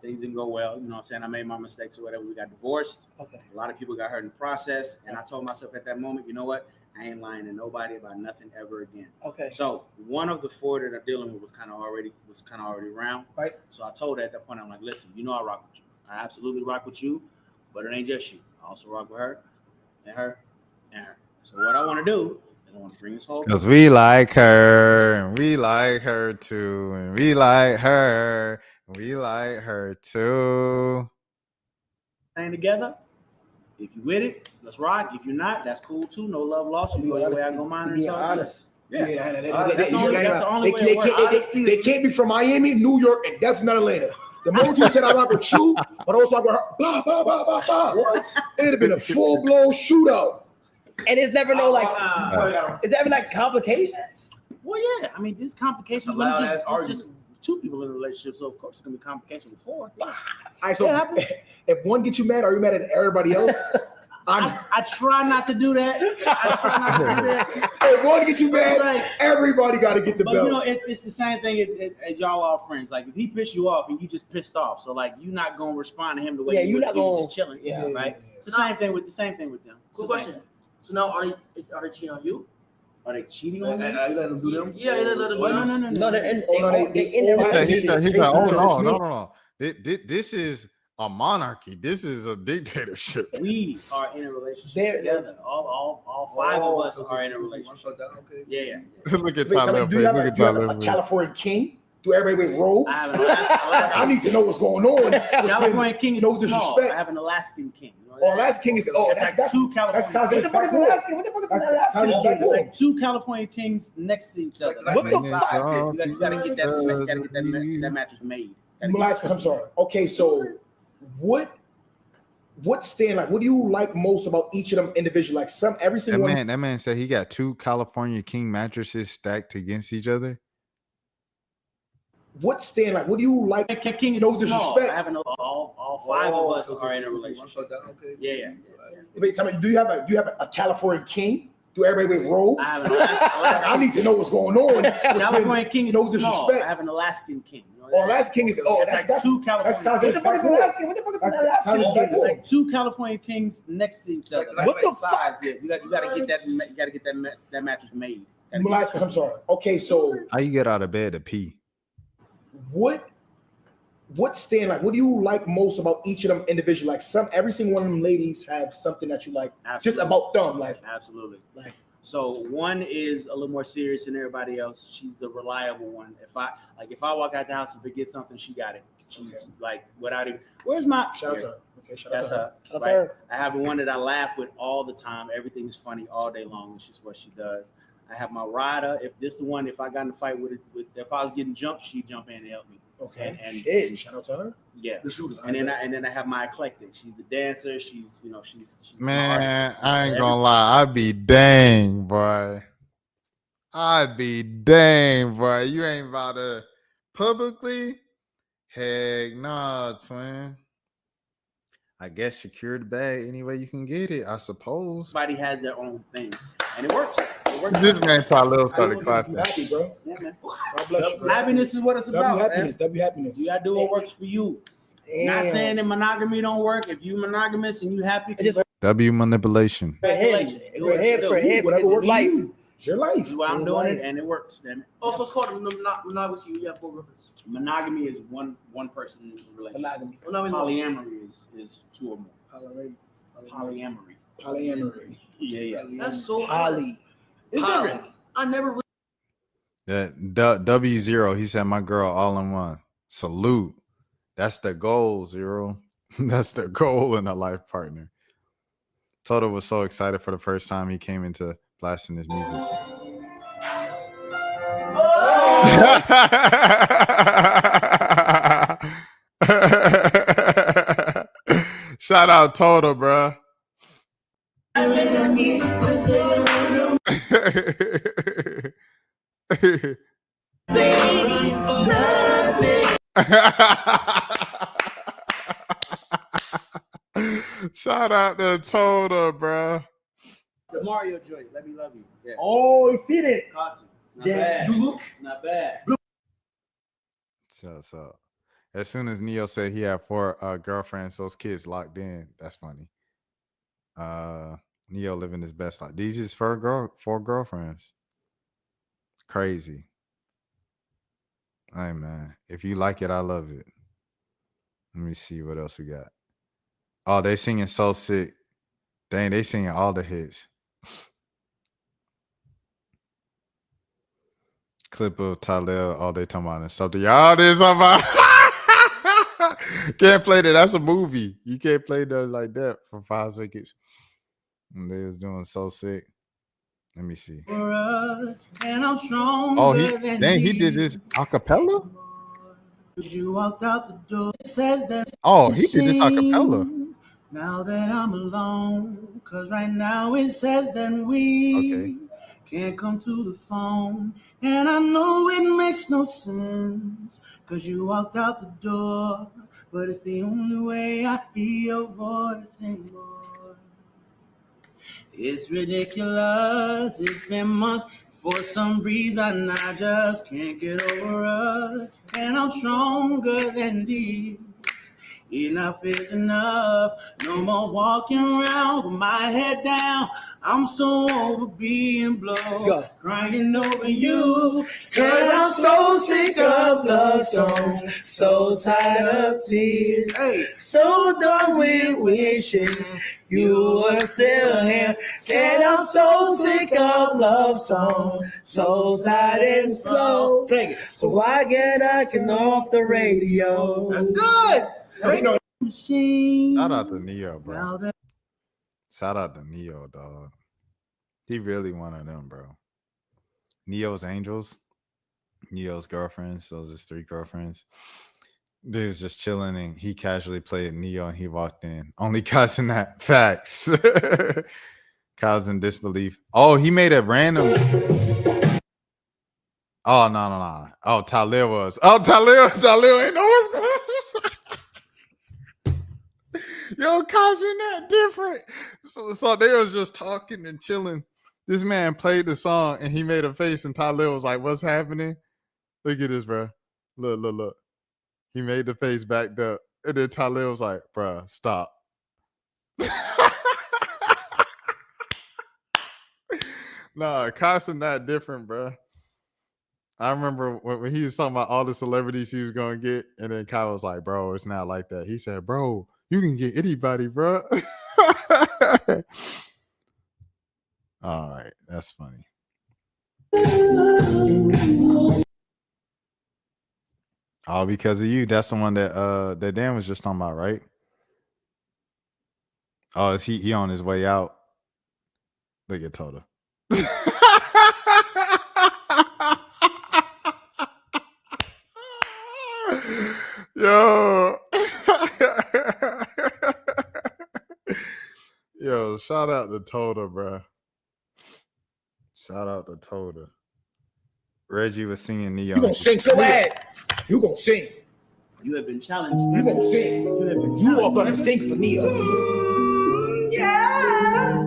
G: Things didn't go well. You know what I'm saying? I made my mistakes or whatever. We got divorced.
U: Okay.
G: A lot of people got hurt in the process. And I told myself at that moment, you know what? I ain't lying to nobody about nothing ever again.
U: Okay.
G: So one of the 4 that I'm dealing with was kind of already around.
U: Right.
G: So I told her at that point, I'm like, listen, you know I rock with you. I absolutely rock with you. But it ain't just you. I also rock with her and her and her. So what I want to do is I want to bring this whole.
B: Because we like her, and we like her too, and we like her, and we like her too.
G: Thing together. If you with it, let's rock. If you're not, that's cool too. No love lost. You go your way, I go mine. It's all good. Yeah, that's the only way it works.
V: They can't be from Miami, New York, and definitely not Atlanta. The moment you said I rock with you, but also I rock with her, blah, blah, blah, blah, blah. What? It'd have been a full-blown shootout.
S: And it's never no like, is there ever like complications?
G: Well, yeah. I mean, these complications when it's just two people in a relationship, so of course it's gonna be complications with four.
V: All right, so if one gets you mad, are you mad at everybody else?
G: I try not to do that. I try not to do that.
V: If one gets you mad, like, everybody got to get the
G: belt.
V: belt.
G: You know, it's the same thing as y'all are friends. Like if he pissed you off and you just pissed off, so like you're not gonna respond to him the way you would if he was just chilling. Yeah, right. It's the same thing with them.
J: Good question. So now are they cheating on you?
G: Are they cheating on you?
V: You let them do them?
J: Yeah, they let them do them.
G: No.
B: No. This is a monarchy. This is a dictatorship.
G: We are in a relationship together. All five of us are in a relationship. Yeah.
B: Look at Tyler.
V: Do you have a California king? Do everybody wear robes? I need to know what's going on.
G: California king is
V: no
G: too small.
V: disrespect.
G: I have an Alaskan king.
V: Alaskan king is
G: that's like two California.
V: That sounds like
G: Alaskan. What the fuck is Alaskan? It's like two California kings next to each other.
V: What the fuck?
G: You gotta get that mattress made.
V: I'm sorry. Okay, so what stand like? What do you like most about each of them individually? Like every single one.
B: That man said he got two California king mattresses stacked against each other.
V: What stand like? What do you like?
G: King is no disrespect. I have all five of us are in a relationship. Yeah.
V: Wait, tell me, do you have a California king? Do everybody wear robes? I need to know what's going on.
G: California king is
V: no
G: too small.
V: disrespect.
G: I have an Alaskan king.
V: Alaskan king is
G: that's like two California.
V: That sounds like Alaskan.
G: What the fuck is Alaskan? It's like two California kings next to each other.
V: What the fuck?
G: You gotta get that mattress made.
V: I'm sorry. Okay, so
B: how you get out of bed to pee?
V: What stand like? What do you like most about each of them individually? Like every single one of them ladies have something that you like.
G: Absolutely.
V: Just about them, like
G: absolutely. Like so, one is a little more serious than everybody else. She's the reliable one. If I walk out the house and forget something, she got it. She's like without even. Where's my
V: shout out to her? Okay,
G: that's her.
V: Shout out to her.
G: I have the one that I laugh with all the time. Everything is funny all day long. It's just what she does. I have my rider. If this the one, if I got in a fight with if I was getting jumped, she'd jump in and help me.
V: Okay. And shout out to her.
G: Yeah. And then I have my eclectic. She's the dancer. She's
B: man. I ain't gonna lie. I'd be dang, boy. You ain't about to publicly. Heck nah, twin. I guess secure the bag any way you can get it. I suppose.
G: Everybody has their own thing, and it works.
B: This man Tyler started clapping.
V: Happy, bro.
G: Yeah, man.
V: God bless you, bro.
G: Happiness is what it's about.
V: Happiness.
G: You gotta do what works for you. Not saying that monogamy don't work. If you monogamous and you happy,
B: W manipulation.
V: For him, whatever works for you. It's your life.
G: I'm doing it, and it works. Then
J: Also, it's called monogamy. You have full reference.
G: Monogamy is one person in a relationship. Polyamory is two or more. Polyamory. Yeah.
J: That's so
V: poly.
J: I never.
B: That W0. He said, "My girl, all in one." Salute. That's the goal, Zero. That's the goal in a life partner. Toto was so excited for the first time he came into blasting his music. Shout out Toto, bro. Shout out to Toto, bro.
G: The Mario joint. Let me love you. Yeah.
V: Oh, you see it?
G: Not
V: Yeah,
G: bad.
V: you look.
G: Not bad.
B: Shuts up. As soon as Neo said he had 4 girlfriends, those kids locked in. That's funny. Neo living his best life. These is 4 girlfriends. Crazy. Hey man, if you like it, I love it. Let me see what else we got. Oh, they singing So Sick. Dang, they singing all the hits. Clip of Talib. All they talking about is something. Y'all this about. Can't play that. That's a movie. You can't play that like that for 5 seconds. And they was doing So Sick. Let me see.
J: And I'm stronger
B: Oh,
J: than
B: he did this acapella?
J: You walked out the door, says that.
B: Oh, he did this acapella.
J: Now that I'm alone, cause right now it says that we can't come to the phone. And I know it makes no sense, cause you walked out the door, but it's the only way I hear your voice anymore. It's ridiculous, it's been months. For some reason I just can't get over us. And I'm stronger than these. Enough is enough. No more walking around with my head down. I'm so over being blown, crying over you. Said I'm so sick of love songs, so tired of tears, so done with wishing you were still here. Said I'm so sick of love songs, so sad and slow. So why get I can off the radio? That's good.
B: Shout out to Neo, bro. Shout out to Neo, dog. He really one of them, bro. Neo's Angels, Neo's girlfriends. Those are 3 girlfriends. They was just chilling, and he casually played Neo, and he walked in. Only cussing that. Facts. Kyle's in disbelief. Oh, he made a random. Oh, no. Oh, Talib was. Oh, Talib ain't know what's going on. Yo, Kaz, you're not different. So they was just talking and chilling. This man played the song and he made a face, and Talib was like, "What's happening?" Look at this, bro. Look. He made the face backed up, and then Talib was like, "Bro, stop." Nah, Kaz not different, bro. I remember when he was talking about all the celebrities he was gonna get, and then Kyle was like, "Bro, it's not like that." He said, "Bro, you can get anybody, bro." All right, that's funny. All because of you. That's the one that Dan was just talking about, right? Oh, is he on his way out? Look at Toto. Yo. Yo, shout out to Toto, bro. Shout out to Toto. Reggie was singing Neo.
N: You gonna sing for that? You gonna sing?
G: You have been challenged.
N: You gonna sing? You are gonna sing for Neo.
G: Yeah.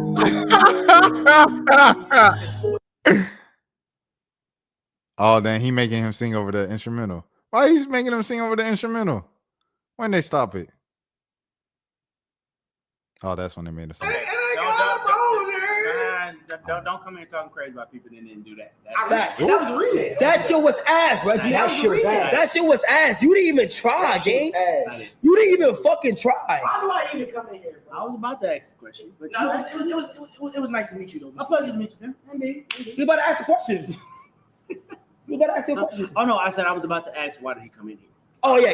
B: Oh, then he making him sing over the instrumental. Why he's making him sing over the instrumental? When they stop it? Oh, that's when they made him sing.
G: Don't come here talking crazy about people that didn't do that.
N: That was real. That shit was ass, Reggie. That shit was ass. That shit was ass. You didn't even try, gang. You didn't even fucking try.
J: Why do I even come in here, bro?
G: I was about to ask the question, but
J: No, it was nice to meet you, though.
G: I pleasure to meet you. Indeed.
N: You about to ask the question. You about to ask your question.
G: Oh no, I said I was about to ask why did he come in here?
N: Oh yeah.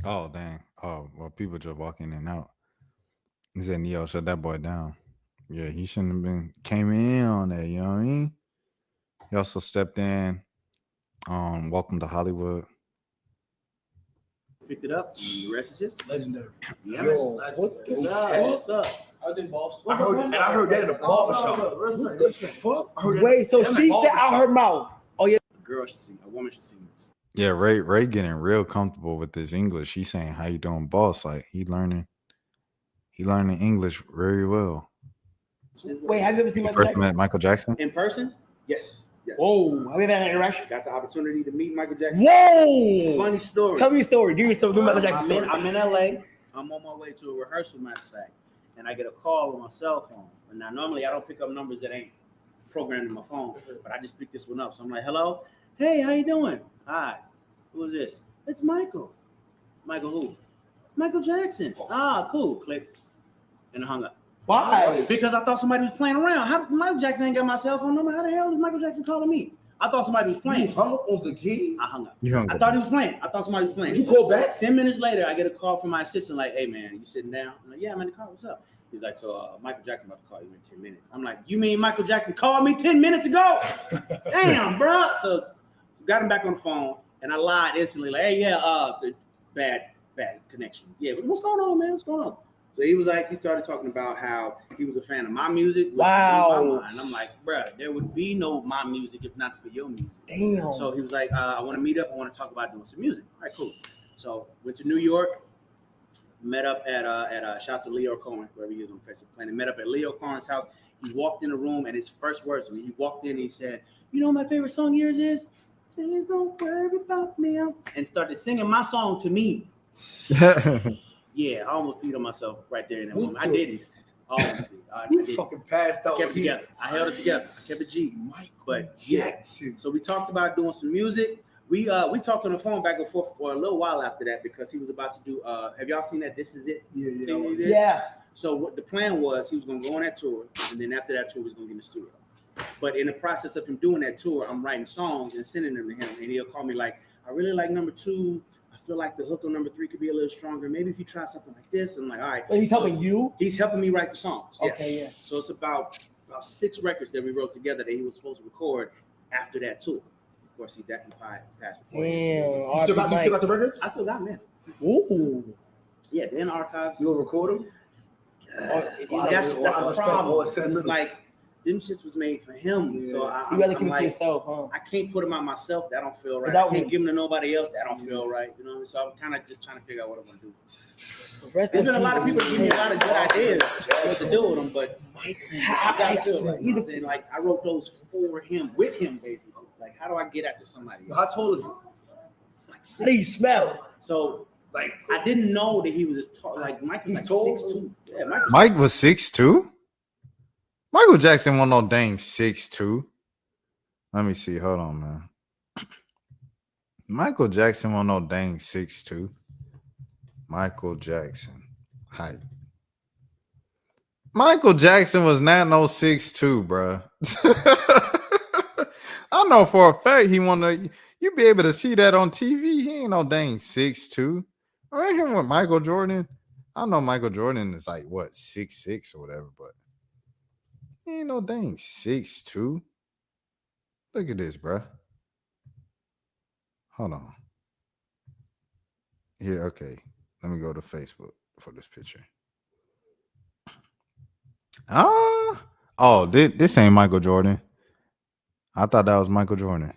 B: Oh dang. Oh well, people just walk in and out. He said, "Neo, shut that boy down." Yeah, he shouldn't have came in on that. You know what I mean? He also stepped in. Welcome to Hollywood.
G: Picked it up. And the rest is history.
U: Legendary.
G: Yeah.
U: Yo, what the
G: What's up?
U: I did balls.
N: I heard that in the barbershop.
U: What the fuck?
N: Wait, so she said out her mouth. Oh yeah.
G: A girl should sing. A woman should sing this.
B: Yeah, Ray getting real comfortable with this English. He's saying, "How you doing, boss?" Like he learning English very well.
N: Wait, have you ever seen
B: You
N: Michael
B: first
N: Jackson?
B: met Michael Jackson?
G: In person?
N: Yes. Whoa, have you ever had an interaction?
G: Got the opportunity to meet Michael Jackson.
N: Whoa!
G: Funny story.
N: Tell me a story. Give me a story. Give me Michael Jackson story.
G: I'm in LA. I'm on my way to a rehearsal, matter of fact, and I get a call on my cell phone. And now normally I don't pick up numbers that ain't programmed in my phone, but I just picked this one up. So I'm like, "Hello, hey, how you doing? Hi, who is this? It's Michael. Michael who? Michael Jackson. Ah, cool. Click. And I hung up.
U: Why?
G: Because I thought somebody was playing around. How Michael Jackson ain't got my cell phone number? How the hell is Michael Jackson calling me? I thought somebody was playing.
U: You hung up on the key?
G: I hung up.
B: You hung
G: I
B: up.
G: thought he was playing. I thought somebody was playing.
U: Did you call back?
G: 10 minutes later, I get a call from my assistant like, hey, man, you sitting down? I'm like, yeah, I'm in the car. What's up? He's like, so Michael Jackson about to call you in 10 minutes. I'm like, you mean Michael Jackson called me 10 minutes ago? Damn, bro. So got him back on the phone, and I lied instantly like, hey, yeah, bad connection. Yeah, what's going on, man? What's going on? So he started talking about how he was a fan of my music.
U: Wow.
G: And I'm like, bro, there would be no my music if not for your music.
U: Damn.
G: So he was like, I want to meet up. I want to talk about doing some music. All right, cool. So went to New York, met up at shout out to Leo Cohen, wherever he is on Facebook Planet. Met up at Leo Cohen's house. He walked in the room, and his first words when he walked in, he said, you know what my favorite song of yours is? Please don't worry about me. And started singing my song to me. Yeah, I almost beat on myself right there in that moment. I didn't.
U: You fucking passed out.
G: Kept it together. I held it together. I kept it G. But yeah. So we talked about doing some music. We talked on the phone back and forth for a little while after that because he was about to do. Have y'all seen that? This Is It.
U: Yeah.
G: So what the plan was, he was gonna go on that tour, and then after that tour, he was gonna get in the studio. But in the process of him doing that tour, I'm writing songs and sending them to him, and he'll call me like, I really like number 2. I feel like the hook on number 3 could be a little stronger. Maybe if you try something like this. I'm like, all right.
U: But he's helping you?
G: He's helping me write the songs. Yes.
U: Okay, yeah.
G: So it's about 6 records that we wrote together that he was supposed to record after that tour. Of course, he passed before.
U: You still got the records?
G: I still got them.
U: Ooh.
G: Yeah, they're in the archives.
U: You'll record them?
G: That's the problem. It's like, them shits was made for him. Yeah. So
U: you rather keep it to yourself, huh?
G: I can't put them on myself. That don't feel right.
U: Without
G: I can't
U: me.
G: give them to nobody else. That don't feel right. You know. So I'm kind of just trying to figure out what I'm gonna do. There's been a lot of people give me a lot of good ideas what to do with them, but I gotta feel right. You know what I'm saying? Like I wrote those for him, with him, basically. Like how do I get at to somebody else?
U: How tall is he?
G: It's like
U: How do you smell?
G: So like I didn't know that he was as tall. Like Mike was like 6'2". Yeah,
B: Mike was 6'2". Michael Jackson wasn't no dang 6'2". Let me see. Hold on, man. Michael Jackson wasn't no dang 6'2". Michael Jackson height. Michael Jackson was not no 6'2", bro. I know for a fact he wanna. You be able to see that on TV. He ain't no dang 6'2". Right here with Michael Jordan. I know Michael Jordan is like what 6'6" or whatever, but he ain't no dang 6'2". Look at this, bro. Hold on. Here, okay. Let me go to Facebook for this picture. Oh, this ain't Michael Jordan. I thought that was Michael Jordan.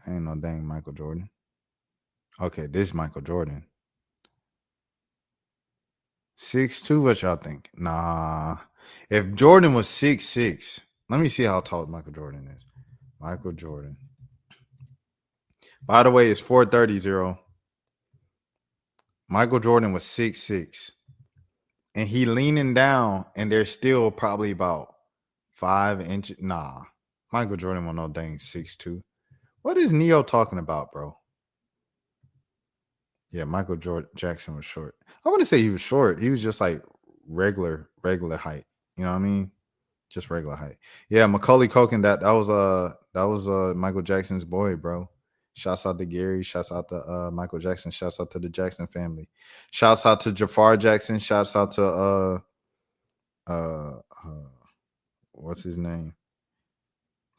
B: Ain't no dang Michael Jordan. Okay, this Michael Jordan. 6'2", what y'all think? Nah. If Jordan was 6'6", let me see how tall Michael Jordan is. Michael Jordan. By the way, it's 4:30. Michael Jordan was 6'6". And he leaning down, and they're still probably about 5 inches. Nah. Michael Jordan was no dang 6'2". What is Neo talking about, bro? Yeah, Michael Jackson was short. I wouldn't say he was short. He was just like regular height. You know what I mean? Just regular height. Yeah, Macaulay Culkin. That was Michael Jackson's boy, bro. Shouts out to Gary. Shouts out to Michael Jackson. Shouts out to the Jackson family. Shouts out to Jafar Jackson. Shouts out to what's his name?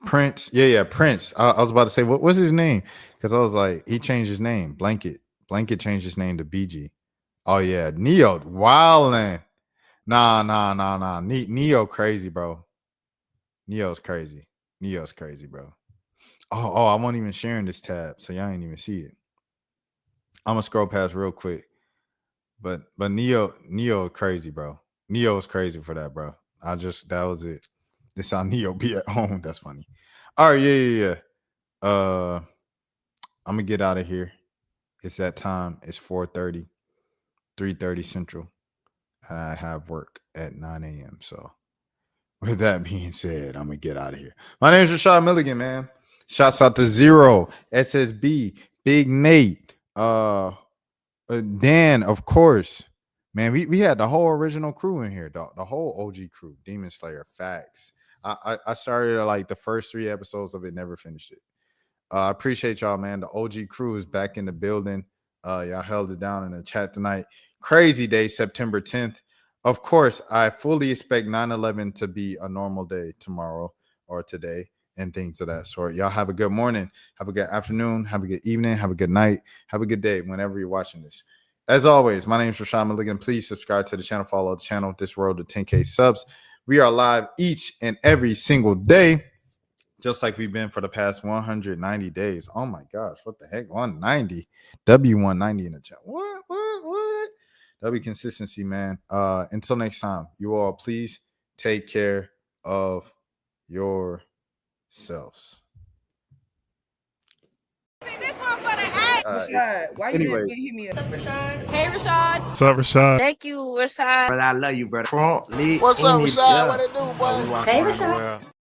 B: Prince. Yeah, Prince. I was about to say what's his name? Because I was like, he changed his name. Blanket changed his name to BG. Oh yeah, Neo wildin'. Nah. Neo crazy, bro. Neo's crazy, bro. Oh, I wasn't even sharing this tab, so y'all ain't even see it. I'm gonna scroll past real quick. But Neo crazy, bro. Neo is crazy for that, bro. That was it. This how Neo be at home. That's funny. All right, yeah. I'm gonna get out of here. It's that time. It's 4:30, 3:30 Central, and I have work at 9 a.m. So, with that being said, I'm gonna get out of here. My name is Rashad Milligan, man. Shouts out to Zero, SSB, Big Nate, Dan, of course. Man, we had the whole original crew in here, dog. The whole OG crew, Demon Slayer, facts. I started like the first 3 episodes of it, never finished it. I appreciate y'all, man. The OG crew is back in the building. Y'all held it down in the chat tonight. Crazy day, September 10th. Of course, I fully expect 9/11 to be a normal day tomorrow or today and things of that sort. Y'all have a good morning, have a good afternoon, have a good evening, have a good night, have a good day whenever you're watching this. As always, my name is Rashad Milligan. Please subscribe to the channel, follow the channel. This road to 10K subs. We are live each and every single day, just like we've been for the past 190 days. Oh my gosh, what the heck? 190. W190 in the chat. What? That'll be consistency, man. Until next time, you all please take care of yourselves.
K: Rashad, why you
B: anyways.
K: didn't hit me up?
L: What's up, Rashad? Hey, Rashad.
W: What's up, Rashad?
L: Thank you, Rashad.
N: Brother, I love you, brother.
I: Front lit
N: What's up,
I: in it,
N: Rashad?
I: yeah.
N: What it do, boy?
L: Hey, Rashad.